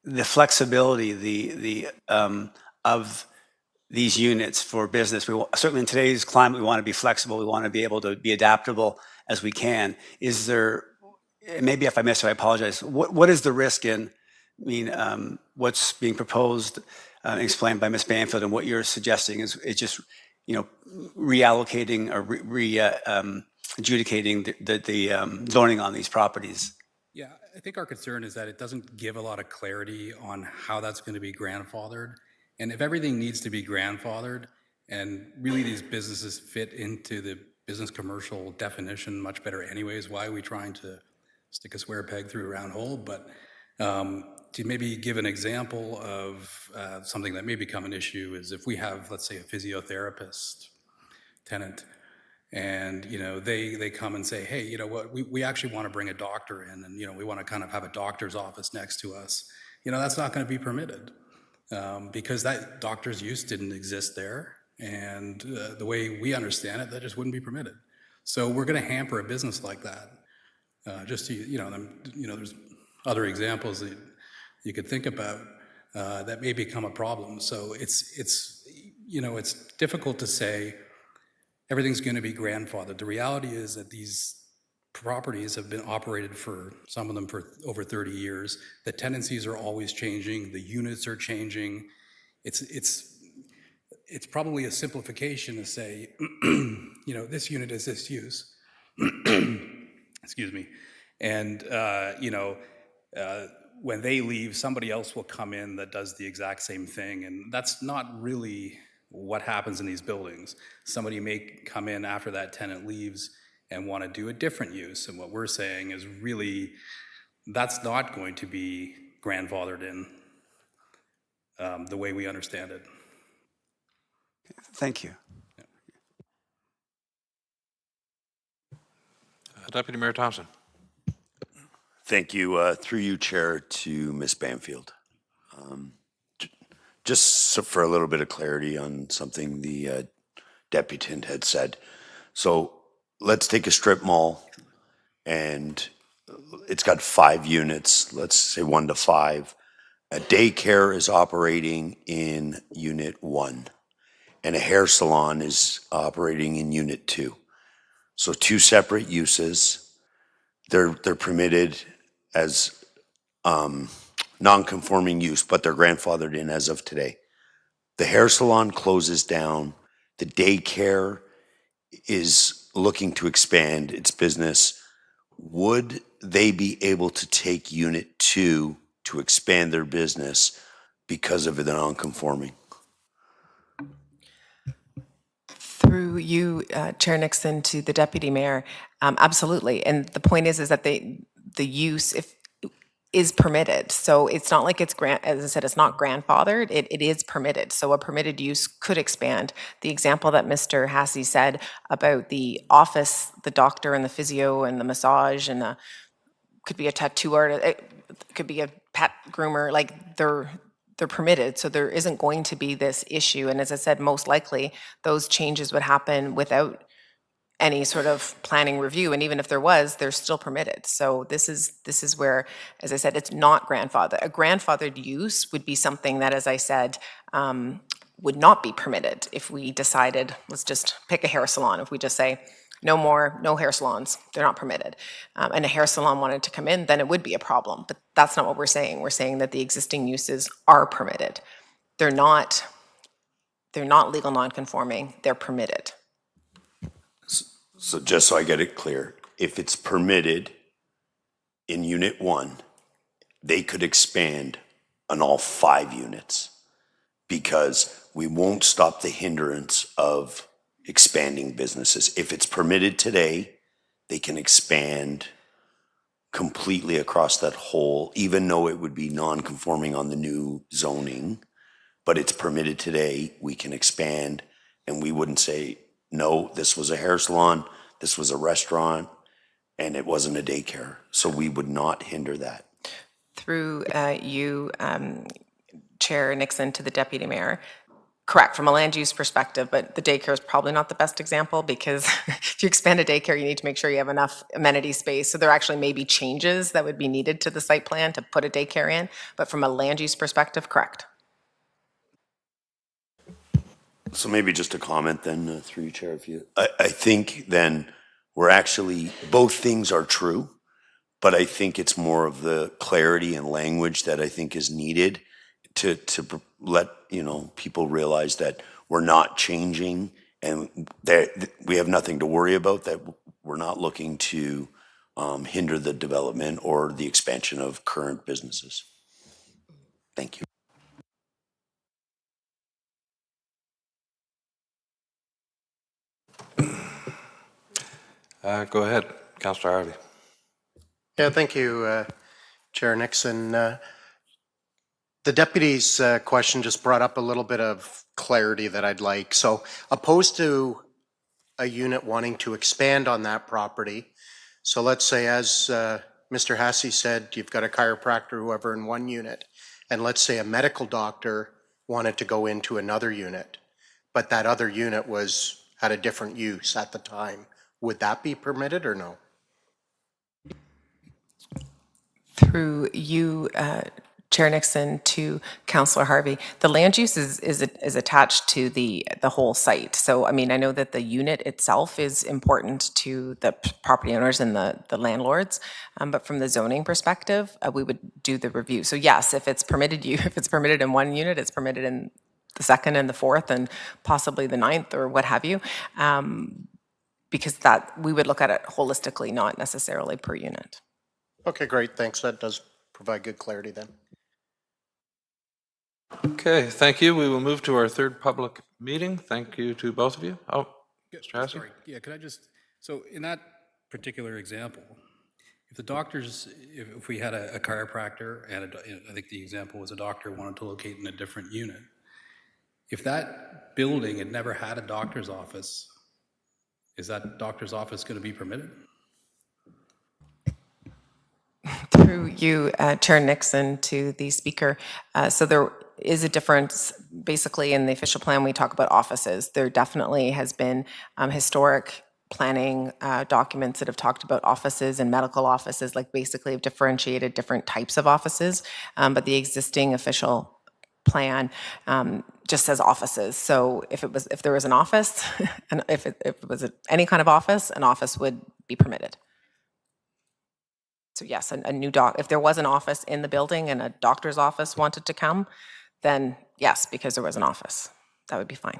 The flexibility, of these units for business. Certainly in today's climate, we want to be flexible. We want to be able to be adaptable as we can. Is there, maybe if I missed it, I apologize. What is the risk in, what's being proposed, explained by Ms. Banfield, and what you're suggesting is just, reallocating or adjudicating the zoning on these properties? Yeah, I think our concern is that it doesn't give a lot of clarity on how that's going to be grandfathered. And if everything needs to be grandfathered, and really these businesses fit into the business commercial definition much better anyways, why are we trying to stick a square peg through a round hole? But to maybe give an example of something that may become an issue is if we have, let's say, a physiotherapist tenant, and they come and say, hey, you know what, we actually want to bring a doctor in, and we want to kind of have a doctor's office next to us. That's not going to be permitted because that doctor's use didn't exist there, and the way we understand it, that just wouldn't be permitted. So we're going to hamper a business like that. Just to, there's other examples that you could think about that may become a problem. So it's difficult to say everything's going to be grandfathered. The reality is that these properties have been operated for, some of them for over 30 years. The tenancies are always changing. The units are changing. It's probably a simplification to say, this unit is this use. Excuse me. And, when they leave, somebody else will come in that does the exact same thing. And that's not really what happens in these buildings. Somebody may come in after that tenant leaves and want to do a different use. And what we're saying is really that's not going to be grandfathered in the way we understand it. Thank you. Deputy Mayor Thompson. Thank you. Through you, Chair, to Ms. Banfield. Just for a little bit of clarity on something the deputant had said. So let's take a strip mall and it's got 5 units, let's say 1 to 5. A daycare is operating in unit 1 and a hair salon is operating in unit 2. So 2 separate uses. They're permitted as non-conforming use, but they're grandfathered in as of today. The hair salon closes down. The daycare is looking to expand its business. Would they be able to take unit 2 to expand their business because of the non-conforming? Through you, Chair Nixon, to the deputy mayor, absolutely. And the point is that the use is permitted. So it's not like it's as I said, it's not grandfathered. It is permitted. So a permitted use could expand. The example that Mr. Hassey said about the office, the doctor and the physio and the massage and the could be a tattoo artist, it could be a pet groomer, like they're permitted, so there isn't going to be this issue. And as I said, most likely those changes would happen without any sort of planning review. And even if there was, they're still permitted. So this is where, as I said, it's not grandfathered. A grandfathered use would be something that, as I said, would not be permitted if we decided, let's just pick a hair salon. If we just say, no hair salons, they're not permitted. And a hair salon wanted to come in, then it would be a problem. But that's not what we're saying. We're saying that the existing uses are permitted. They're not legal non-conforming, they're permitted. So just so I get it clear, if it's permitted in unit 1, they could expand on all 5 units because we won't stop the hindrance of expanding businesses. If it's permitted today, they can expand completely across that whole, even though it would be non-conforming on the new zoning, but it's permitted today, we can expand and we wouldn't say, no, this was a hair salon, this was a restaurant, and it wasn't a daycare. So we would not hinder that. Through you, Chair Nixon, to the deputy mayor, correct, from a land use perspective, but the daycare is probably not the best example because if you expand a daycare, you need to make sure you have enough amenity space. So there actually may be changes that would be needed to the site plan to put a daycare in, but from a land use perspective, correct. So maybe just a comment then, through you, Chair, if you, I think then we're actually, both things are true, but I think it's more of the clarity and language that I think is needed to let, people realize that we're not changing and that we have nothing to worry about, that we're not looking to hinder the development or the expansion of current businesses. Thank you. Go ahead, Councillor Harvey. Yeah, thank you, Chair Nixon. The deputy's question just brought up a little bit of clarity that I'd like. So opposed to a unit wanting to expand on that property, so let's say, as Mr. Hassey said, you've got a chiropractor, whoever, in one unit, and let's say a medical doctor wanted to go into another unit, but that other unit had a different use at the time. Would that be permitted or no? Through you, Chair Nixon, to Councillor Harvey, the land use is attached to the whole site. So, I mean, I know that the unit itself is important to the property owners and the landlords, but from the zoning perspective, we would do the review. So yes, if it's permitted in one unit, it's permitted in the second and the fourth and possibly the ninth or what have you, because that we would look at it holistically, not necessarily per unit. Okay, great, thanks. That does provide good clarity then. Okay, thank you. We will move to our third public meeting. Thank you to both of you. Oh, Mr. Hassey? Sorry, yeah, could I just, so in that particular example, If the doctors, if we had a chiropractor and I think the example was a doctor wanted to locate in a different unit, if that building had never had a doctor's office, is that doctor's office going to be permitted? Through you, Chair Nixon, to the speaker. So there is a difference, basically in the official plan, we talk about offices. There definitely has been historic planning documents that have talked about offices and medical offices, like basically have differentiated different types of offices, but the existing official plan just says offices. So if there was an office, and if it was any kind of office, an office would be permitted. So yes, a new if there was an office in the building and a doctor's office wanted to come, then yes, because there was an office, that would be fine.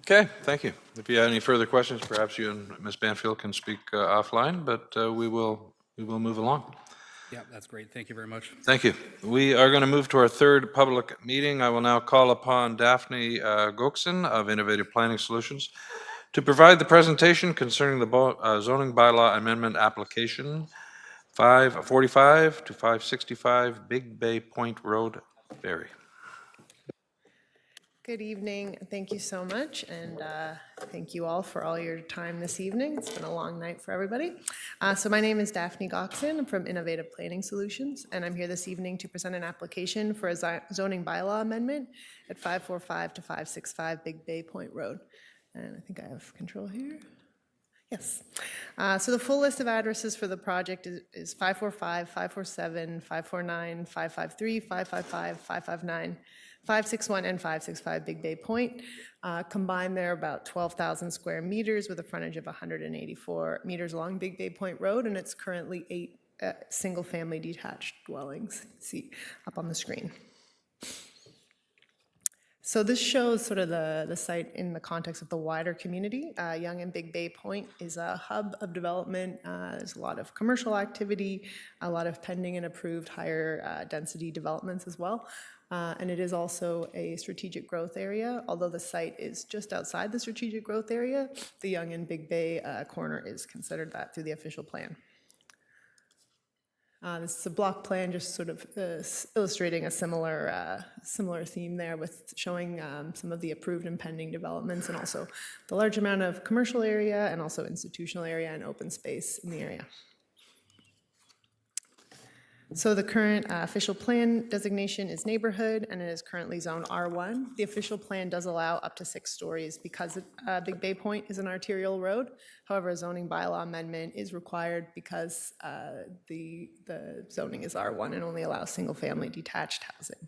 Okay, thank you. If you have any further questions, perhaps you and Ms. Banfield can speak offline, but we will move along. Yeah, that's great. Thank you very much. Thank you. We are going to move to our third public meeting. I will now call upon Daphne Gokson of Innovative Planning Solutions to provide the presentation concerning the zoning bylaw amendment application 545 to 565 Big Bay Point Road, Barrie. Good evening. Thank you so much, and thank you all for all your time this evening. It's been a long night for everybody. So my name is Daphne Gokson. I'm from Innovative Planning Solutions, and I'm here this evening to present an application for a zoning bylaw amendment at 545 to 565 Big Bay Point Road. And I think I have control here. Yes. So the full list of addresses for the project is 545, 547, 549, 553, 555, 559, 561, and 565 Big Bay Point. Combined, they're about 12,000 square meters with a frontage of 184 meters along Big Bay Point Road, and it's currently 8 single-family detached dwellings. See up on the screen. So this shows sort of the site in the context of the wider community. Yonge and Big Bay Point is a hub of development. There's a lot of commercial activity, a lot of pending and approved higher density developments as well. And it is also a strategic growth area. Although the site is just outside the strategic growth area, the Yonge and Big Bay corner is considered that through the official plan. This is a block plan, just sort of illustrating a similar theme there, with showing some of the approved and pending developments, and also the large amount of commercial area and also institutional area and open space in the area. So the current official plan designation is neighborhood, and it is currently zoned R1. The official plan does allow up to 6 stories because Big Bay Point is an arterial road. However, a zoning bylaw amendment is required because the zoning is R1 and only allows single-family detached housing.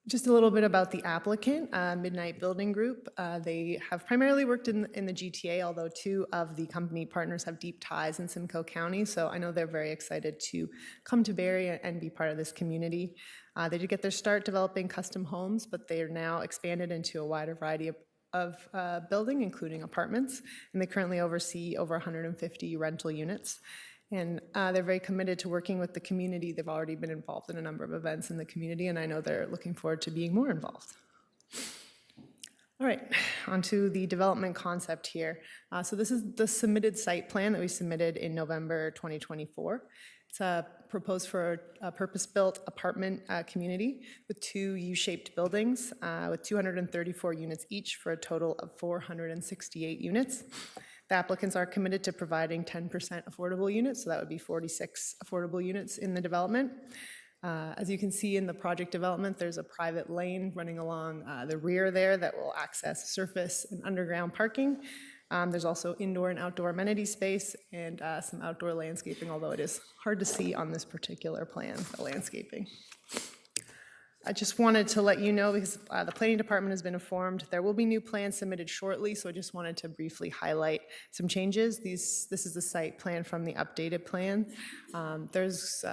Just a little bit about the applicant, Midnight Building Group. They have primarily worked in the GTA, although 2 of the company partners have deep ties in Simcoe County, so I know they're very excited to come to Barrie and be part of this community. They did get their start developing custom homes, but they are now expanded into a wider variety of building, including apartments, and they currently oversee over 150 rental units. And they're very committed to working with the community. They've already been involved in a number of events in the community, and I know they're looking forward to being more involved. All right, onto the development concept here. So this is the submitted site plan that we submitted in November 2024. It's proposed for a purpose-built apartment community with 2 U-shaped buildings with 234 units each for a total of 468 units. The applicants are committed to providing 10% affordable units, so that would be 46 affordable units in the development. As you can see in the project development, there's a private lane running along the rear there that will access surface and underground parking. There's also indoor and outdoor amenity space and some outdoor landscaping, although it is hard to see on this particular plan, the landscaping. I just wanted to let you know, because the planning department has been informed, there will be new plans submitted shortly, so I just wanted to briefly highlight some changes. This is the site plan from the updated plan. There's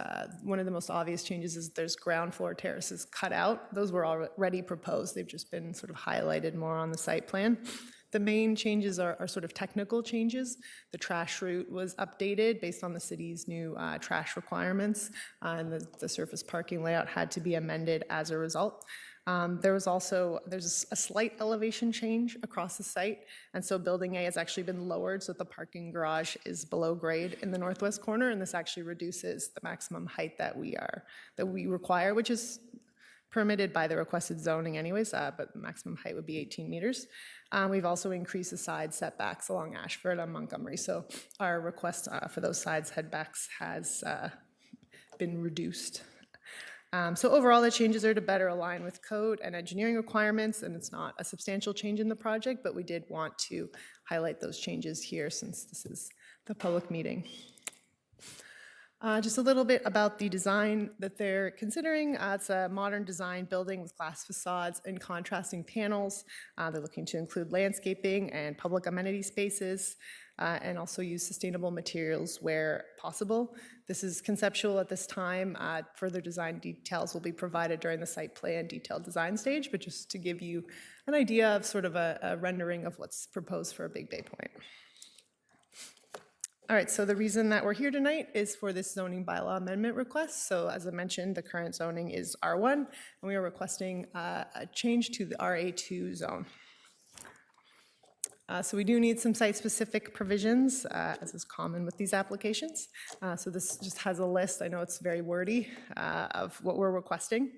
one of the most obvious changes is there's ground floor terraces cut out. Those were already proposed. They've just been sort of highlighted more on the site plan. The main changes are sort of technical changes. The trash route was updated based on the city's new trash requirements, and the surface parking layout had to be amended as a result. There's a slight elevation change across the site, and so Building A has actually been lowered so that the parking garage is below grade in the northwest corner, and this actually reduces the maximum height that we require, which is permitted by the requested zoning anyways, but the maximum height would be 18 meters. We've also increased the side setbacks along Ashford and Montgomery, so our request for those side setbacks has been reduced. So overall, the changes are to better align with code and engineering requirements, and it's not a substantial change in the project, but we did want to highlight those changes here since this is the public meeting. Just a little bit about the design that they're considering. It's a modern design building with glass facades and contrasting panels. They're looking to include landscaping and public amenity spaces, and also use sustainable materials where possible. This is conceptual at this time. Further design details will be provided during the site plan detailed design stage, but just to give you an idea of sort of a rendering of what's proposed for a Big Bay Point. All right, so the reason that we're here tonight is for this zoning bylaw amendment request. So as I mentioned, the current zoning is R1, and we are requesting a change to the RA2 zone. So we do need some site-specific provisions, as is common with these applications. So this just has a list. I know it's very wordy of what we're requesting.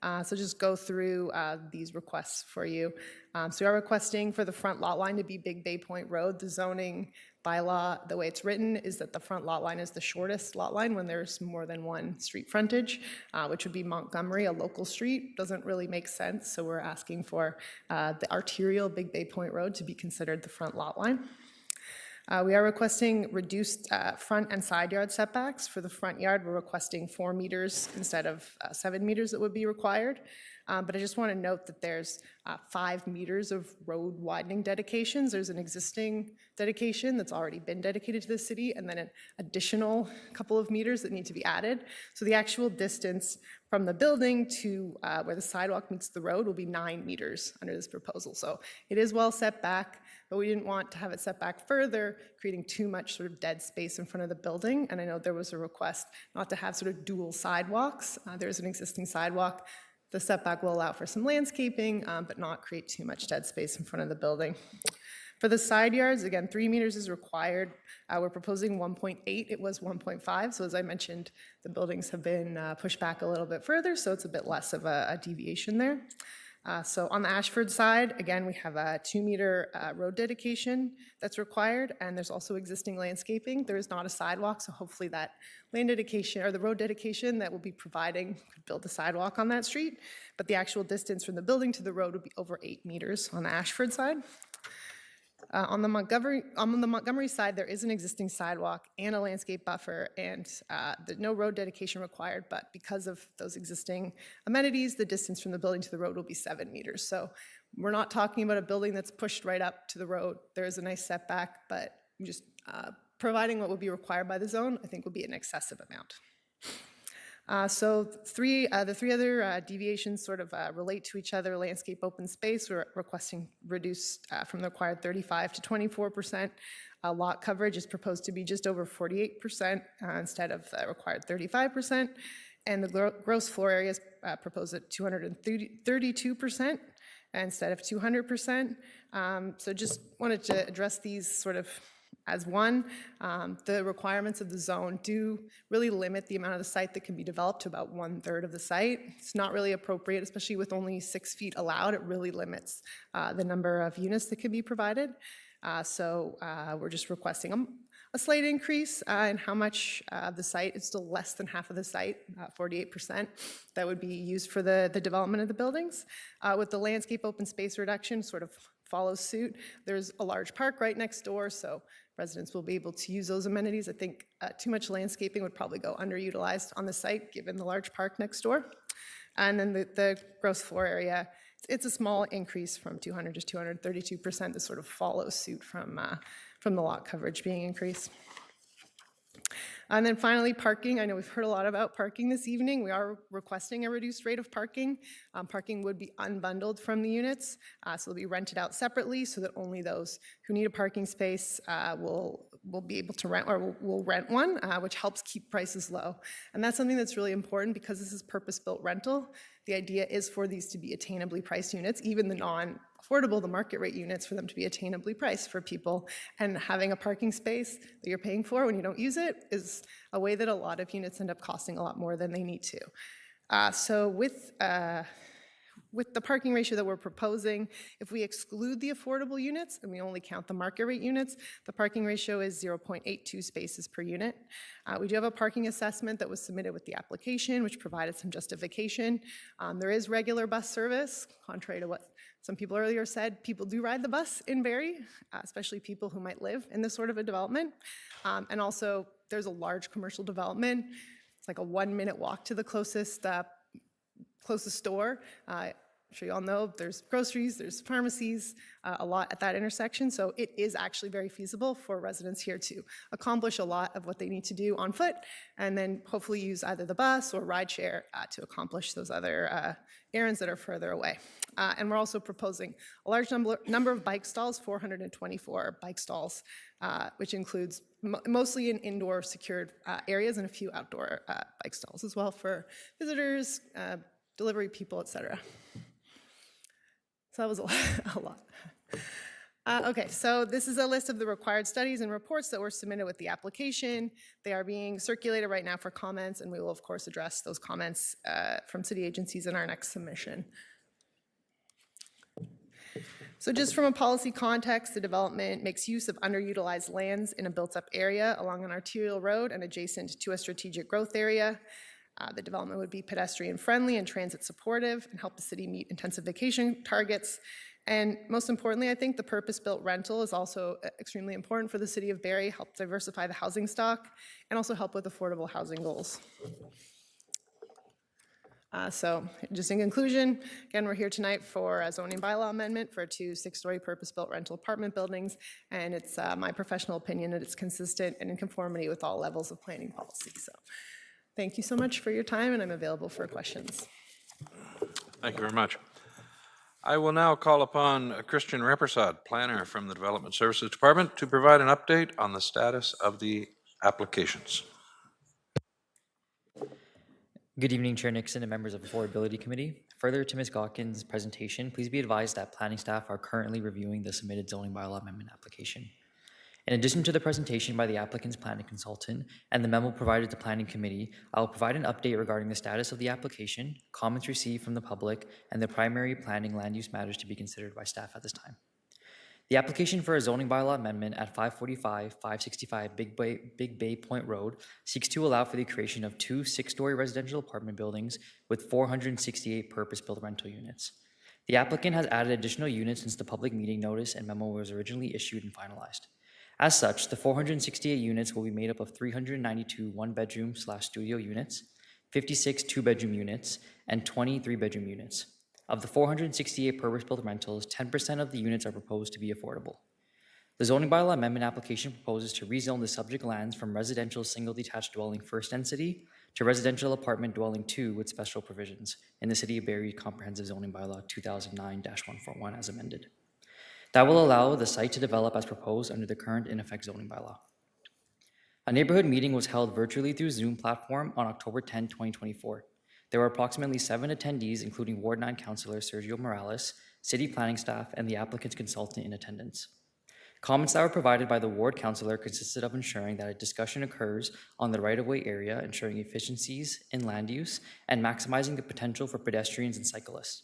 So just go through these requests for you. So we are requesting for the front lot line to be Big Bay Point Road. The zoning bylaw, the way it's written, is that the front lot line is the shortest lot line when there's more than one street frontage, which would be Montgomery, a local street. Doesn't really make sense, so we're asking for the arterial Big Bay Point Road to be considered the front lot line. We are requesting reduced front and side yard setbacks. For the front yard, we're requesting 4 meters instead of 7 meters that would be required. But I just want to note that there's 5 meters of road widening dedications. There's an existing dedication that's already been dedicated to the city, and then an additional couple of meters that need to be added. So the actual distance from the building to where the sidewalk meets the road will be 9 meters under this proposal. So it is well set back, but we didn't want to have it set back further, creating too much sort of dead space in front of the building. And I know there was a request not to have sort of dual sidewalks. There's an existing sidewalk. The setback will allow for some landscaping, but not create too much dead space in front of the building. For the side yards, again, 3 meters is required. We're proposing 1.8. It was 1.5. So as I mentioned, the buildings have been pushed back a little bit further, so it's a bit less of a deviation there. So on the Ashford side, again, we have a 2-meter road dedication that's required, and there's also existing landscaping. There is not a sidewalk, so hopefully that land dedication or the road dedication that we'll be providing could build a sidewalk on that street. But the actual distance from the building to the road would be over 8 meters on the Ashford side. On the Montgomery side, there is an existing sidewalk and a landscape buffer, and there's no road dedication required, but because of those existing amenities, the distance from the building to the road will be 7 meters. So we're not talking about a building that's pushed right up to the road. There is a nice setback, but just providing what would be required by the zone, I think would be an excessive amount. So the three other deviations sort of relate to each other. Landscape open space, we're requesting reduced from the required 35 to 24%. Lot coverage is proposed to be just over 48% instead of the required 35%. And the gross floor area is proposed at 232% instead of 200%. So just wanted to address these sort of as one. The requirements of the zone do really limit the amount of the site that can be developed to about 1/3 of the site. It's not really appropriate, especially with only 6 feet allowed. It really limits the number of units that can be provided. So we're just requesting a slight increase in how much of the site. It's still less than half of the site, 48%, that would be used for the development of the buildings. With the landscape open space reduction sort of follows suit. There's a large park right next door, so residents will be able to use those amenities. I think too much landscaping would probably go underutilized on the site given the large park next door. And then the gross floor area, it's a small increase from 200 to 232% that sort of follows suit from the lot coverage being increased. And then finally, parking. I know we've heard a lot about parking this evening. We are requesting a reduced rate of parking. Parking would be unbundled from the units, so they'll be rented out separately so that only those who need a parking space will be able to rent, or will rent one, which helps keep prices low. And that's something that's really important because this is purpose-built rental. The idea is for these to be attainably priced units, even the non-affordable, the market rate units, for them to be attainably priced for people. And having a parking space that you're paying for when you don't use it is a way that a lot of units end up costing a lot more than they need to. So with the parking ratio that we're proposing, if we exclude the affordable units and we only count the market rate units, the parking ratio is 0.82 spaces per unit. We do have a parking assessment that was submitted with the application, which provided some justification. There is regular bus service, contrary to what some people earlier said. People do ride the bus in Barrie, especially people who might live in this sort of a development. And also, there's a large commercial development. It's like a 1-minute walk to the closest store. I'm sure you all know there's groceries, there's pharmacies, a lot at that intersection. So it is actually very feasible for residents here to accomplish a lot of what they need to do on foot, and then hopefully use either the bus or rideshare to accomplish those other errands that are further away. And we're also proposing a large number of bike stalls, 424 bike stalls, which includes mostly in indoor secured areas and a few outdoor bike stalls as well for visitors, delivery people, etc. So that was a lot. Okay, so this is a list of the required studies and reports that were submitted with the application. They are being circulated right now for comments, and we will, of course, address those comments from city agencies in our next submission. So just from a policy context, the development makes use of underutilized lands in a built-up area along an arterial road and adjacent to a strategic growth area. The development would be pedestrian-friendly and transit-supportive and help the city meet intensification targets. And most importantly, I think the purpose-built rental is also extremely important for the city of Barrie, help diversify the housing stock, and also help with affordable housing goals. So just in conclusion, again, we're here tonight for a zoning bylaw amendment for 2 6-story purpose-built rental apartment buildings, and it's my professional opinion that it's consistent and in conformity with all levels of planning policy. So thank you so much for your time, and I'm available for questions. Thank you very much. I will now call upon Christian Repersad, planner from the Development Services Department, to provide an update on the status of the applications. Good evening, Chair Nixon and members of the Affordability Committee. Further to Ms. Gawkins' presentation, please be advised that planning staff are currently reviewing the submitted zoning bylaw amendment application. In addition to the presentation by the applicant's planning consultant and the memo provided to Planning Committee, I will provide an update regarding the status of the application, comments received from the public, and the primary planning land use matters to be considered by staff at this time. The application for a zoning bylaw amendment at 565 Big Bay Point Road seeks to allow for the creation of 2 6-story residential apartment buildings with 468 purpose-built rental units. The applicant has added additional units since the public meeting notice and memo was originally issued and finalized. As such, the 468 units will be made up of 392 one-bedroom/studio units, 56 two-bedroom units, and 20 three-bedroom units. Of the 468 purpose-built rentals, 10% of the units are proposed to be affordable. The zoning bylaw amendment application proposes to rezone the subject lands from residential single detached dwelling first density to residential apartment dwelling 2 with special provisions in the City of Barrie Comprehensive Zoning Bylaw 2009-141 as amended. That will allow the site to develop as proposed under the current in effect zoning bylaw. A neighborhood meeting was held virtually through Zoom platform on October 10, 2024. There were approximately 7 attendees, including Ward 9 Councillor Sergio Morales, city planning staff, and the applicant's consultant in attendance. Comments that were provided by the ward councillor consisted of ensuring that a discussion occurs on the right-of-way area, ensuring efficiencies in land use, and maximizing the potential for pedestrians and cyclists.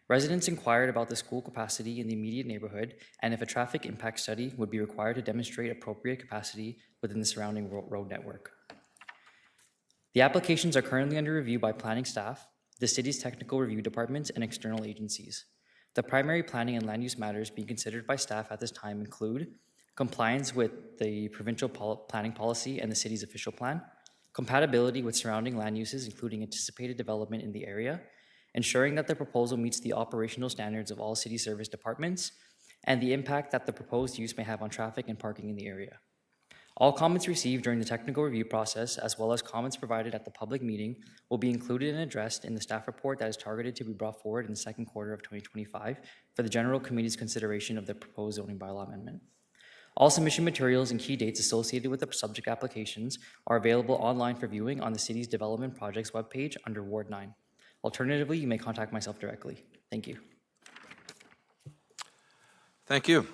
Residents inquired about the school capacity in the immediate neighborhood and if a traffic impact study would be required to demonstrate appropriate capacity within the surrounding road network. The applications are currently under review by planning staff, the city's technical review departments, and external agencies. The primary planning and land use matters being considered by staff at this time include compliance with the provincial planning policy and the city's official plan, compatibility with surrounding land uses, including anticipated development in the area, ensuring that the proposal meets the operational standards of all city service departments, and the impact that the proposed use may have on traffic and parking in the area. All comments received during the technical review process, as well as comments provided at the public meeting, will be included and addressed in the staff report that is targeted to be brought forward in the second quarter of 2025 for the General Committee's consideration of the proposed zoning bylaw amendment. All submission materials and key dates associated with the subject applications are available online for viewing on the city's development projects webpage under Ward 9. Alternatively, you may contact myself directly. Thank you. Thank you.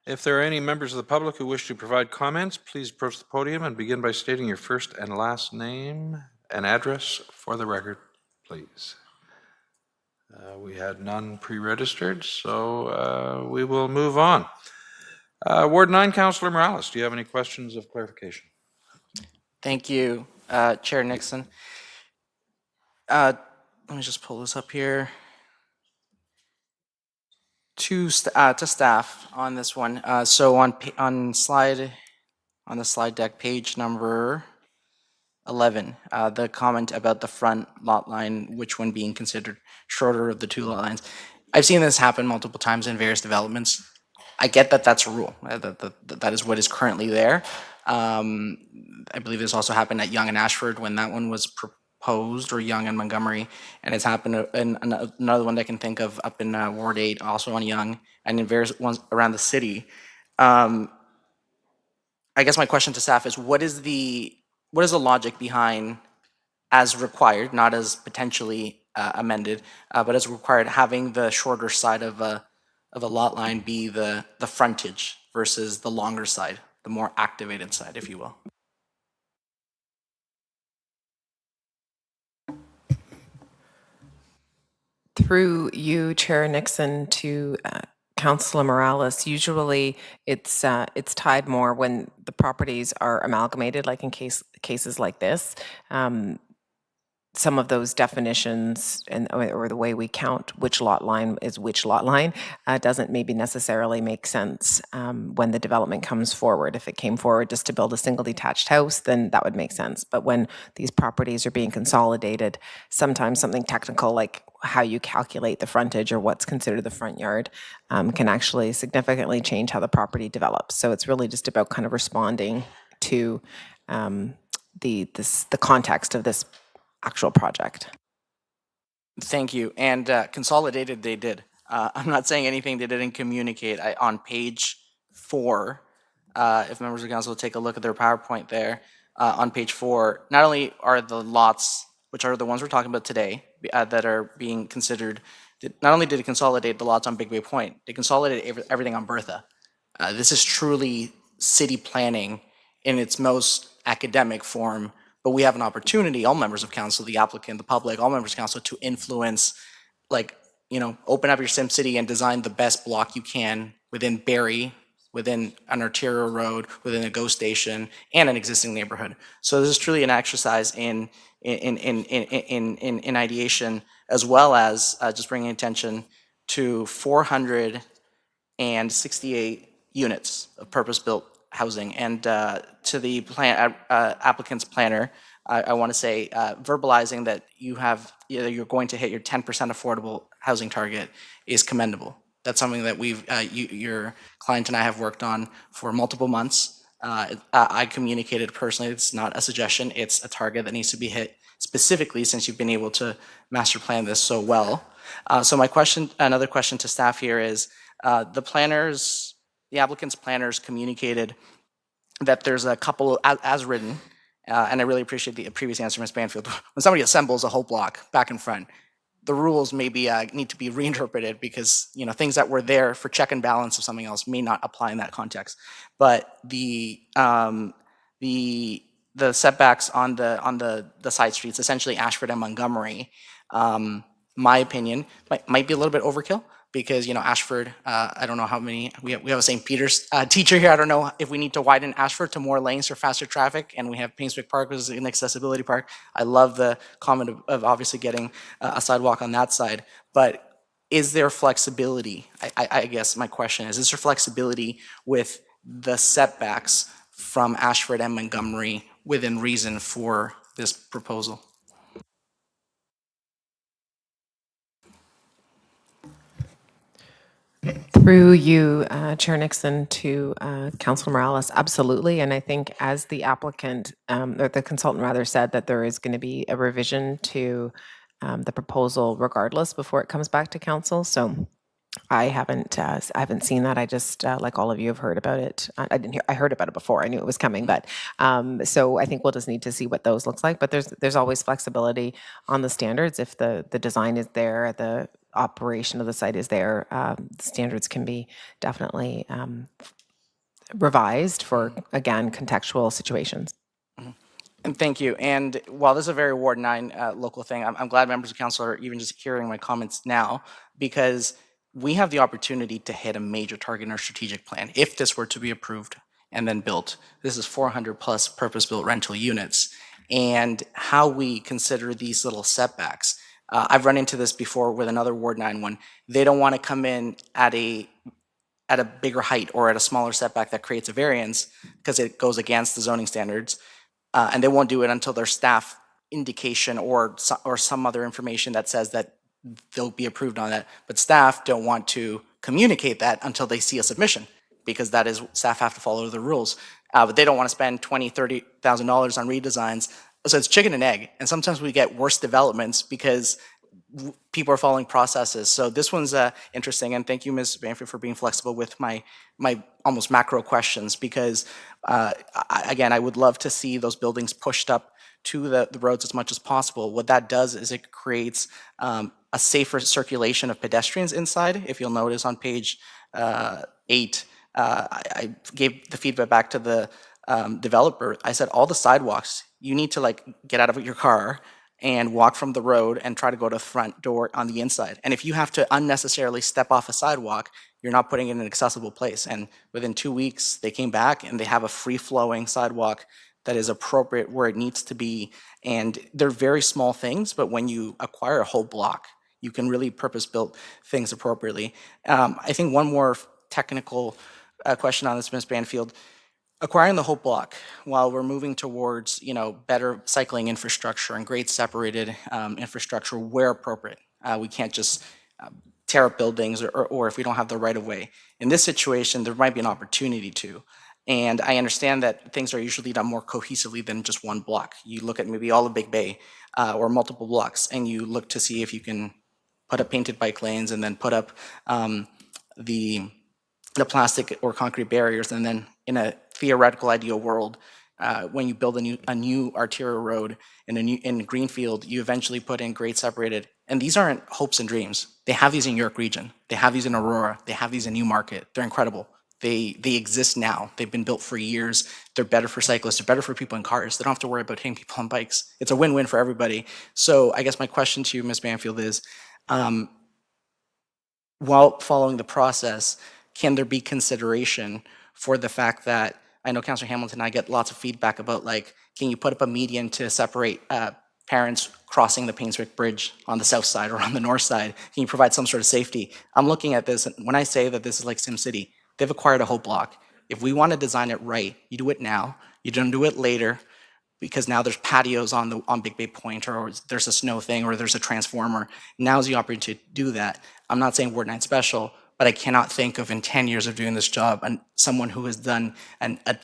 If there are any members of the public who wish to provide comments, please approach the podium and begin by stating your first and last name and address for the record, please. We had none pre-registered, so we will move on. Ward 9, Councillor Morales, do you have any questions of clarification? Thank you, Chair Nixon. Let me just pull this up here. To staff on this one. So on the slide deck, page number 11, the comment about the front lot line, which one being considered shorter of the two lot lines. I've seen this happen multiple times in various developments. I get that that's a rule. That is what is currently there. I believe this also happened at Yonge and Ashford when that one was proposed, or Yonge and Montgomery, and it's happened in another one that I can think of up in Ward 8, also on Yonge, and in various ones around the city. I guess my question to staff is, what is the logic behind, as required, not as potentially amended, but as required, having the shorter side of a lot line be the frontage versus the longer side, the more activated side, if you will? Through you, Chair Nixon, to Councillor Morales, usually it's tied more when the properties are amalgamated, like in cases like this. Some of those definitions or the way we count which lot line is which lot line doesn't maybe necessarily make sense when the development comes forward. If it came forward just to build a single detached house, then that would make sense. But when these properties are being consolidated, sometimes something technical like how you calculate the frontage or what's considered the front yard can actually significantly change how the property develops. So it's really just about kind of responding to the context of this actual project. Thank you. And consolidated, they did. I'm not saying anything they didn't communicate. On page 4, if members of council will take a look at their PowerPoint there, on page 4, not only are the lots, which are the ones we're talking about today, that are being considered, not only did it consolidate the lots on Big Bay Point, they consolidated everything on Bertha. This is truly city planning in its most academic form, but we have an opportunity, all members of council, the applicant, the public, all members of council, to influence, open up your SimCity and design the best block you can within Barrie, within an arterial road, within a GO station, and an existing neighborhood. So this is truly an exercise in ideation, as well as just bringing attention to 468 units of purpose-built housing. And to the applicant's planner, I want to say verbalizing that you're going to hit your 10% affordable housing target is commendable. That's something that your client and I have worked on for multiple months. I communicated personally, it's not a suggestion, it's a target that needs to be hit specifically since you've been able to master plan this so well. So another question to staff here is, the applicant's planners communicated that there's a couple, as written, and I really appreciate the previous answer, Ms. Banfield, when somebody assembles a whole block back and front, the rules maybe need to be reinterpreted because things that were there for check and balance of something else may not apply in that context. But the setbacks on the side streets, essentially Ashford and Montgomery, my opinion, might be a little bit overkill. Because Ashford, I don't know how many, we have a St. Peter's teacher here. I don't know if we need to widen Ashford to more lanes for faster traffic, and we have Painswick Park, which is an accessibility park. I love the comment of obviously getting a sidewalk on that side, but is there flexibility? I guess my question is there flexibility with the setbacks from Ashford and Montgomery within reason for this proposal? Through you, Chair Nixon, to Councilor Morales, absolutely. And I think as the applicant, or the consultant rather, said that there is going to be a revision to the proposal regardless before it comes back to council. So I haven't seen that. I just, like all of you have heard about it. I didn't hear, I heard about it before. I knew it was coming, but, so I think we'll just need to see what those looks like. But there's always flexibility on the standards. If the design is there, the operation of the site is there, the standards can be definitely, revised for, again, contextual situations. And thank you. And while this is a very Ward 9 local thing, I'm glad members of council are even just hearing my comments now, because we have the opportunity to hit a major target in our strategic plan if this were to be approved and then built. This is 400 plus purpose-built rental units. And how we consider these little setbacks. I've run into this before with another Ward 9 one. They don't want to come in at a bigger height or at a smaller setback that creates a variance because it goes against the zoning standards. And they won't do it until their staff indication or some other information that says that they'll be approved on that. But staff don't want to communicate that until they see a submission, because that is, staff have to follow the rules. But they don't want to spend $20,000, $30,000 on redesigns. So it's chicken and egg. And sometimes we get worse developments because people are following processes. So this one's interesting, and thank you, Ms. Banfield, for being flexible with my almost macro questions, because again, I would love to see those buildings pushed up to the roads as much as possible. What that does is it creates a safer circulation of pedestrians inside. If you'll notice on page 8, I gave the feedback back to the developer. I said, all the sidewalks, you need to like get out of your car and walk from the road and try to go to the front door on the inside. And if you have to unnecessarily step off a sidewalk, you're not putting it in an accessible place. And within 2 weeks, they came back and they have a free-flowing sidewalk that is appropriate where it needs to be. And they're very small things, but when you acquire a whole block, you can really purpose-build things appropriately. I think one more technical question on this, Ms. Banfield. Acquiring the whole block while we're moving towards, better cycling infrastructure and grade separated infrastructure where appropriate. We can't just tear up buildings or if we don't have the right of way. In this situation, there might be an opportunity to. And I understand that things are usually done more cohesively than just one block. You look at maybe all of Big Bay or multiple blocks, and you look to see if you can put up painted bike lanes and then put up the plastic or concrete barriers, and then in a theoretical ideal world, when you build a new arterial road in Greenfield, you eventually put in grade separated. And these aren't hopes and dreams. They have these in York Region. They have these in Aurora. They have these in Newmarket. They're incredible. They exist now. They've been built for years. They're better for cyclists. They're better for people in cars. They don't have to worry about hitting people on bikes. It's a win-win for everybody. So I guess my question to you, Ms. Banfield, is while following the process, can there be consideration for the fact that, I know Councillor Hamilton and I get lots of feedback about, like, can you put up a median to separate parents crossing the Painswick Bridge on the south side or on the north side? Can you provide some sort of safety? I'm looking at this, and when I say that this is like SimCity, they've acquired a whole block. If we want to design it right, you do it now. You don't do it later, because now there's patios on Big Bay Point, or there's a snow thing, or there's a transformer. Now's the opportunity to do that. I'm not saying Ward 9 special, but I cannot think of in 10 years of doing this job and someone who has done a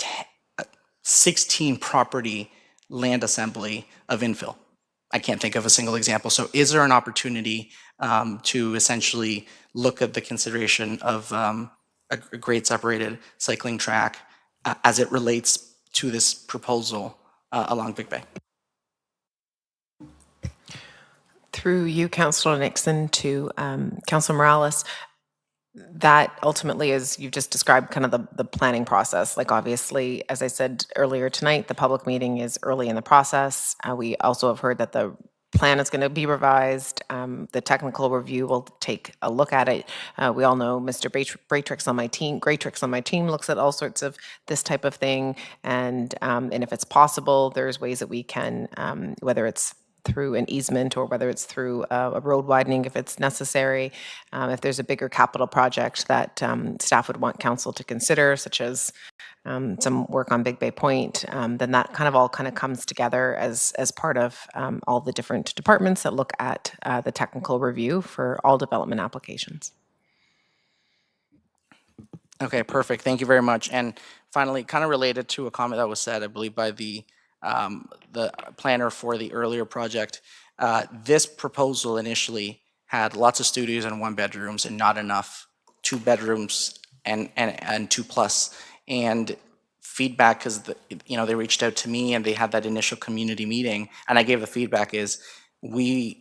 16 property land assembly of infill. I can't think of a single example. So is there an opportunity to essentially look at the consideration of a grade separated cycling track as it relates to this proposal along Big Bay? Through you, Councillor Nixon, to Councillor Morales, that ultimately is, you've just described kind of the planning process. Like, obviously, as I said earlier tonight, the public meeting is early in the process. We also have heard that the plan is going to be revised. The technical review will take a look at it. We all know Mr. Graytrix on my team looks at all sorts of this type of thing. And if it's possible, there's ways that we can, whether it's through an easement or whether it's through a road widening if it's necessary. If there's a bigger capital project that staff would want council to consider, such as some work on Big Bay Point, then that all comes together as part of all the different departments that look at the technical review for all development applications. Okay, perfect. Thank you very much. And finally, kind of related to a comment that was said, I believe, by the planner for the earlier project, this proposal initially had lots of studios and 1 bedrooms and not enough 2 bedrooms and 2+. And feedback, because they reached out to me and they had that initial community meeting, and I gave the feedback is we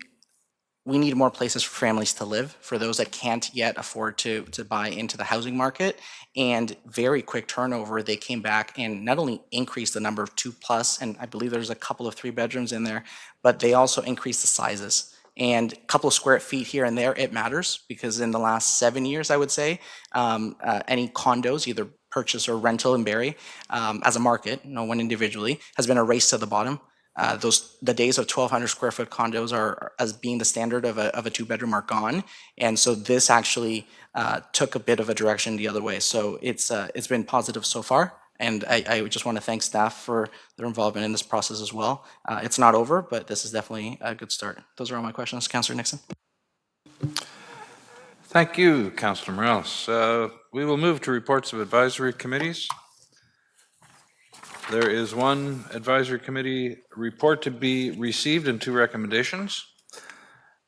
need more places for families to live, for those that can't yet afford to buy into the housing market. And very quick turnover, they came back and not only increased the number of 2+, and I believe there's a couple of 3 bedrooms in there, but they also increased the sizes. And a couple of square feet here and there, it matters, because in the last 7 years, I would say, any condos, either purchase or rental in Barrie, as a market, no one individually, has been a race to the bottom. The days of 1,200 square foot condos are as being the standard of a 2-bedroom are gone, and so this actually took a bit of a direction the other way. So it's been positive so far, and I just want to thank staff for their involvement in this process as well. It's not over, but this is definitely a good start. Those are all my questions, Councillor Nixon. Thank you, Councillor Morales. We will move to reports of advisory committees. There is one advisory committee report to be received and 2 recommendations.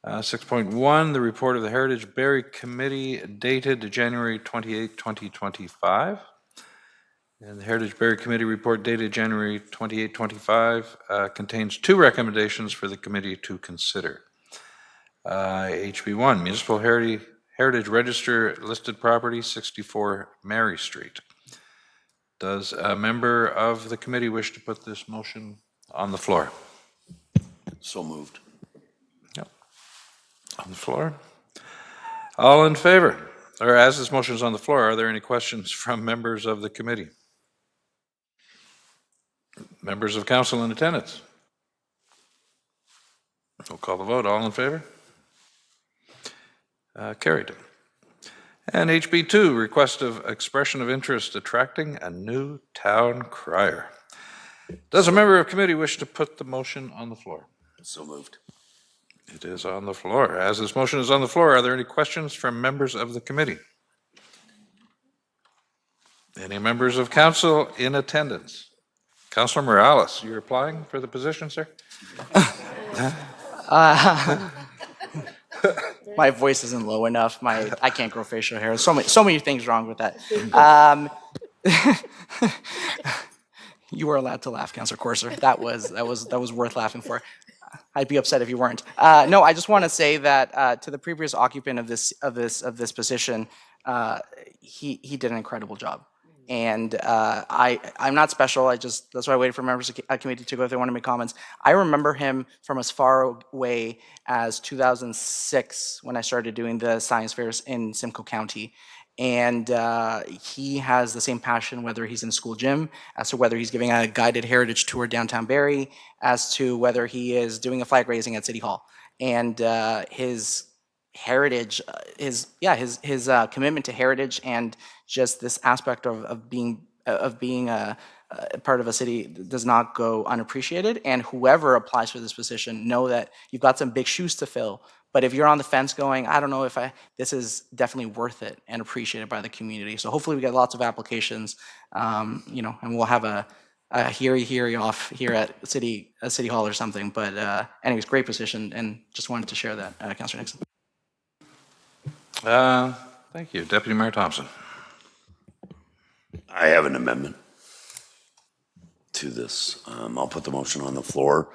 6.1, the report of the Heritage Barrie Committee dated January 28, 2025. And the Heritage Barrie Committee report dated January 28, 2025 contains 2 recommendations for the committee to consider. HB1, Municipal Heritage Register listed property, 64 Mary Street. Does a member of the committee wish to put this motion on the floor? So moved. Yep. On the floor. All in favor? Or as this motion is on the floor, are there any questions from members of the committee? Members of council in attendance? We'll call the vote. All in favor? Carried. And HB2, request of expression of interest attracting a new town crier. Does a member of committee wish to put the motion on the floor? So moved. It is on the floor. As this motion is on the floor, are there any questions from members of the committee? Any members of council in attendance? Councillor Morales, you're applying for the position, sir? My voice isn't low enough. I can't grow facial hair. So many things wrong with that. You were allowed to laugh, Councillor Corser. That was worth laughing for. I'd be upset if you weren't. No, I just want to say that to the previous occupant of this position, he did an incredible job. And I'm not special. That's why I waited for members of the committee to go if they want to make comments. I remember him from as far away as 2006 when I started doing the science fairs in Simcoe County. And he has the same passion, whether he's in school gym, as to whether he's giving a guided heritage tour downtown Barrie, as to whether he is doing a flag raising at City Hall. And his heritage, his commitment to heritage and just this aspect of being a part of a city does not go unappreciated. And whoever applies for this position, know that you've got some big shoes to fill. But if you're on the fence going, I don't know if this is definitely worth it and appreciated by the community. So hopefully we get lots of applications, and we'll have a heary off here at City Hall or something. But anyways, great position, and just wanted to share that, Councillor Nixon. Thank you. Deputy Mayor Thompson. I have an amendment to this. I'll put the motion on the floor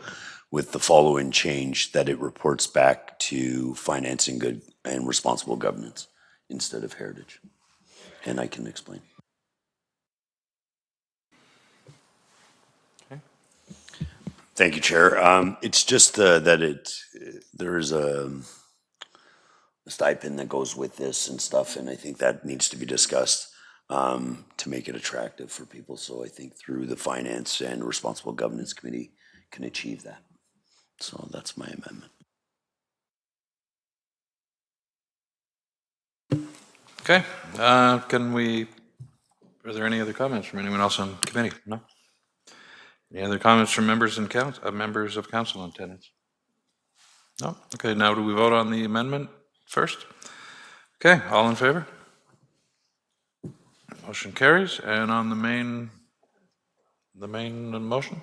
with the following change, that it reports back to financing good and responsible governance instead of heritage. And I can explain. Okay. Thank you, Chair. It's just that there is a stipend that goes with this and stuff, and I think that needs to be discussed to make it attractive for people. So I think through the Finance and Responsible Governance Committee can achieve that. So that's my amendment. Okay. Are there any other comments from anyone else on committee? No? Any other comments from members of council in attendance? No? Okay, now do we vote on the amendment first? Okay, all in favor? Motion carries. And on the main motion?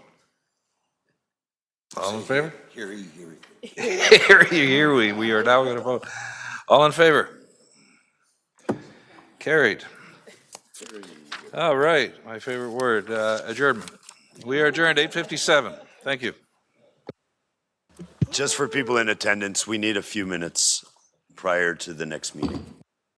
All in favor? Here, Here we are now going to vote. All in favor? Carried. All right, my favorite word, adjournment. We are adjourned 8:57. Thank you. Just for people in attendance, we need a few minutes prior to the next meeting.